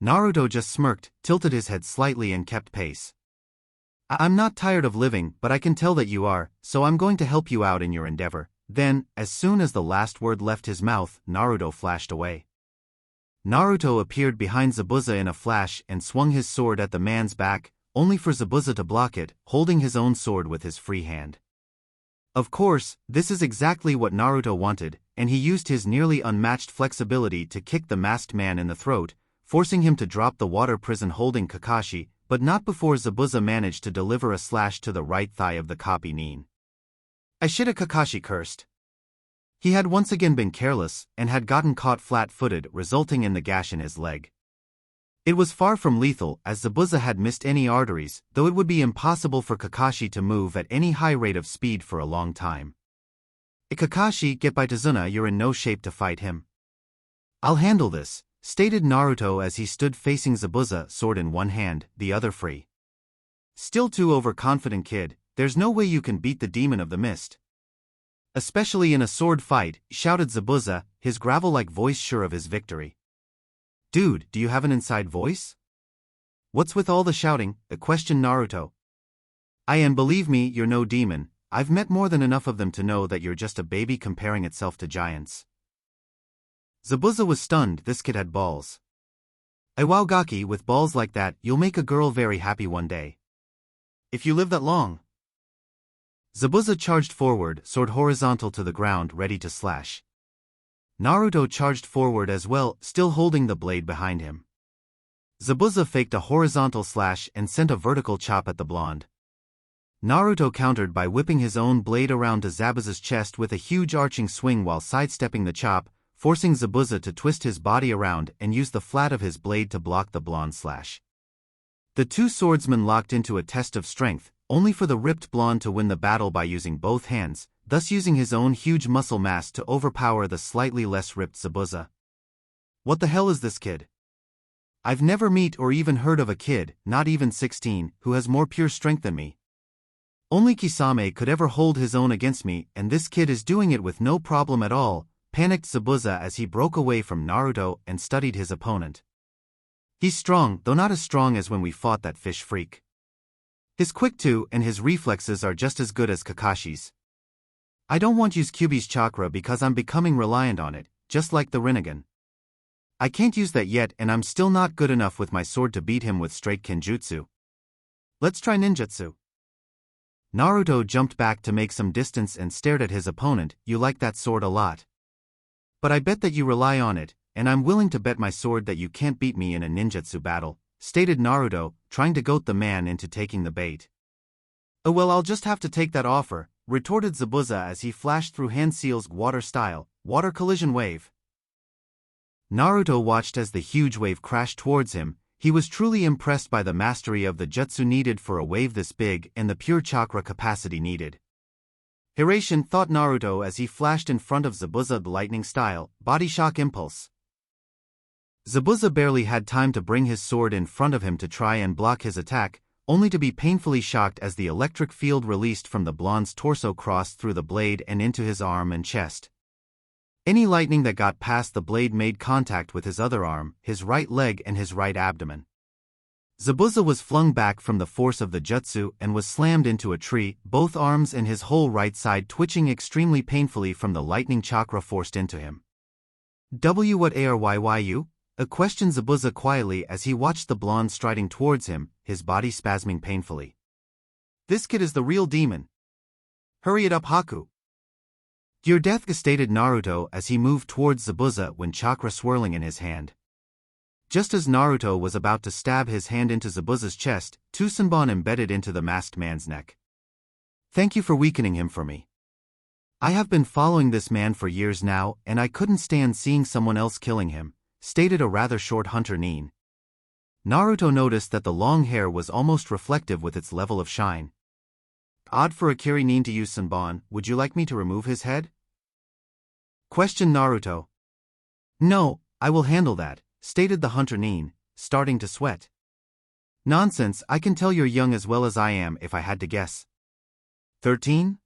Naruto just smirked, tilted his head slightly and kept pace. "I'm not tired of living, but I can tell that you are, so I'm going to help you out in your endeavor." Then, as soon as the last word left his mouth, Naruto flashed away. Naruto appeared behind Zabuza in a flash and swung his sword at the man's back, only for Zabuza to block it, holding his own sword with his free hand. Of course, this is exactly what Naruto wanted, and he used his nearly unmatched flexibility to kick the masked man in the throat, forcing him to drop the water prison holding Kakashi, but not before Zabuza managed to deliver a slash to the right thigh of the copy nin. "Ashita," Kakashi cursed. He had once again been careless, and had gotten caught flat-footed, resulting in the gash in his leg. It was far from lethal, as Zabuza had missed any arteries, though it would be impossible for Kakashi to move at any high rate of speed for a long time. "Kakashi, get by Tazuna, you're in no shape to fight him." "I'll handle this," stated Naruto as he stood facing Zabuza, sword in one hand, the other free. "Still too overconfident, kid. There's no way you can beat the demon of the mist. Especially in a sword fight," shouted Zabuza, his gravel-like voice sure of his victory. "Dude, do you have an inside voice? What's with all the shouting?" questioned Naruto. And believe me, you're no demon. I've met more than enough of them to know that you're just a baby comparing itself to giants." Zabuza was stunned. This kid had balls. "Wow, Gaki, with balls like that, you'll make a girl very happy one day. If you live that long." Zabuza charged forward, sword horizontal to the ground, ready to slash. Naruto charged forward as well, still holding the blade behind him. Zabuza faked a horizontal slash and sent a vertical chop at the blonde. Naruto countered by whipping his own blade around to Zabuza's chest with a huge arching swing while sidestepping the chop, forcing Zabuza to twist his body around and use the flat of his blade to block the blonde slash. The two swordsmen locked into a test of strength, only for the ripped blonde to win the battle by using both hands, thus using his own huge muscle mass to overpower the slightly less ripped Zabuza. "What the hell is this kid? I've never met or even heard of a kid, not even 16, who has more pure strength than me. Only Kisame could ever hold his own against me, and this kid is doing it with no problem at all," panicked Zabuza as he broke away from Naruto and studied his opponent. "He's strong, though not as strong as when we fought that fish freak. His quick too, and his reflexes are just as good as Kakashi's. I don't want to use Kyuubi's chakra because I'm becoming reliant on it, just like the Rinnegan. I can't use that yet, and I'm still not good enough with my sword to beat him with straight Kenjutsu. Let's try ninjutsu." Naruto jumped back to make some distance and stared at his opponent. "You like that sword a lot. But I bet that you rely on it, and I'm willing to bet my sword that you can't beat me in a ninjutsu battle," stated Naruto, trying to goad the man into taking the bait. "Oh well, I'll just have to take that offer," retorted Zabuza as he flashed through Hanseal's water-style, water collision wave. Naruto watched as the huge wave crashed towards him. He was truly impressed by the mastery of the jutsu needed for a wave this big and the pure chakra capacity needed. "Hiration," thought Naruto as he flashed in front of Zabuza, the lightning-style, body shock impulse. Zabuza barely had time to bring his sword in front of him to try and block his attack, only to be painfully shocked as the electric field released from the blonde's torso crossed through the blade and into his arm and chest. Any lightning that got past the blade made contact with his other arm, his right leg and his right abdomen. Zabuza was flung back from the force of the jutsu and was slammed into a tree, both arms and his whole right side twitching extremely painfully from the lightning chakra forced into him. "What are you?" questioned Zabuza quietly as he watched the blonde striding towards him, his body spasming painfully. "This kid is the real demon. Hurry it up, Haku." "Your death," stated Naruto as he moved towards Zabuza when chakra swirling in his hand. Just as Naruto was about to stab his hand into Zabuza's chest, two Senbon embedded into the masked man's neck. "Thank you for weakening him for me. I have been following this man for years now, and I couldn't stand seeing someone else killing him," stated a rather short hunter nin. Naruto noticed that the long hair was almost reflective with its level of shine. "Odd for a Kiri nin to use Senbon. Would you like me to remove his head?" questioned Naruto. "No, I will handle that, stated the hunter Nin, starting to sweat. Nonsense, I can tell you're young as well as I am if I had to guess. 13?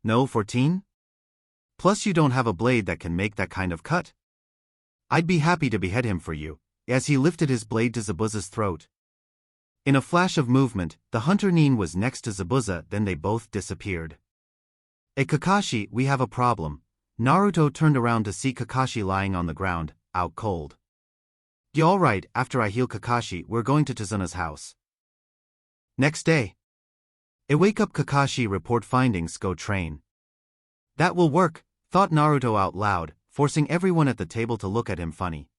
No, 14? Plus you don't have a blade that can make that kind of cut. I'd be happy to behead him for you, as he lifted his blade to Zabuza's throat. In a flash of movement, the hunter Nin was next to Zabuza, then they both disappeared. Kakashi, we have a problem. Naruto turned around to see Kakashi lying on the ground, out cold. You alright? After I heal Kakashi, we're going to Tazuna's house. Next day. Wake up Kakashi, report findings, go train. That will work, thought Naruto out loud, forcing everyone at the table to look at him funny.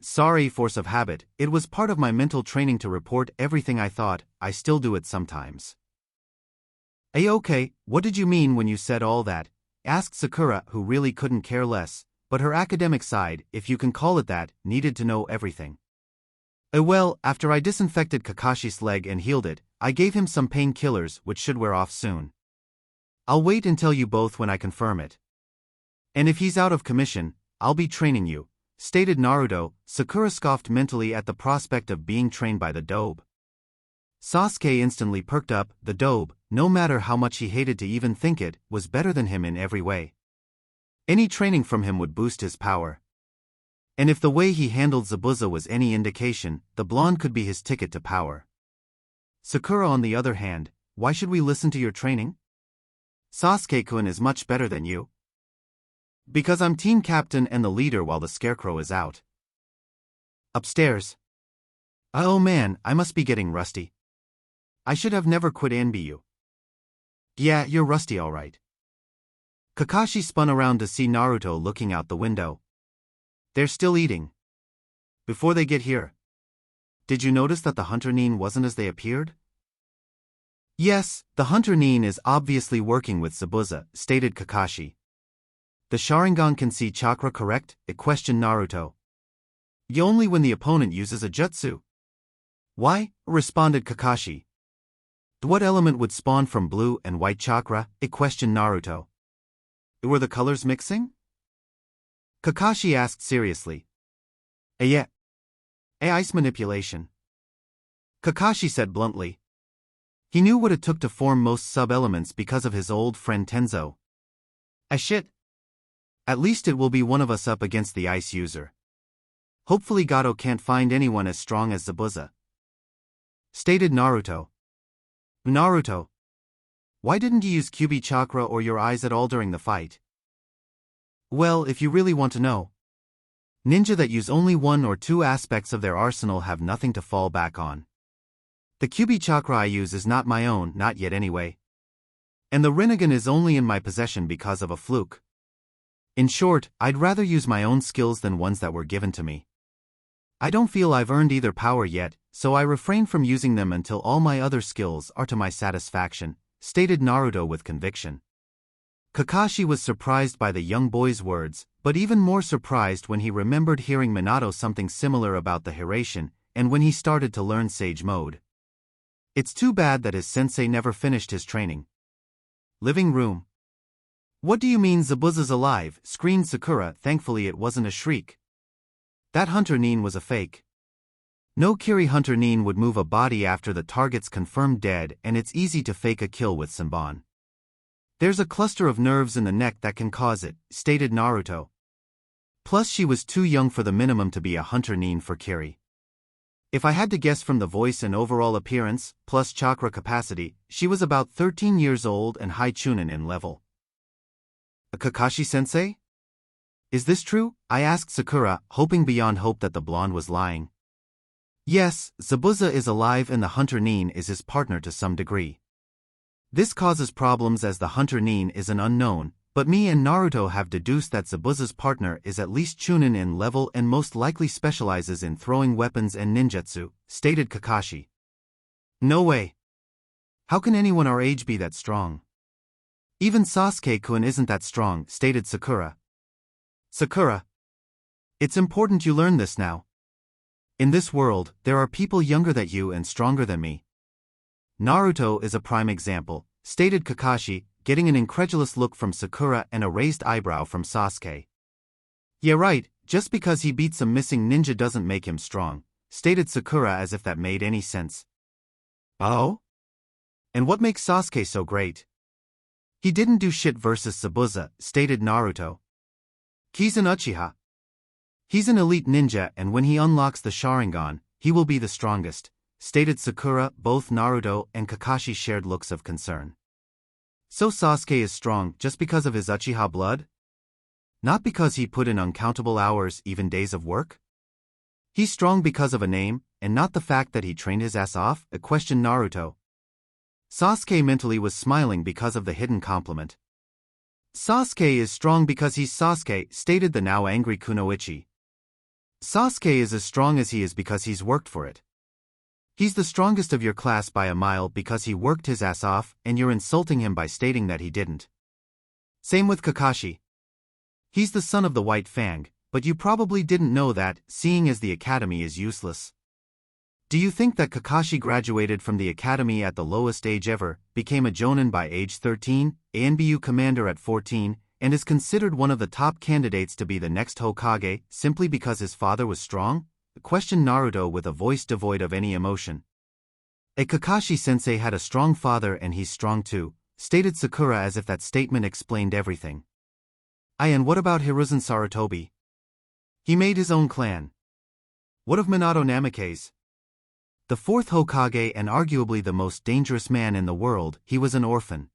Sorry, force of habit, it was part of my mental training to report everything I thought. I still do it sometimes. Okay, what did you mean when you said all that? Asked Sakura, who really couldn't care less, but her academic side, if you can call it that, needed to know everything. Well, after I disinfected Kakashi's leg and healed it, I gave him some painkillers which should wear off soon. I'll wait and tell you both when I confirm it. And if he's out of commission, I'll be training you, stated Naruto. Sakura scoffed mentally at the prospect of being trained by the dobe. Sasuke instantly perked up. The dobe, no matter how much he hated to even think it, was better than him in every way. Any training from him would boost his power. And if the way he handled Zabuza was any indication, the blonde could be his ticket to power. Sakura, on the other hand, why should we listen to your training? Sasuke-kun is much better than you. Because I'm team captain and the leader while the scarecrow is out. Upstairs. Oh man, I must be getting rusty. I should have never quit NBU. Yeah, you're rusty alright. Kakashi spun around to see Naruto looking out the window. They're still eating. Before they get here. Did you notice that the hunter Nin wasn't as they appeared? Yes, the hunter Nin is obviously working with Zabuza, stated Kakashi. The Sharingan can see chakra, correct? It questioned Naruto. Only when the opponent uses a jutsu. Why? Responded Kakashi. What element would spawn from blue and white chakra? It questioned Naruto. Were the colors mixing? Kakashi asked seriously. Yeah. Ice manipulation. Kakashi said bluntly. He knew what it took to form most sub-elements because of his old friend Tenzo. Shit. At least it will be one of us up against the ice user. Hopefully Gato can't find anyone as strong as Zabuza. Stated Naruto. Naruto. Why didn't you use Kyuubi chakra or your eyes at all during the fight? Well, if you really want to know. Ninja that use only one or two aspects of their arsenal have nothing to fall back on. The Kyuubi chakra I use is not my own, not yet anyway. And the Rinnegan is only in my possession because of a fluke. In short, I'd rather use my own skills than ones that were given to me. I don't feel I've earned either power yet, so I refrain from using them until all my other skills are to my satisfaction, stated Naruto with conviction. Kakashi was surprised by the young boy's words, but even more surprised when he remembered hearing Minato something similar about the Hiraishin, and when he started to learn Sage Mode. It's too bad that his sensei never finished his training. Living room. What do you mean Zabuza's alive? Screamed Sakura. Thankfully it wasn't a shriek. That hunter Nin was a fake. No Kiri hunter Nin would move a body after the target's confirmed dead, and it's easy to fake a kill with Senbon. There's a cluster of nerves in the neck that can cause it, stated Naruto. Plus she was too young for the minimum to be a hunter Nin for Kiri. If I had to guess from the voice and overall appearance, plus chakra capacity, she was about 13 years old and high chunin in level. A Kakashi-sensei? Is this true? I asked Sakura, hoping beyond hope that the blonde was lying. Yes, Zabuza is alive and the hunter Nin is his partner to some degree. This causes problems as the hunter Nin is an unknown, but me and Naruto have deduced that Zabuza's partner is at least chunin in level and most likely specializes in throwing weapons and ninjutsu, stated Kakashi. No way. How can anyone our age be that strong? Even Sasuke-kun isn't that strong, stated Sakura. Sakura. It's important you learn this now. In this world, there are people younger than you and stronger than me. Naruto is a prime example, stated Kakashi, getting an incredulous look from Sakura and a raised eyebrow from Sasuke. Yeah right, Just because he beat some missing ninja doesn't make him strong, stated Sakura as if that made any sense. Oh? And what makes Sasuke so great? He didn't do shit versus Zabuza, stated Naruto. He's an Uchiha. He's an elite ninja and when he unlocks the Sharingan, he will be the strongest, stated Sakura. Both Naruto and Kakashi shared looks of concern. So Sasuke is strong just because of his Uchiha blood? Not because he put in uncountable hours, even days of work? He's strong because of a name, and not the fact that he trained his ass off, questioned Naruto. Sasuke mentally was smiling because of the hidden compliment. Sasuke is strong because he's Sasuke, stated the now angry Kunoichi. Sasuke is as strong as he is because he's worked for it. He's the strongest of your class by a mile because he worked his ass off, and you're insulting him by stating that he didn't. Same with Kakashi. He's the son of the White Fang, but you probably didn't know that, seeing as the academy is useless. Do you think that Kakashi graduated from the academy at the lowest age ever, became a Jonin by age 13, a NBU commander at 14, and is considered one of the top candidates to be the next Hokage, simply because his father was strong? Questioned Naruto with a voice devoid of any emotion. A Kakashi-sensei had a strong father and he's strong too, stated Sakura as if that statement explained everything. And what about Hiruzen Sarutobi? He made his own clan. What of Minato Namikaze? The fourth Hokage and arguably the most dangerous man in the world, he was an orphan.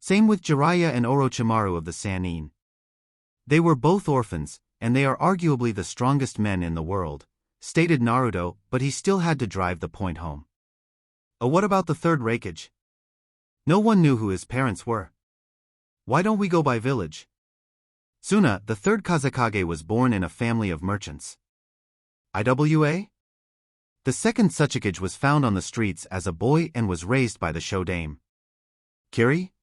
Same with Jiraiya and Orochimaru of the Sannin. They were both orphans, and they are arguably the strongest men in the world, stated Naruto, but he still had to drive the point home. What about the third Raikage? No one knew who his parents were. Why don't we go by village? Suna, the third Kazekage, was born in a family of merchants. IWA? The second Tsuchikage was found on the streets as a boy and was raised by the Shodame. Kiri?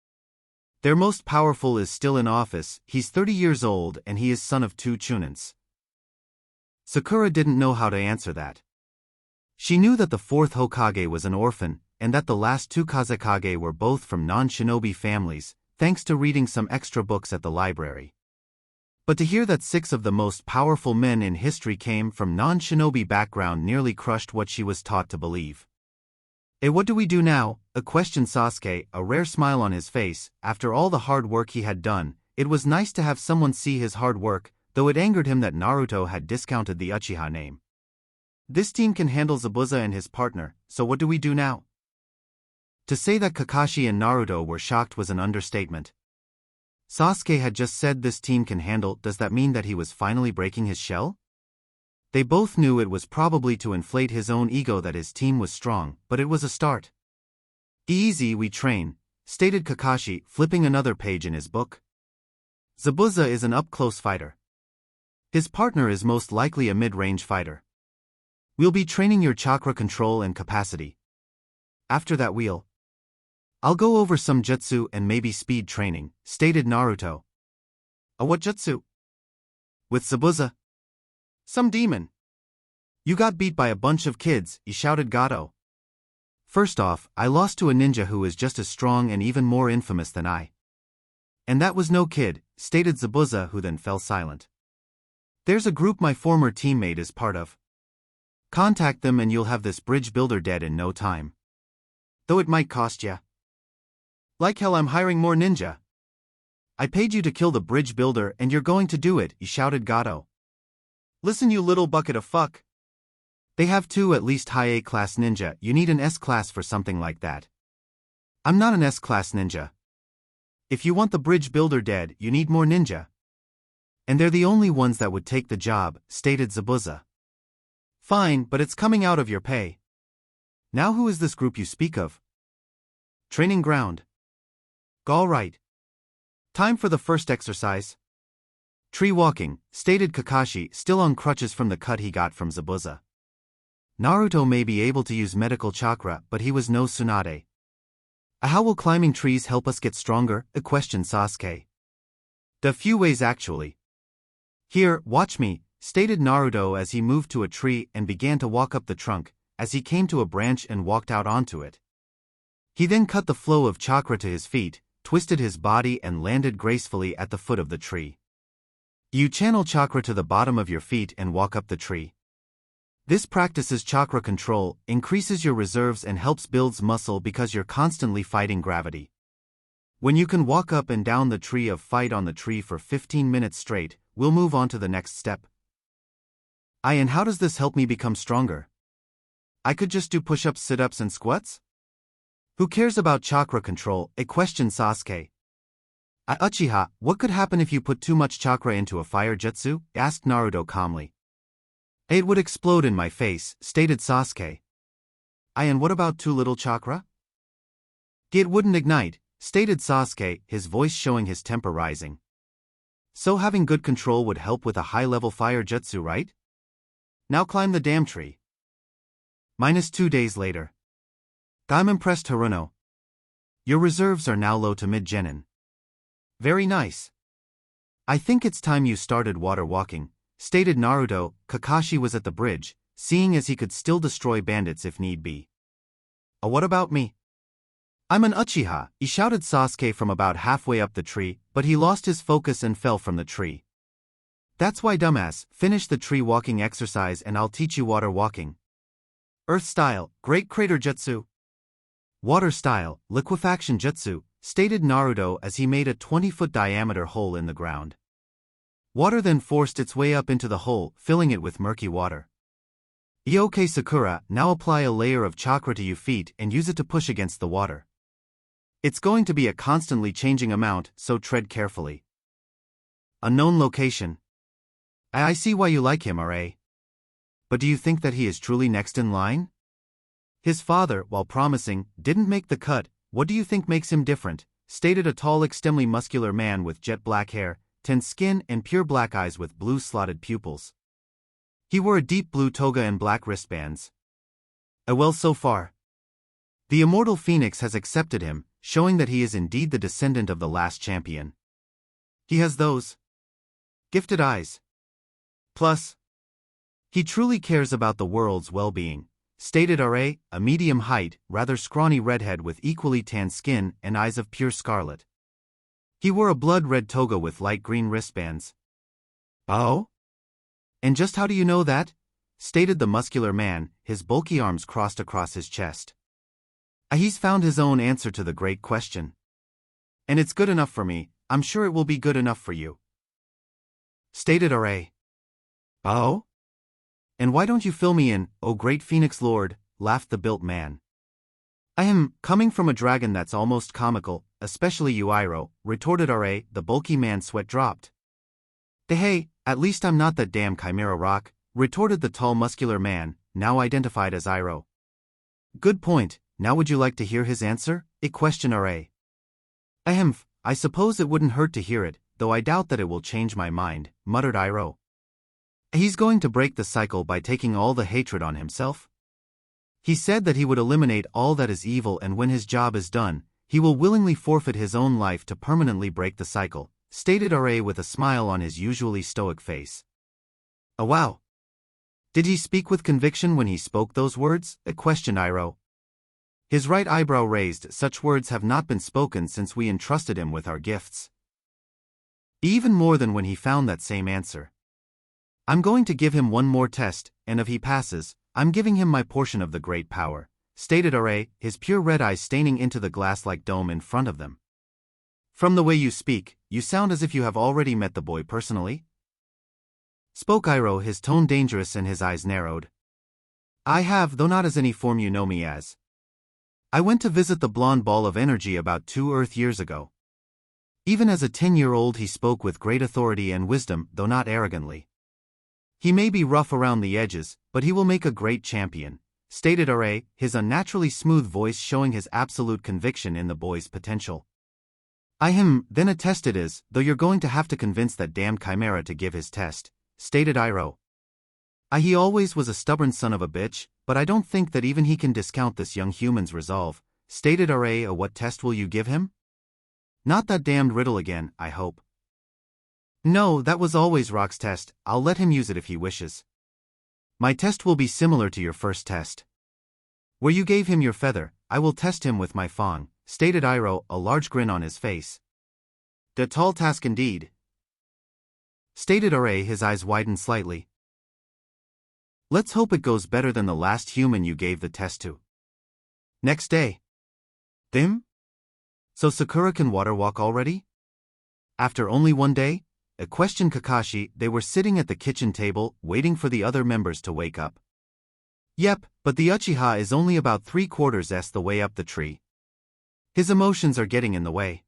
Their most powerful is still in office, he's 30 years old and he is son of 2 Chunins. Sakura didn't know how to answer that. She knew that the fourth Hokage was an orphan, and that the last 2 Kazekage were both from non-shinobi families, thanks to reading some extra books at the library. But to hear that 6 of the most powerful men in history came from non-shinobi background nearly crushed what she was taught to believe. What do we do now? Questioned Sasuke, a rare smile on his face. After all the hard work he had done, it was nice to have someone see his hard work, though it angered him that Naruto had discounted the Uchiha name. This team can handle Zabuza and his partner, so what do we do now? To say that Kakashi and Naruto were shocked was an understatement. Sasuke had just said this team can handle. Does that mean that he was finally breaking his shell? They both knew it was probably to inflate his own ego that his team was strong, but it was a start. Easy, we train, stated Kakashi, flipping another page in his book. Zabuza is an up-close fighter. His partner is most likely a mid-range fighter. We'll be training your chakra control and capacity. After that I'll go over some jutsu and maybe speed training, stated Naruto. What jutsu? With Zabuza? Some demon. You got beat by a bunch of kids, he shouted Gato. First off, I lost to a ninja who is just as strong and even more infamous than I. And that was no kid, stated Zabuza, who then fell silent. There's a group my former teammate is part of. Contact them and you'll have this bridge builder dead in no time. Though it might cost ya. Like hell, I'm hiring more ninja. I paid you to kill the bridge builder and you're going to do it, he shouted Gato. Listen, you little bucket of fuck. They have 2 at least high A-class ninja, you need an S-class for something like that. I'm not an S-class ninja. If you want the bridge builder dead, you need more ninja. And they're the only ones that would take the job, stated Zabuza. Fine, but it's coming out of your pay. Now who is this group you speak of? Training ground. All right. Time for the first exercise. Tree walking, stated Kakashi, still on crutches from the cut he got from Zabuza. Naruto may be able to use medical chakra, but he was no Tsunade. How will climbing trees help us get stronger? Questioned Sasuke. A few ways actually. Here, watch me, stated Naruto as he moved to a tree and began to walk up the trunk, as he came to a branch and walked out onto it. He then cut the flow of chakra to his feet, twisted his body and landed gracefully at the foot of the tree. You channel chakra to the bottom of your feet and walk up the tree. This practices chakra control, increases your reserves and helps builds muscle because you're constantly fighting gravity. When you can walk up and down the tree of fight on the tree for 15 minutes straight, we'll move on to the next step. And how does this help me become stronger? I could just do push-ups, sit-ups and squats? Who cares about chakra control? Questioned Sasuke. Uchiha, what could happen if you put too much chakra into a fire jutsu? Asked Naruto calmly. It would explode in my face, stated Sasuke. And what about too little chakra? It wouldn't ignite, stated Sasuke, his voice showing his temper rising. So having good control would help with a high-level fire jutsu, right? Now climb the damn tree. -2 days later. I'm impressed, Haruno. Your reserves are now low to mid-genin. Very nice. I think it's time you started water walking, stated Naruto. Kakashi was at the bridge, seeing as he could still destroy bandits if need be. What about me? I'm an Uchiha, he shouted Sasuke from about halfway up the tree, but he lost his focus and fell from the tree. That's why, dumbass, finish the tree walking exercise and I'll teach you water walking. Earth style, Great Crater Jutsu. Water style, Liquefaction Jutsu, stated Naruto as he made a 20-foot diameter hole in the ground. Water then forced its way up into the hole, filling it with murky water. Okay, Sakura, now apply a layer of chakra to your feet and use it to push against the water. It's going to be a constantly changing amount, so tread carefully. Unknown location. I see why you like him, RA. But do you think that he is truly next in line? His father, while promising, didn't make the cut. What do you think makes him different? Stated a tall, extremely muscular man with jet black hair, tan skin and pure black eyes with blue slotted pupils. He wore a deep blue toga and black wristbands. Well, so far. The immortal phoenix has accepted him, showing that he is indeed the descendant of the last champion. He has those gifted eyes. Plus, he truly cares about the world's well-being, stated RA, a medium height, rather scrawny redhead with equally tan skin and eyes of pure scarlet. He wore a blood-red toga with light green wristbands. Oh? And just how do you know that? Stated the muscular man, his bulky arms crossed across his chest. He's found his own answer to the great question. And it's good enough for me, I'm sure it will be good enough for you. Stated RA. Oh? And why don't you fill me in, oh great Phoenix Lord, laughed the built man. I am coming from a dragon that's almost comical, especially you, Iroh, retorted RA, the bulky man's sweat dropped. Hey, at least I'm not that damn Chimera Rock, retorted the tall muscular man, now identified as Iroh. Good point, now would you like to hear his answer? Questioned RA. I suppose it wouldn't hurt to hear it, though I doubt that it will change my mind, muttered Iroh. He's going to break the cycle by taking all the hatred on himself? He said that he would eliminate all that is evil, and when his job is done, he will willingly forfeit his own life to permanently break the cycle, stated RA with a smile on his usually stoic face. Wow. Did he speak with conviction when he spoke those words? Questioned Iroh. His right eyebrow raised. Such words have not been spoken since we entrusted him with our gifts. Even more than when he found that same answer. I'm going to give him one more test, and if he passes, I'm giving him my portion of the great power, stated RA, his pure red eyes staining into the glass-like dome in front of them. From the way you speak, you sound as if you have already met the boy personally? Spoke Iroh, his tone dangerous and his eyes narrowed. I have, though not as any form you know me as. I went to visit the blonde ball of energy about 2 Earth years ago. Even as a 10-year-old he spoke with great authority and wisdom, though not arrogantly. He may be rough around the edges, but he will make a great champion, stated RA, his unnaturally smooth voice showing his absolute conviction in the boy's potential. Then a test it is, though you're going to have to convince that damned Chimera to give his test, stated Iroh. He always was a stubborn son of a bitch, but I don't think that even he can discount this young human's resolve, stated RA. What test will you give him? Not that damned riddle again, I hope. No, that was always Rock's test, I'll let him use it if he wishes. My test will be similar to your first test. Where you gave him your feather, I will test him with my fang, stated Iroh, a large grin on his face. A tall task indeed. stated Ra, his eyes widened slightly. Let's hope it goes better than the last human you gave the test to. Next day. Them? So Sakura can water walk already? After only one day? Questioned Kakashi. They were sitting at the kitchen table, waiting for the other members to wake up. Yep, but the Uchiha is only about 3/4 the way up the tree. His emotions are getting in the way.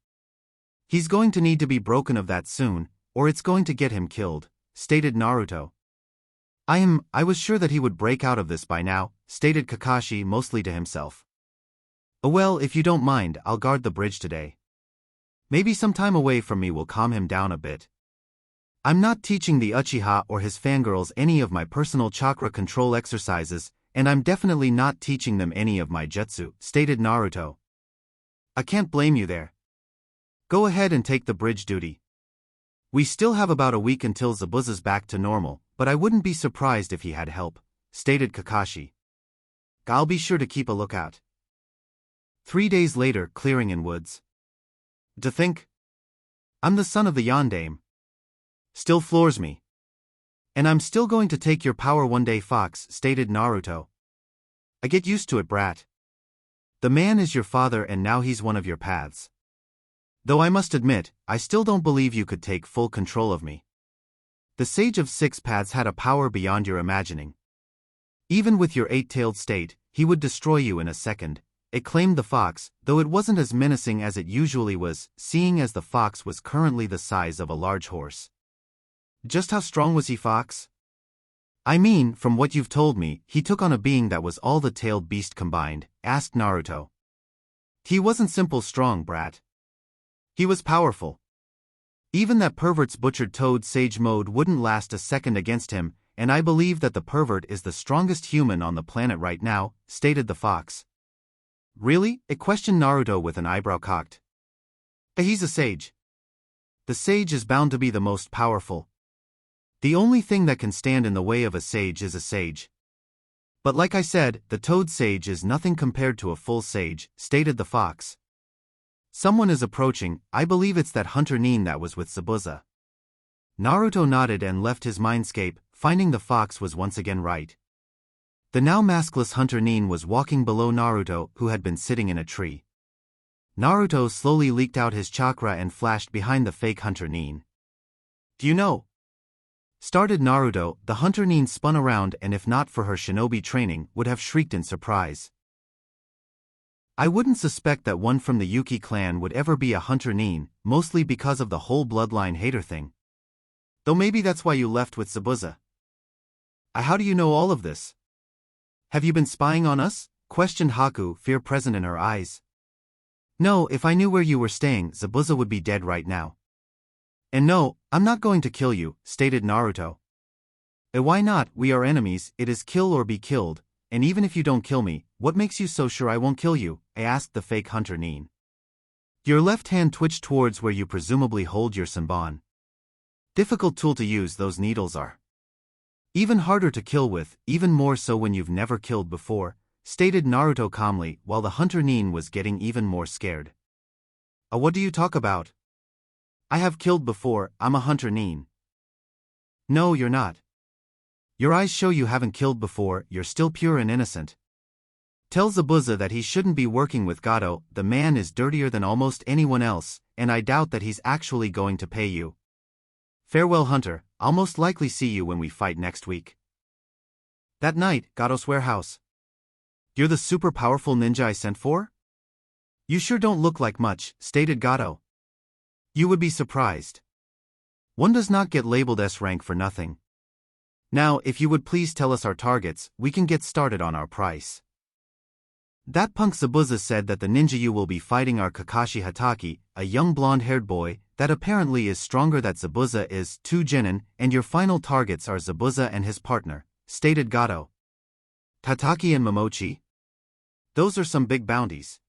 He's going to need to be broken of that soon, or it's going to get him killed, stated Naruto. I was sure that he would break out of this by now, stated Kakashi mostly to himself. Oh well, if you don't mind, I'll guard the bridge today. Maybe some time away from me will calm him down a bit. I'm not teaching the Uchiha or his fangirls any of my personal chakra control exercises, and I'm definitely not teaching them any of my jutsu, stated Naruto. I can't blame you there. Go ahead and take the bridge duty. We still have about a week until Zabuza's back to normal, but I wouldn't be surprised if he had help, stated Kakashi. I'll be sure to keep a lookout. 3 days later, clearing in woods. To think? I'm the son of the Yondaime. Still floors me. And I'm still going to take your power one day, Fox, stated Naruto. I get used to it, brat. The man is your father and now he's one of your paths. Though I must admit, I still don't believe you could take full control of me. The Sage of Six Paths had a power beyond your imagining. Even with your 8-tailed state, he would destroy you in a second, exclaimed the fox, though it wasn't as menacing as it usually was, seeing as the fox was currently the size of a large horse. Just how strong was he, Fox? I mean, from what you've told me, he took on a being that was all the tailed beast combined, asked Naruto. He wasn't simple strong, brat. He was powerful. Even that pervert's butchered toad sage mode wouldn't last a second against him, and I believe that the pervert is the strongest human on the planet right now, stated the fox. Really? Questioned Naruto with an eyebrow cocked. He's a sage. The sage is bound to be the most powerful. The only thing that can stand in the way of a sage is a sage. But like I said, the toad sage is nothing compared to a full sage, stated the fox. Someone is approaching. I believe it's that hunter Nin that was with Zabuza. Naruto nodded and left his mindscape, finding the fox was once again right. The now maskless hunter Nin was walking below Naruto, who had been sitting in a tree. Naruto slowly leaked out his chakra and flashed behind the fake hunter Nin. Do you know? Started Naruto. The hunter Nin spun around and if not for her shinobi training, would have shrieked in surprise. I wouldn't suspect that one from the Yuki clan would ever be a hunter Nin, mostly because of the whole bloodline hater thing. Though maybe that's why you left with Zabuza. How do you know all of this? Have you been spying on us? Questioned Haku, fear present in her eyes. No, if I knew where you were staying, Zabuza would be dead right now. And no, I'm not going to kill you, stated Naruto. Why not? We are enemies, it is kill or be killed, and even if you don't kill me, what makes you so sure I won't kill you? Asked the fake hunter Nin. Your left hand twitched towards where you presumably hold your senbon. Difficult tool to use those needles are. Even harder to kill with, even more so when you've never killed before, stated Naruto calmly, while the hunter Nin was getting even more scared. What do you talk about? I have killed before, I'm a hunter Nin. No, you're not. Your eyes show you haven't killed before, you're still pure and innocent. Tell Zabuza that he shouldn't be working with Gato, the man is dirtier than almost anyone else, and I doubt that he's actually going to pay you. Farewell, Hunter, I'll most likely see you when we fight next week. That night, Gato's warehouse. You're the super powerful ninja I sent for? You sure don't look like much, stated Gato. You would be surprised. One does not get labeled S rank for nothing. Now, if you would please tell us our targets, we can get started on our price. That punk Zabuza said that the ninja you will be fighting are Kakashi Hatake, a young blonde-haired boy, that apparently is stronger than Zabuza is, 2 Genin, and your final targets are Zabuza and his partner, stated Gato. Hatake and Momochi? Those are some big bounties.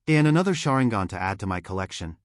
And another sharingan to add to my collection.